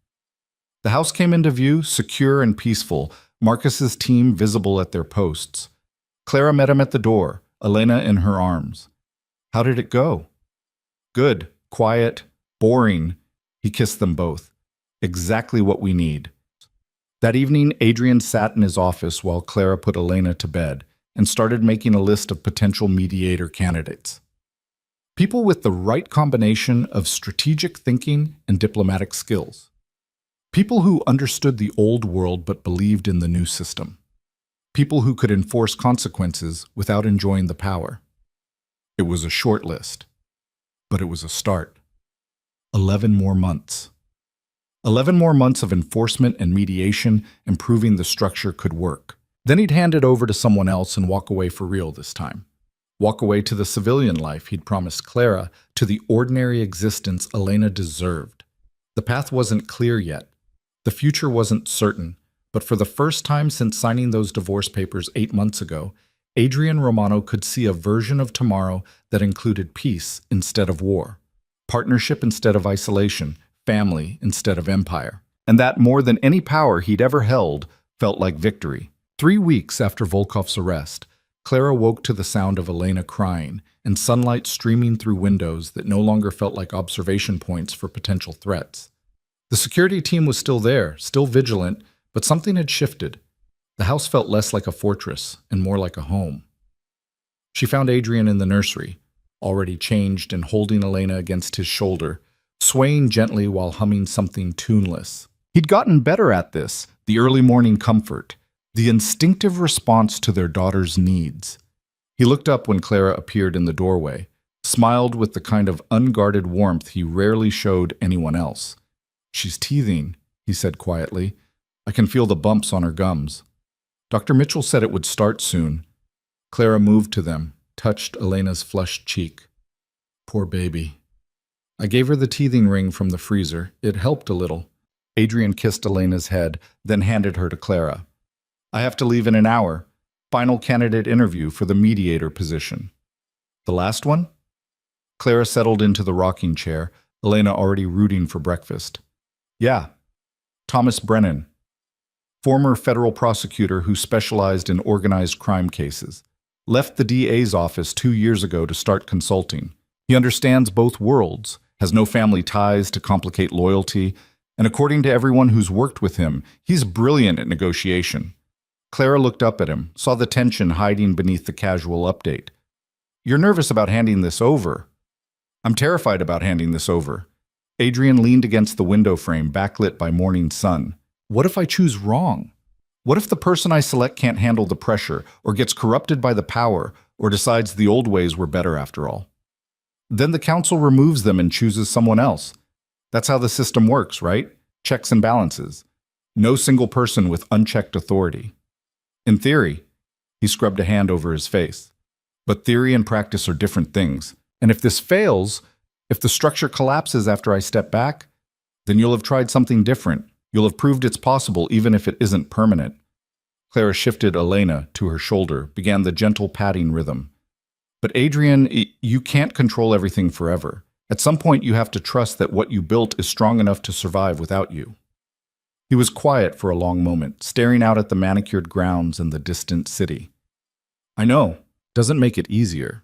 The house came into view, secure and peaceful, Marcus's team visible at their posts. Clara met him at the door, Elena in her arms. "How did it go?" "Good, quiet, boring." He kissed them both. "Exactly what we need." That evening, Adrian sat in his office while Clara put Elena to bed and started making a list of potential mediator candidates. People with the right combination of strategic thinking and diplomatic skills. People who understood the old world but believed in the new system. People who could enforce consequences without enjoying the power. It was a short list, but it was a start. 11 more months. 11 more months of enforcement and mediation and proving the structure could work. Then he'd hand it over to someone else and walk away for real this time. Walk away to the civilian life he'd promised Clara, to the ordinary existence Elena deserved. The path wasn't clear yet. The future wasn't certain, but for the first time since signing those divorce papers 8 months ago, Adrian Romano could see a version of tomorrow that included peace instead of war, partnership instead of isolation, family instead of empire. And that, more than any power he'd ever held, felt like victory. 3 weeks after Volkov's arrest, Clara woke to the sound of Elena crying and sunlight streaming through windows that no longer felt like observation points for potential threats. The security team was still there, still vigilant, but something had shifted. The house felt less like a fortress and more like a home. She found Adrian in the nursery, already changed and holding Elena against his shoulder, swaying gently while humming something tuneless. He'd gotten better at this, the early morning comfort, the instinctive response to their daughter's needs. He looked up when Clara appeared in the doorway, smiled with the kind of unguarded warmth he rarely showed anyone else. "She's teething," he said quietly. "I can feel the bumps on her gums." Dr. Mitchell said it would start soon. Clara moved to them, touched Elena's flushed cheek. "Poor baby." I gave her the teething ring from the freezer. It helped a little. Adrian kissed Elena's head, then handed her to Clara. "I have to leave in an hour. Final candidate interview for the mediator position." "The last one?" Clara settled into the rocking chair, Elena already rooting for breakfast. "Yeah. Thomas Brennan. Former federal prosecutor who specialized in organized crime cases. Left the DA's office 2 years ago to start consulting. He understands both worlds, has no family ties to complicate loyalty, and according to everyone who's worked with him, he's brilliant at negotiation. Clara looked up at him, saw the tension hiding beneath the casual update. "You're nervous about handing this over." "I'm terrified about handing this over." Adrian leaned against the window frame, backlit by morning sun. "What if I choose wrong? What if the person I select can't handle the pressure, or gets corrupted by the power, or decides the old ways were better after all? Then the council removes them and chooses someone else. That's how the system works, right? Checks and balances. No single person with unchecked authority. In theory," he scrubbed a hand over his face. "But theory and practice are different things. And if this fails, if the structure collapses after I step back, then you'll have tried something different. You'll have proved it's possible even if it isn't permanent." Clara shifted Elena to her shoulder, began the gentle patting rhythm. "But Adrian, you can't control everything forever. At some point you have to trust that what you built is strong enough to survive without you." He was quiet for a long moment, staring out at the manicured grounds and the distant city. "I know. Doesn't make it easier."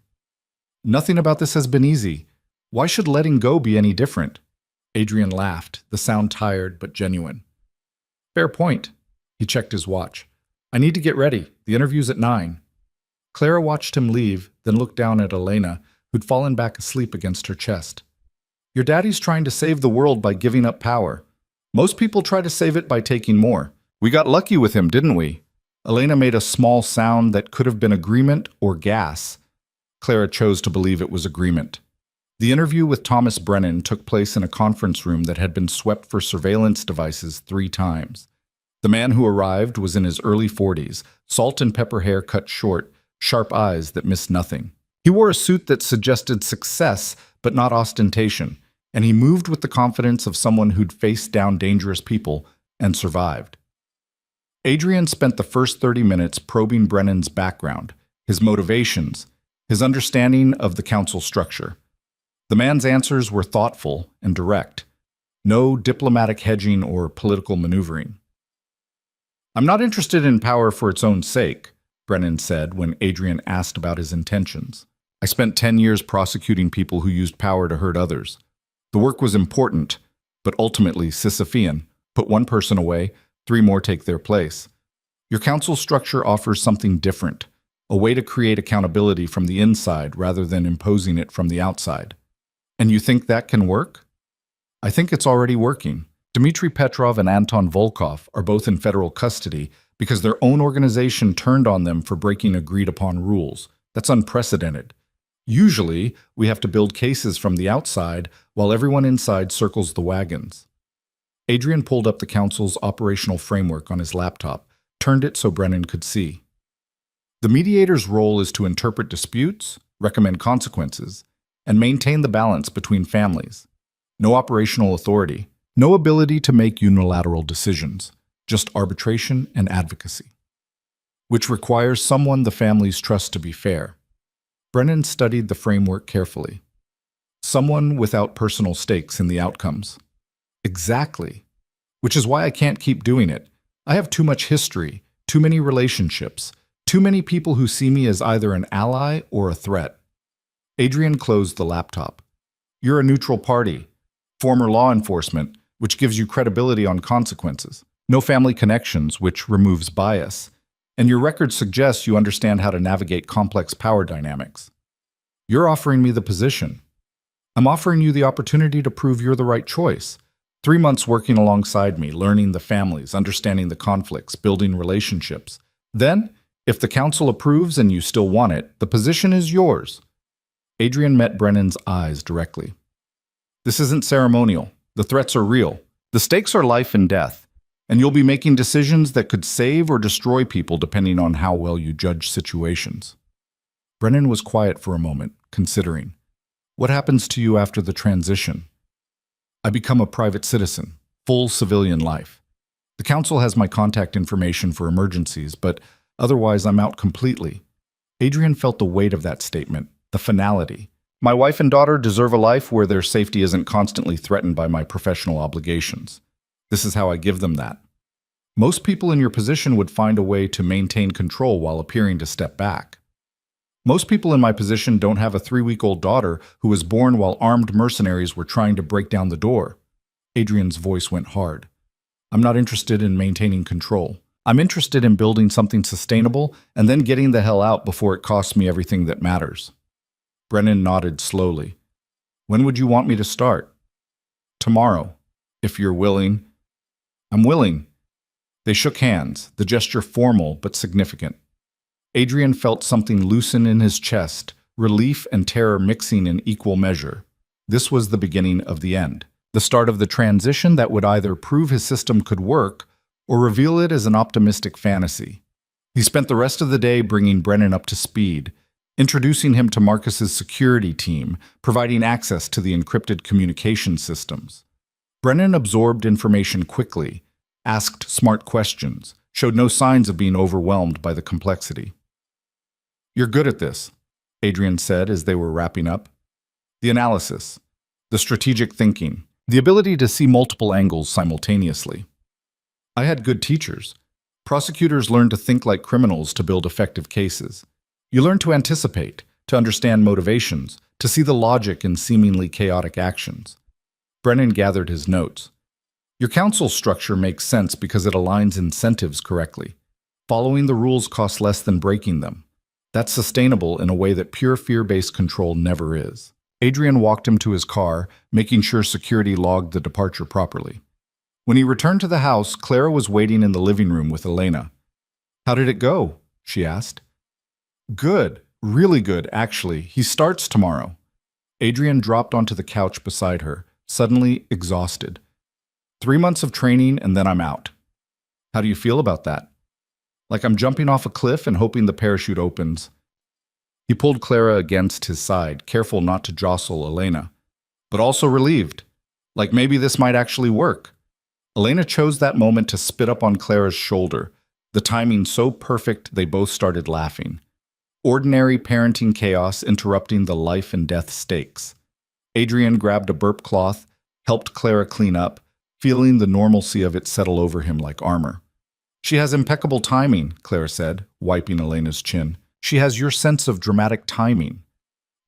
"Nothing about this has been easy. Why should letting go be any different?" Adrian laughed, the sound tired but genuine. "Fair point." He checked his watch. "I need to get ready. The interview's at 9. Clara watched him leave, then looked down at Elena, who'd fallen back asleep against her chest. "Your daddy's trying to save the world by giving up power. Most people try to save it by taking more. We got lucky with him, didn't we?" Elena made a small sound that could have been agreement or gas. Clara chose to believe it was agreement. The interview with Thomas Brennan took place in a conference room that had been swept for surveillance devices 3 times. The man who arrived was in his early 40s, salt and pepper hair cut short, sharp eyes that missed nothing. He wore a suit that suggested success, but not ostentation, and he moved with the confidence of someone who'd faced down dangerous people and survived. Adrian spent the first 30 minutes probing Brennan's background, his motivations, his understanding of the council structure. The man's answers were thoughtful and direct. No diplomatic hedging or political maneuvering. "I'm not interested in power for its own sake," Brennan said when Adrian asked about his intentions. "I spent 10 years prosecuting people who used power to hurt others. The work was important, but ultimately Sisyphean. Put one person away, 3 more take their place. Your council structure offers something different, a way to create accountability from the inside rather than imposing it from the outside. And you think that can work?" "I think it's already working. Dmitry Petrov and Anton Volkov are both in federal custody because their own organization turned on them for breaking agreed-upon rules. That's unprecedented. Usually, we have to build cases from the outside while everyone inside circles the wagons." Adrian pulled up the council's operational framework on his laptop, turned it so Brennan could see. "The mediator's role is to interpret disputes, recommend consequences, and maintain the balance between families. No operational authority, no ability to make unilateral decisions, just arbitration and advocacy, which requires someone the families trust to be fair." Brennan studied the framework carefully. "Someone without personal stakes in the outcomes." "Exactly. Which is why I can't keep doing it. I have too much history, too many relationships, too many people who see me as either an ally or a threat." Adrian closed the laptop. "You're a neutral party, former law enforcement, which gives you credibility on consequences. No family connections, which removes bias. And your record suggests you understand how to navigate complex power dynamics. You're offering me the position. I'm offering you the opportunity to prove you're the right choice. 3 months working alongside me, learning the families, understanding the conflicts, building relationships. Then, if the council approves and you still want it, the position is yours." Adrian met Brennan's eyes directly. "This isn't ceremonial. The threats are real. The stakes are life and death. And you'll be making decisions that could save or destroy people depending on how well you judge situations." Brennan was quiet for a moment, considering. "What happens to you after the transition?" "I become a private citizen, full civilian life. The council has my contact information for emergencies, but otherwise I'm out completely." Adrian felt the weight of that statement, the finality. "My wife and daughter deserve a life where their safety isn't constantly threatened by my professional obligations. This is how I give them that. Most people in your position would find a way to maintain control while appearing to step back." Most people in my position don't have a 3-week-old daughter who was born while armed mercenaries were trying to break down the door. Adrian's voice went hard. I'm not interested in maintaining control. I'm interested in building something sustainable and then getting the hell out before it costs me everything that matters. Brennan nodded slowly. When would you want me to start? Tomorrow, if you're willing. I'm willing. They shook hands, the gesture formal but significant. Adrian felt something loosen in his chest, relief and terror mixing in equal measure. This was the beginning of the end, the start of the transition that would either prove his system could work or reveal it as an optimistic fantasy. He spent the rest of the day bringing Brennan up to speed, introducing him to Marcus's security team, providing access to the encrypted communication systems. Brennan absorbed information quickly, asked smart questions, showed no signs of being overwhelmed by the complexity. You're good at this, Adrian said as they were wrapping up. The analysis, the strategic thinking, the ability to see multiple angles simultaneously. I had good teachers. Prosecutors learn to think like criminals to build effective cases. You learn to anticipate, to understand motivations, to see the logic in seemingly chaotic actions. Brennan gathered his notes. Your counsel structure makes sense because it aligns incentives correctly. Following the rules costs less than breaking them. That's sustainable in a way that pure fear-based control never is. Adrian walked him to his car, making sure security logged the departure properly. When he returned to the house, Clara was waiting in the living room with Elena. How did it go? She asked. Good. Really good, actually. He starts tomorrow. Adrian dropped onto the couch beside her, suddenly exhausted. 3 months of training and then I'm out. How do you feel about that? Like I'm jumping off a cliff and hoping the parachute opens. He pulled Clara against his side, careful not to jostle Elena, but also relieved. Like maybe this might actually work. Elena chose that moment to spit up on Clara's shoulder, the timing so perfect they both started laughing. Ordinary parenting chaos interrupting the life and death stakes. Adrian grabbed a burp cloth, helped Clara clean up, feeling the normalcy of it settle over him like armor. She has impeccable timing, Clara said, wiping Elena's chin. She has your sense of dramatic timing.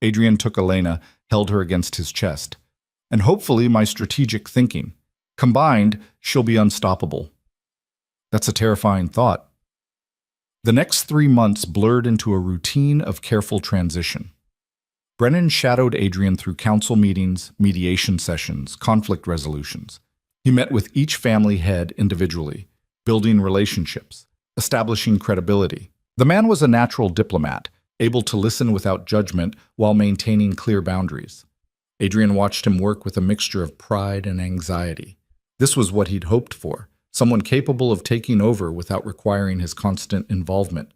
Adrian took Elena, held her against his chest. And hopefully my strategic thinking. Combined, she'll be unstoppable. That's a terrifying thought. The next 3 months blurred into a routine of careful transition. Brennan shadowed Adrian through council meetings, mediation sessions, conflict resolutions. He met with each family head individually, building relationships, establishing credibility. The man was a natural diplomat, able to listen without judgment while maintaining clear boundaries. Adrian watched him work with a mixture of pride and anxiety. This was what he'd hoped for, someone capable of taking over without requiring his constant involvement.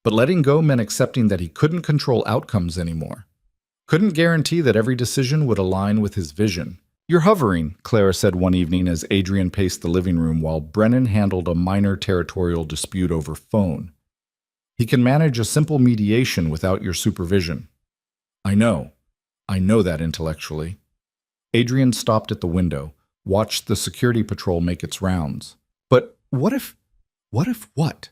But letting go meant accepting that he couldn't control outcomes anymore. Couldn't guarantee that every decision would align with his vision. You're hovering, Clara said one evening as Adrian paced the living room while Brennan handled a minor territorial dispute over phone. He can manage a simple mediation without your supervision. I know that intellectually. Adrian stopped at the window, watched the security patrol make its rounds. But what if what?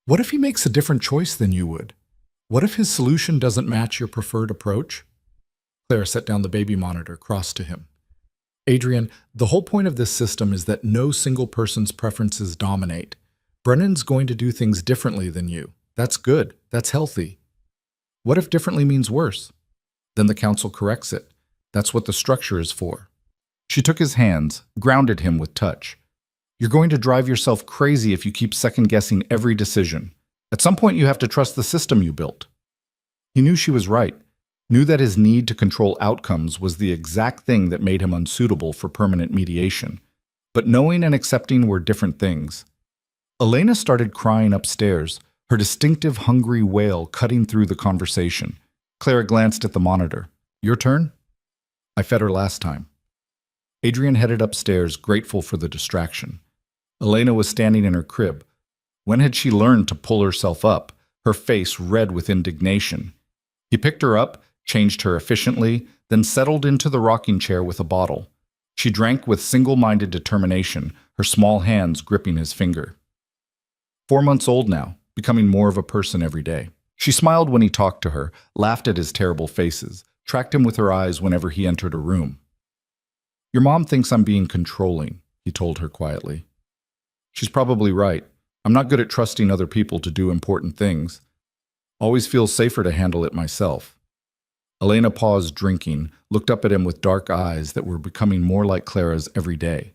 What if he makes a different choice than you would? What if his solution doesn't match your preferred approach? Clara set down the baby monitor, crossed to him. Adrian, the whole point of this system is that no single person's preferences dominate. Brennan's going to do things differently than you. That's good. That's healthy. What if differently means worse? Then the council corrects it. That's what the structure is for. She took his hands, grounded him with touch. You're going to drive yourself crazy if you keep second-guessing every decision. At some point, you have to trust the system you built. He knew she was right, knew that his need to control outcomes was the exact thing that made him unsuitable for permanent mediation. But knowing and accepting were different things. Elena started crying upstairs, her distinctive hungry wail cutting through the conversation. Clara glanced at the monitor. Your turn? I fed her last time. Adrian headed upstairs, grateful for the distraction. Elena was standing in her crib. When had she learned to pull herself up, her face red with indignation? He picked her up, changed her efficiently, then settled into the rocking chair with a bottle. She drank with single-minded determination, her small hands gripping his finger. 4 months old now, becoming more of a person every day. She smiled when he talked to her, laughed at his terrible faces, tracked him with her eyes whenever he entered a room. "Your mom thinks I'm being controlling," he told her quietly. "She's probably right. I'm not good at trusting other people to do important things. Always feel safer to handle it myself." Elena paused drinking, looked up at him with dark eyes that were becoming more like Clara's every day.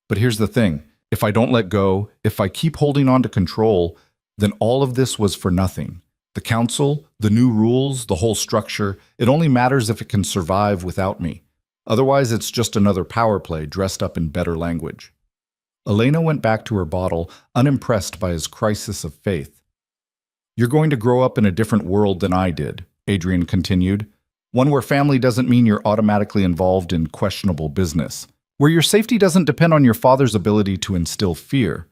"But here's the thing. If I don't let go, if I keep holding on to control, then all of this was for nothing. The council, the new rules, the whole structure, it only matters if it can survive without me. Otherwise, it's just another power play dressed up in better language." Elena went back to her bottle, unimpressed by his crisis of faith. "You're going to grow up in a different world than I did," Adrian continued. "One where family doesn't mean you're automatically involved in questionable business. Where your safety doesn't depend on your father's ability to instill fear.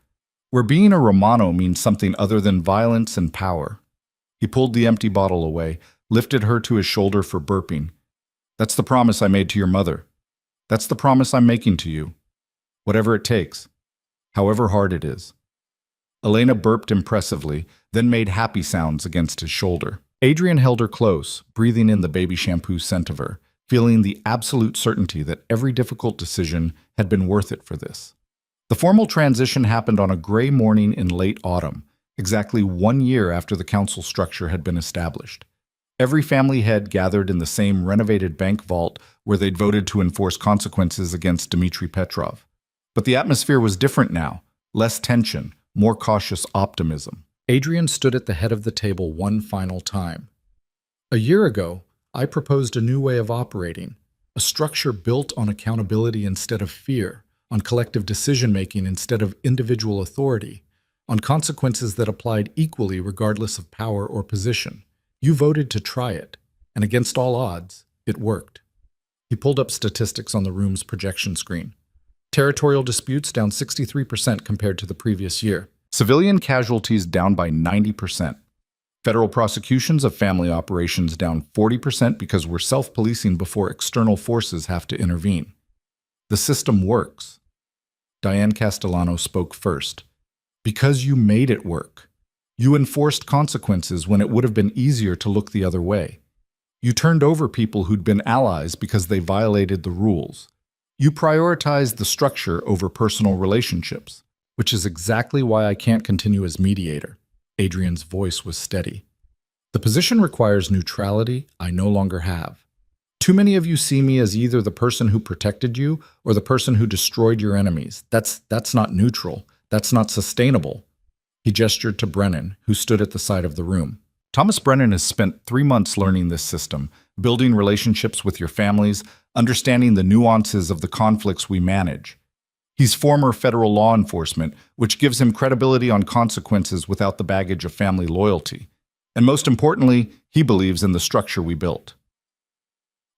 Where being a Romano means something other than violence and power." He pulled the empty bottle away, lifted her to his shoulder for burping. "That's the promise I made to your mother. That's the promise I'm making to you. Whatever it takes. However hard it is." Elena burped impressively, then made happy sounds against his shoulder. Adrian held her close, breathing in the baby shampoo scent of her, feeling the absolute certainty that every difficult decision had been worth it for this. The formal transition happened on a gray morning in late autumn, exactly 1 year after the council structure had been established. Every family head gathered in the same renovated bank vault where they'd voted to enforce consequences against Dmitry Petrov. But the atmosphere was different now, less tension, more cautious optimism. Adrian stood at the head of the table one final time. "A year ago, I proposed a new way of operating, a structure built on accountability instead of fear, on collective decision-making instead of individual authority, on consequences that applied equally regardless of power or position. You voted to try it, and against all odds, it worked." He pulled up statistics on the room's projection screen. Territorial disputes down 63% compared to the previous year. Civilian casualties down by 90%. Federal prosecutions of family operations down 40% because we're self-policing before external forces have to intervene. The system works. Diane Castellano spoke first. "Because you made it work. You enforced consequences when it would have been easier to look the other way. You turned over people who'd been allies because they violated the rules. You prioritized the structure over personal relationships, which is exactly why I can't continue as mediator." Adrian's voice was steady. "The position requires neutrality I no longer have. Too many of you see me as either the person who protected you or the person who destroyed your enemies. That's not neutral. That's not sustainable." He gestured to Brennan, who stood at the side of the room. "Thomas Brennan has spent 3 months learning this system, building relationships with your families, understanding the nuances of the conflicts we manage. He's former federal law enforcement, which gives him credibility on consequences without the baggage of family loyalty. And most importantly, he believes in the structure we built."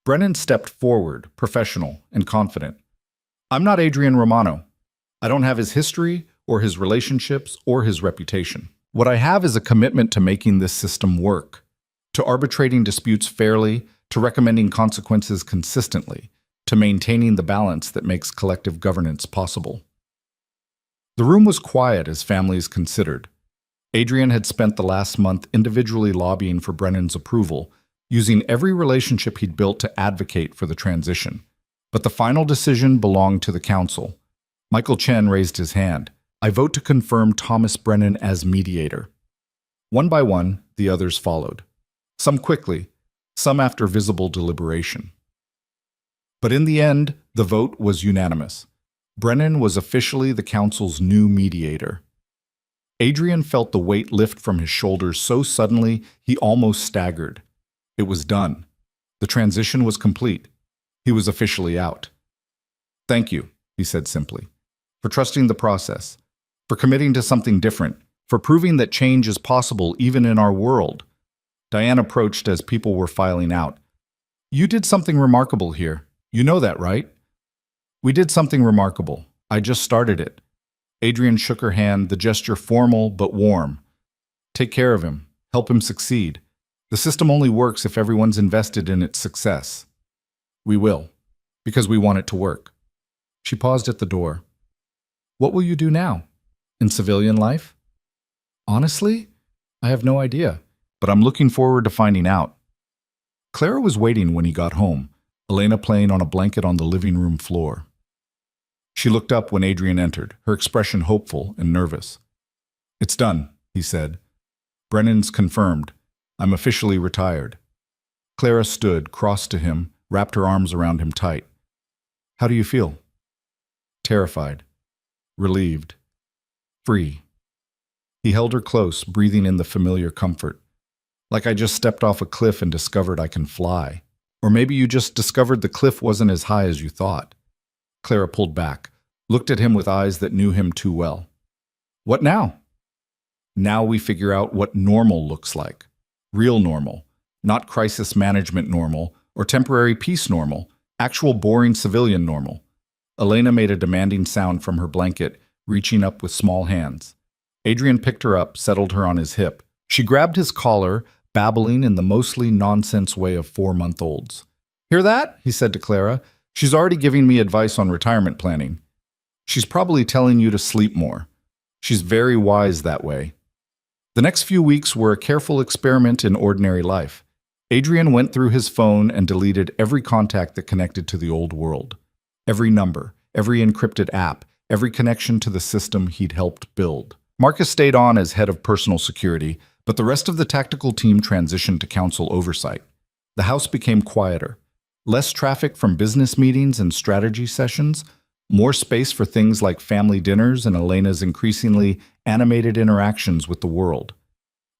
Brennan stepped forward, professional and confident. "I'm not Adrian Romano. I don't have his history or his relationships or his reputation. What I have is a commitment to making this system work, to arbitrating disputes fairly, to recommending consequences consistently, to maintaining the balance that makes collective governance possible." The room was quiet as families considered. Adrian had spent the last month individually lobbying for Brennan's approval, using every relationship he'd built to advocate for the transition. But the final decision belonged to the council. Michael Chen raised his hand. "I vote to confirm Thomas Brennan as mediator." One by one, the others followed. Some quickly, some after visible deliberation. But in the end, the vote was unanimous. Brennan was officially the council's new mediator. Adrian felt the weight lift from his shoulders so suddenly he almost staggered. It was done. The transition was complete. He was officially out. "Thank you," he said simply, "for trusting the process, for committing to something different, for proving that change is possible even in our world." Diane approached as people were filing out. "You did something remarkable here. You know that, right?" "We did something remarkable. I just started it." Adrian shook her hand, the gesture formal but warm. "Take care of him. Help him succeed. The system only works if everyone's invested in its success." "We will, because we want it to work." She paused at the door. "What will you do now? In civilian life?" "Honestly, I have no idea. but I'm looking forward to finding out. Clara was waiting when he got home, Elena playing on a blanket on the living room floor. She looked up when Adrian entered, her expression hopeful and nervous. "It's done," he said. "Brennan's confirmed. I'm officially retired." Clara stood, crossed to him, wrapped her arms around him tight. "How do you feel?" "Terrified. Relieved. Free." He held her close, breathing in the familiar comfort. "Like I just stepped off a cliff and discovered I can fly. Or maybe you just discovered the cliff wasn't as high as you thought." Clara pulled back, looked at him with eyes that knew him too well. "What now?" "Now we figure out what normal looks like. Real normal. Not crisis management normal or temporary peace normal. Actual boring civilian normal." Elena made a demanding sound from her blanket, reaching up with small hands. Adrian picked her up, settled her on his hip. She grabbed his collar, babbling in the mostly nonsense way of 4-month-olds. "Hear that?" he said to Clara. "She's already giving me advice on retirement planning. She's probably telling you to sleep more. She's very wise that way." The next few weeks were a careful experiment in ordinary life. Adrian went through his phone and deleted every contact that connected to the old world. Every number, every encrypted app, every connection to the system he'd helped build. Marcus stayed on as head of personal security, but the rest of the tactical team transitioned to council oversight. The house became quieter. Less traffic from business meetings and strategy sessions, more space for things like family dinners and Elena's increasingly animated interactions with the world.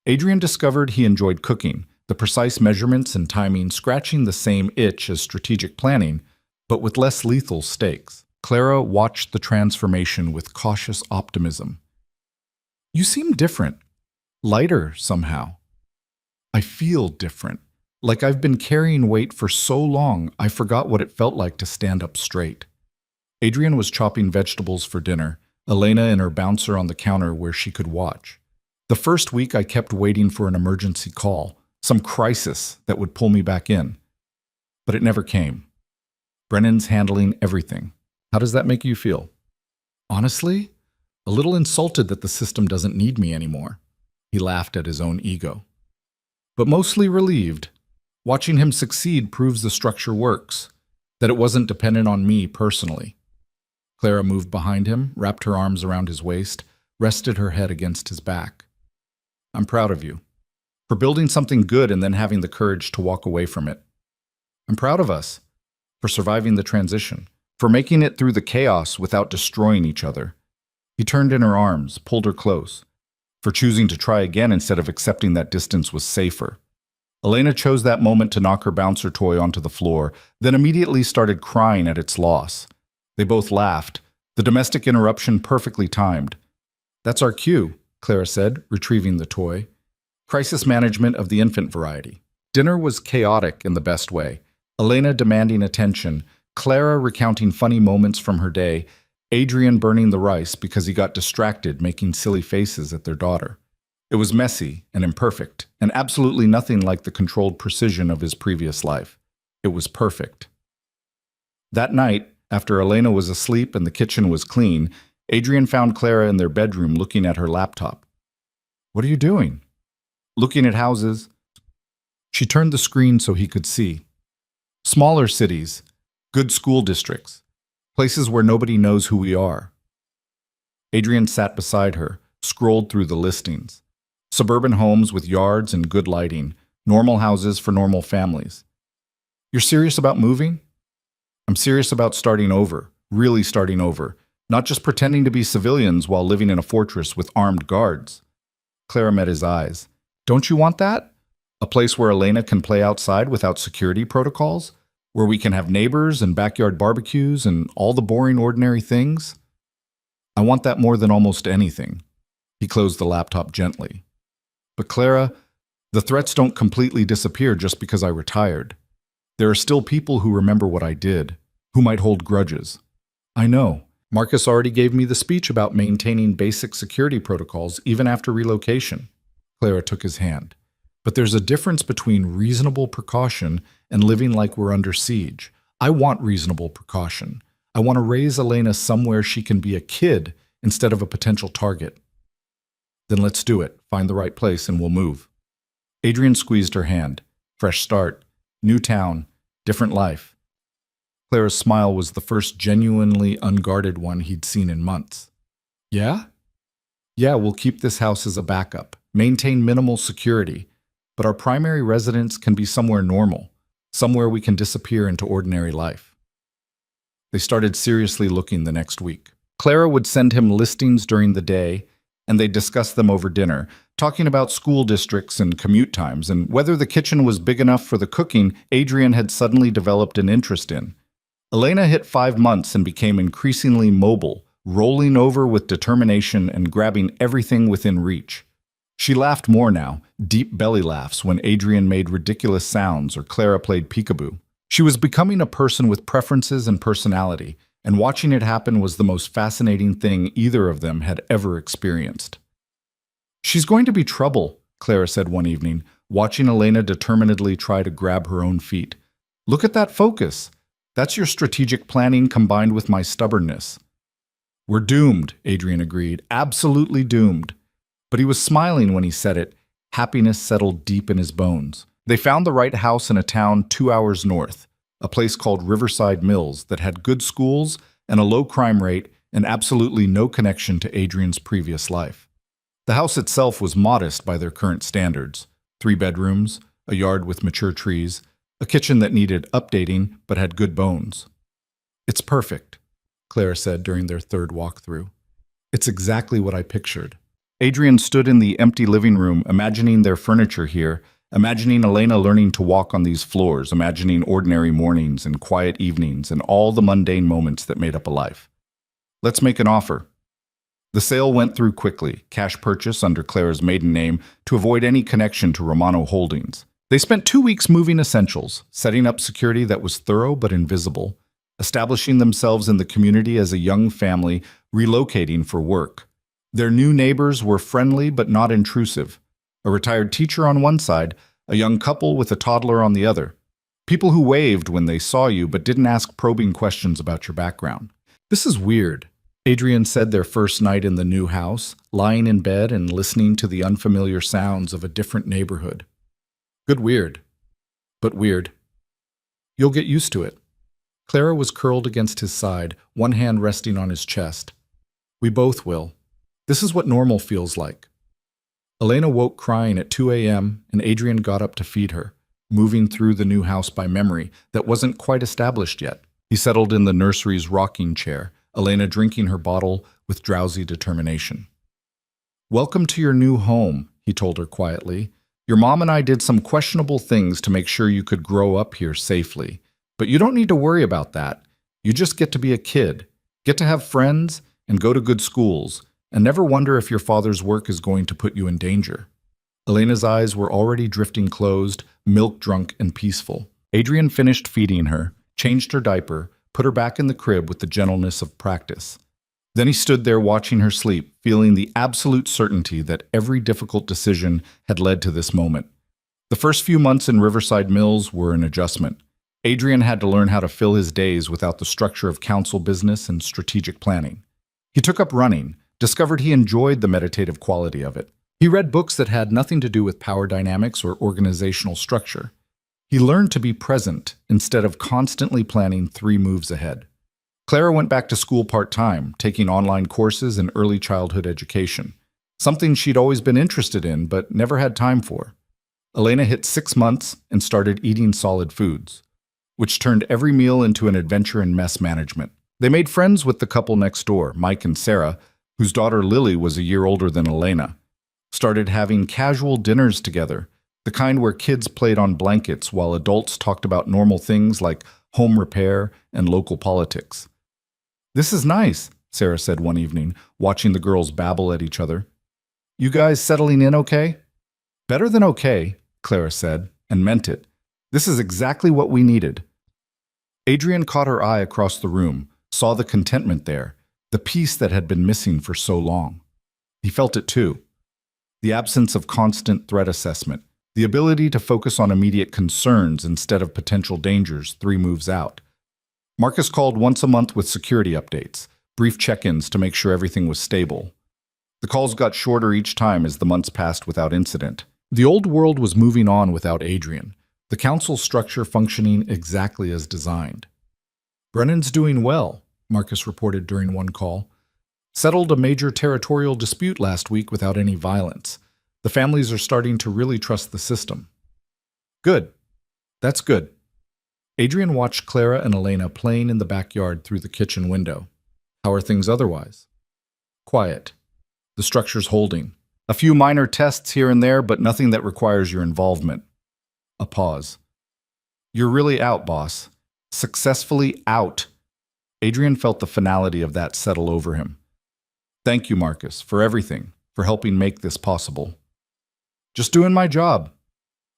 Adrian discovered he enjoyed cooking, the precise measurements and timing scratching the same itch as strategic planning, but with less lethal stakes. Clara watched the transformation with cautious optimism. "You seem different. Lighter, somehow." "I feel different. Like I've been carrying weight for so long, I forgot what it felt like to stand up straight." Adrian was chopping vegetables for dinner, Elena and her bouncer on the counter where she could watch. "The first week I kept waiting for an emergency call, some crisis that would pull me back in. But it never came. Brennan's handling everything. How does that make you feel?" "Honestly, a little insulted that the system doesn't need me anymore." He laughed at his own ego. "But mostly relieved. Watching him succeed proves the structure works, that it wasn't dependent on me personally." Clara moved behind him, wrapped her arms around his waist, rested her head against his back. "I'm proud of you. For building something good and then having the courage to walk away from it. I'm proud of us. For surviving the transition. For making it through the chaos without destroying each other." He turned in her arms, pulled her close. "For choosing to try again instead of accepting that distance was safer." Elena chose that moment to knock her bouncer toy onto the floor, then immediately started crying at its loss. They both laughed, the domestic interruption perfectly timed. "That's our cue," Clara said, retrieving the toy. Crisis management of the infant variety. Dinner was chaotic in the best way. Elena demanding attention, Clara recounting funny moments from her day, Adrian burning the rice because he got distracted making silly faces at their daughter. It was messy and imperfect, and absolutely nothing like the controlled precision of his previous life. It was perfect. That night, after Elena was asleep and the kitchen was clean, Adrian found Clara in their bedroom looking at her laptop. "What are you doing?" "Looking at houses." She turned the screen so he could see. "Smaller cities, good school districts, places where nobody knows who we are." Adrian sat beside her, scrolled through the listings. Suburban homes with yards and good lighting, normal houses for normal families. "You're serious about moving?" "I'm serious about starting over, really starting over, not just pretending to be civilians while living in a fortress with armed guards." Clara met his eyes. "Don't you want that? A place where Elena can play outside without security protocols? Where we can have neighbors and backyard barbecues and all the boring ordinary things?" "I want that more than almost anything." He closed the laptop gently. "But Clara, the threats don't completely disappear just because I retired. There are still people who remember what I did, who might hold grudges." "I know. Marcus already gave me the speech about maintaining basic security protocols even after relocation." Clara took his hand. "But there's a difference between reasonable precaution and living like we're under siege. I want reasonable precaution. I want to raise Elena somewhere she can be a kid instead of a potential target." "Then let's do it. Find the right place and we'll move." Adrian squeezed her hand. Fresh start, new town, different life. Clara's smile was the first genuinely unguarded one he'd seen in months. Yeah? Yeah, we'll keep this house as a backup, maintain minimal security, but our primary residence can be somewhere normal, somewhere we can disappear into ordinary life. They started seriously looking the next week. Clara would send him listings during the day, and they'd discuss them over dinner, talking about school districts and commute times, and whether the kitchen was big enough for the cooking Adrian had suddenly developed an interest in. Elena hit 5 months and became increasingly mobile, rolling over with determination and grabbing everything within reach. She laughed more now, deep belly laughs when Adrian made ridiculous sounds or Clara played peekaboo. She was becoming a person with preferences and personality, and watching it happen was the most fascinating thing either of them had ever experienced. She's going to be trouble, Clara said one evening, watching Elena determinedly try to grab her own feet. Look at that focus. That's your strategic planning combined with my stubbornness. We're doomed, Adrian agreed, absolutely doomed. But he was smiling when he said it. Happiness settled deep in his bones. They found the right house in a town 2 hours north, a place called Riverside Mills that had good schools and a low crime rate and absolutely no connection to Adrian's previous life. The house itself was modest by their current standards. 3 bedrooms, a yard with mature trees, a kitchen that needed updating but had good bones. It's perfect, Clara said during their third walkthrough. It's exactly what I pictured. Adrian stood in the empty living room, imagining their furniture here, imagining Elena learning to walk on these floors, imagining ordinary mornings and quiet evenings and all the mundane moments that made up a life. Let's make an offer. The sale went through quickly, cash purchase under Clara's maiden name to avoid any connection to Romano Holdings. They spent 2 weeks moving essentials, setting up security that was thorough but invisible, establishing themselves in the community as a young family, relocating for work. Their new neighbors were friendly but not intrusive. A retired teacher on one side, a young couple with a toddler on the other. People who waved when they saw you but didn't ask probing questions about your background. This is weird, Adrian said their first night in the new house, lying in bed and listening to the unfamiliar sounds of a different neighborhood. Good weird, but weird. You'll get used to it. Clara was curled against his side, one hand resting on his chest. We both will. This is what normal feels like. Elena woke crying at 2 a.m., and Adrian got up to feed her, moving through the new house by memory that wasn't quite established yet. He settled in the nursery's rocking chair, Elena drinking her bottle with drowsy determination. Welcome to your new home, he told her quietly. Your mom and I did some questionable things to make sure you could grow up here safely. But you don't need to worry about that. You just get to be a kid, get to have friends, and go to good schools, and never wonder if your father's work is going to put you in danger. Elena's eyes were already drifting closed, milk-drunk and peaceful. Adrian finished feeding her, changed her diaper, put her back in the crib with the gentleness of practice. Then he stood there watching her sleep, feeling the absolute certainty that every difficult decision had led to this moment. The first few months in Riverside Mills were an adjustment. Adrian had to learn how to fill his days without the structure of council business and strategic planning. He took up running, discovered he enjoyed the meditative quality of it. He read books that had nothing to do with power dynamics or organizational structure. He learned to be present instead of constantly planning 3 moves ahead. Clara went back to school part-time, taking online courses in early childhood education, something she'd always been interested in but never had time for. Elena hit 6 months and started eating solid foods, which turned every meal into an adventure in mess management. They made friends with the couple next door, Mike and Sarah, whose daughter Lily was a year older than Elena. Started having casual dinners together, the kind where kids played on blankets while adults talked about normal things like home repair and local politics. This is nice, Sarah said one evening, watching the girls babble at each other. You guys settling in okay? Better than okay, Clara said, and meant it. This is exactly what we needed. Adrian caught her eye across the room, saw the contentment there, the peace that had been missing for so long. He felt it too. The absence of constant threat assessment, the ability to focus on immediate concerns instead of potential dangers 3 moves out. Marcus called once a month with security updates, brief check-ins to make sure everything was stable. The calls got shorter each time as the months passed without incident. The old world was moving on without Adrian, the council structure functioning exactly as designed. Brennan's doing well, Marcus reported during one call. Settled a major territorial dispute last week without any violence. The families are starting to really trust the system. Good. That's good. Adrian watched Clara and Elena playing in the backyard through the kitchen window. How are things otherwise? Quiet. The structure's holding. A few minor tests here and there, but nothing that requires your involvement. A pause. You're really out, boss. Successfully out. Adrian felt the finality of that settle over him. Thank you, Marcus, for everything, for helping make this possible. Just doing my job.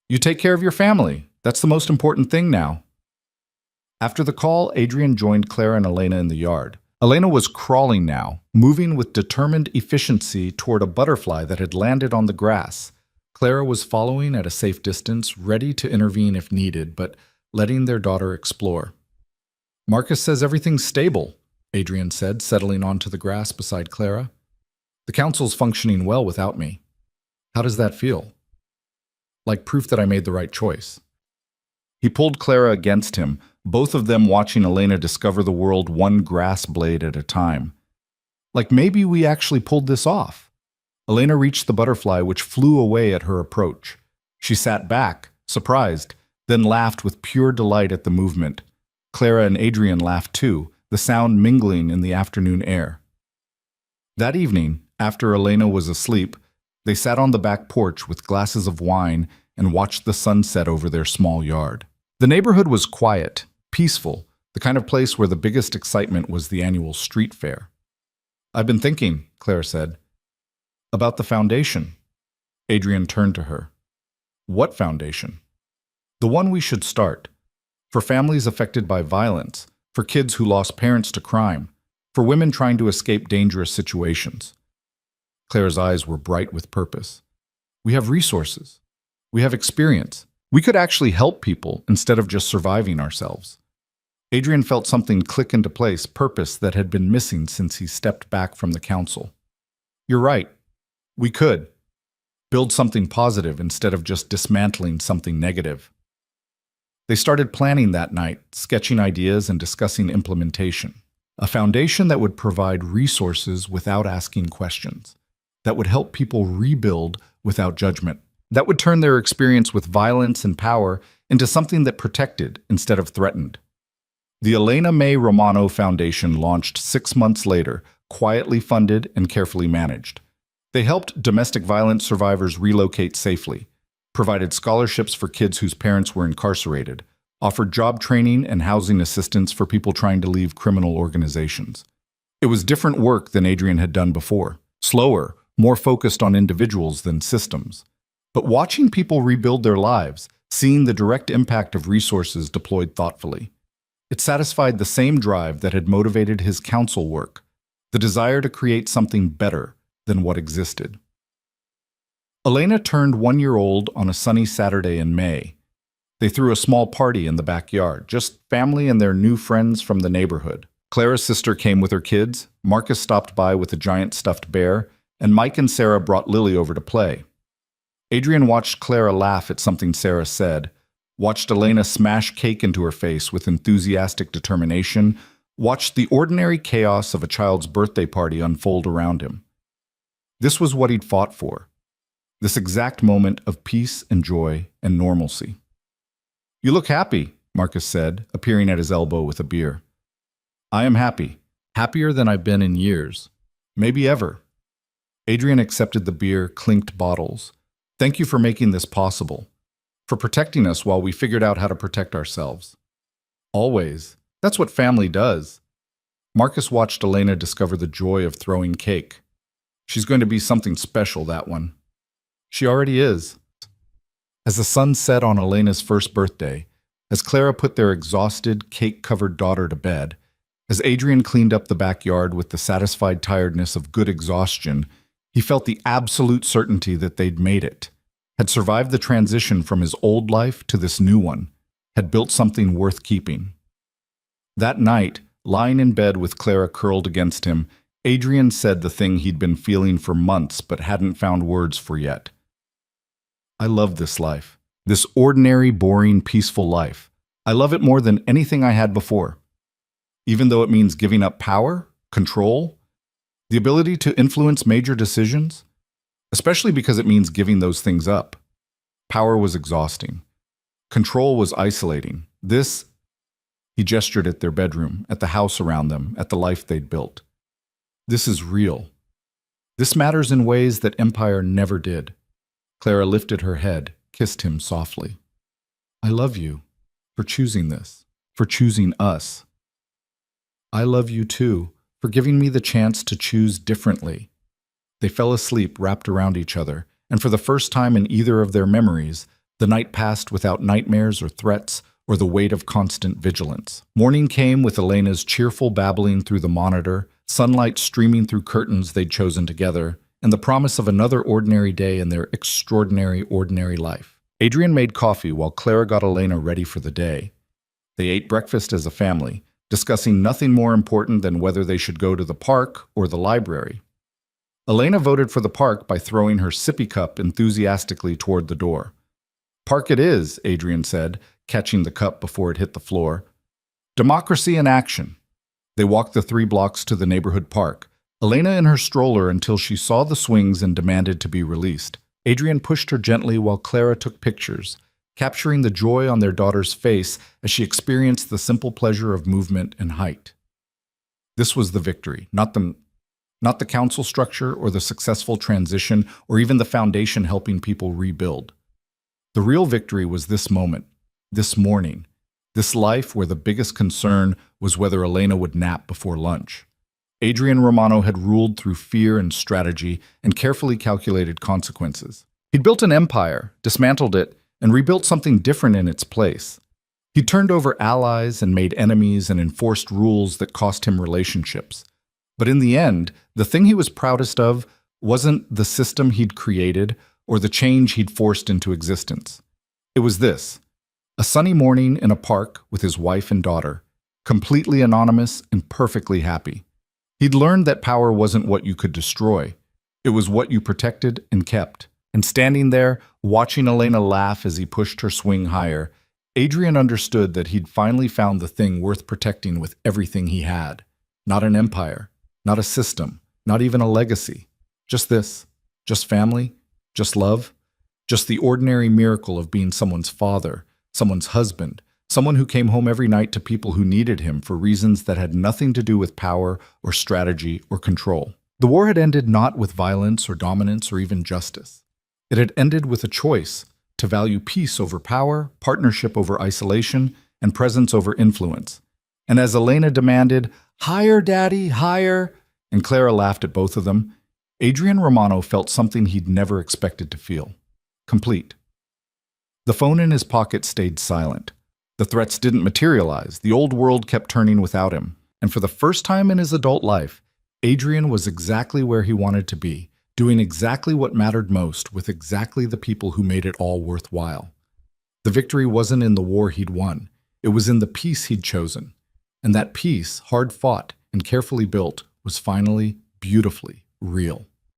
You take care of your family. That's the most important thing now. After the call, Adrian joined Clara and Elena in the yard. Elena was crawling now, moving with determined efficiency toward a butterfly that had landed on the grass. Clara was following at a safe distance, ready to intervene if needed, but letting their daughter explore. Marcus says everything's stable, Adrian said, settling onto the grass beside Clara. The council's functioning well without me. How does that feel? Like proof that I made the right choice. He pulled Clara against him, both of them watching Elena discover the world one grass blade at a time. Like maybe we actually pulled this off. Elena reached the butterfly, which flew away at her approach. She sat back, surprised, then laughed with pure delight at the movement. Clara and Adrian laughed too, the sound mingling in the afternoon air. That evening, after Elena was asleep, they sat on the back porch with glasses of wine and watched the sunset over their small yard. The neighborhood was quiet, peaceful, the kind of place where the biggest excitement was the annual street fair. I've been thinking, Clara said, about the foundation. Adrian turned to her. What foundation? The one we should start. For families affected by violence, for kids who lost parents to crime, for women trying to escape dangerous situations. Clara's eyes were bright with purpose. We have resources. We have experience. We could actually help people instead of just surviving ourselves. Adrian felt something click into place, purpose that had been missing since he stepped back from the council. You're right. We could. Build something positive instead of just dismantling something negative. They started planning that night, sketching ideas and discussing implementation. A foundation that would provide resources without asking questions. That would help people rebuild without judgment. That would turn their experience with violence and power into something that protected instead of threatened. The Elena May Romano Foundation launched 6 months later, quietly funded and carefully managed. They helped domestic violence survivors relocate safely, provided scholarships for kids whose parents were incarcerated, offered job training and housing assistance for people trying to leave criminal organizations. It was different work than Adrian had done before, slower, more focused on individuals than systems. But watching people rebuild their lives, seeing the direct impact of resources deployed thoughtfully, it satisfied the same drive that had motivated his council work, the desire to create something better than what existed. Elena turned 1 year old on a sunny Saturday in May. They threw a small party in the backyard, just family and their new friends from the neighborhood. Clara's sister came with her kids, Marcus stopped by with a giant stuffed bear, and Mike and Sarah brought Lily over to play. Adrian watched Clara laugh at something Sarah said, watched Elena smash cake into her face with enthusiastic determination, watched the ordinary chaos of a child's birthday party unfold around him. This was what he'd fought for, this exact moment of peace and joy and normalcy. You look happy, Marcus said, appearing at his elbow with a beer. I am happy, happier than I've been in years, maybe ever. Adrian accepted the beer, clinked bottles. Thank you for making this possible, for protecting us while we figured out how to protect ourselves. Always. That's what family does. Marcus watched Elena discover the joy of throwing cake. She's going to be something special, that one. She already is. As the sun set on Elena's first birthday, as Clara put their exhausted, cake-covered daughter to bed, as Adrian cleaned up the backyard with the satisfied tiredness of good exhaustion, he felt the absolute certainty that they'd made it, had survived the transition from his old life to this new one, had built something worth keeping. That night, lying in bed with Clara curled against him, Adrian said the thing he'd been feeling for months but hadn't found words for yet. I love this life. This ordinary, boring, peaceful life. I love it more than anything I had before. Even though it means giving up power, control, the ability to influence major decisions, especially because it means giving those things up. Power was exhausting. Control was isolating. He gestured at their bedroom, at the house around them, at the life they'd built. This is real. This matters in ways that Empire never did. Clara lifted her head, kissed him softly. I love you for choosing this, for choosing us. I love you too, for giving me the chance to choose differently. They fell asleep wrapped around each other, and for the first time in either of their memories, the night passed without nightmares or threats or the weight of constant vigilance. Morning came with Elena's cheerful babbling through the monitor, sunlight streaming through curtains they'd chosen together, and the promise of another ordinary day in their extraordinary, ordinary life. Adrian made coffee while Clara got Elena ready for the day. They ate breakfast as a family, discussing nothing more important than whether they should go to the park or the library. Elena voted for the park by throwing her sippy cup enthusiastically toward the door. Park it is, Adrian said, catching the cup before it hit the floor. Democracy in action. They walked the 3 blocks to the neighborhood park, Elena in her stroller until she saw the swings and demanded to be released. Adrian pushed her gently while Clara took pictures, capturing the joy on their daughter's face as she experienced the simple pleasure of movement and height. This was the victory, not the council structure or the successful transition or even the foundation helping people rebuild. The real victory was this moment, this morning, this life where the biggest concern was whether Elena would nap before lunch. Adrian Romano had ruled through fear and strategy and carefully calculated consequences. He'd built an empire, dismantled it, and rebuilt something different in its place. He turned over allies and made enemies and enforced rules that cost him relationships. But in the end, the thing he was proudest of wasn't the system he'd created or the change he'd forced into existence. It was this: a sunny morning in a park with his wife and daughter, completely anonymous and perfectly happy. He'd learned that power wasn't what you could destroy. It was what you protected and kept. And standing there, watching Elena laugh as he pushed her swing higher, Adrian understood that he'd finally found the thing worth protecting with everything he had. Not an empire, not a system, not even a legacy. Just this, just family, just love, just the ordinary miracle of being someone's father, someone's husband, someone who came home every night to people who needed him for reasons that had nothing to do with power or strategy or control. The war had ended not with violence or dominance or even justice. It had ended with a choice to value peace over power, partnership over isolation, and presence over influence. And as Elena demanded, "Higher, Daddy, higher," and Clara laughed at both of them, Adrian Romano felt something he'd never expected to feel: complete. The phone in his pocket stayed silent. The threats didn't materialize. The old world kept turning without him. And for the first time in his adult life, Adrian was exactly where he wanted to be, doing exactly what mattered most with exactly the people who made it all worthwhile. The victory wasn't in the war he'd won. It was in the peace he'd chosen. And that peace, hard fought and carefully built, was finally, beautifully real.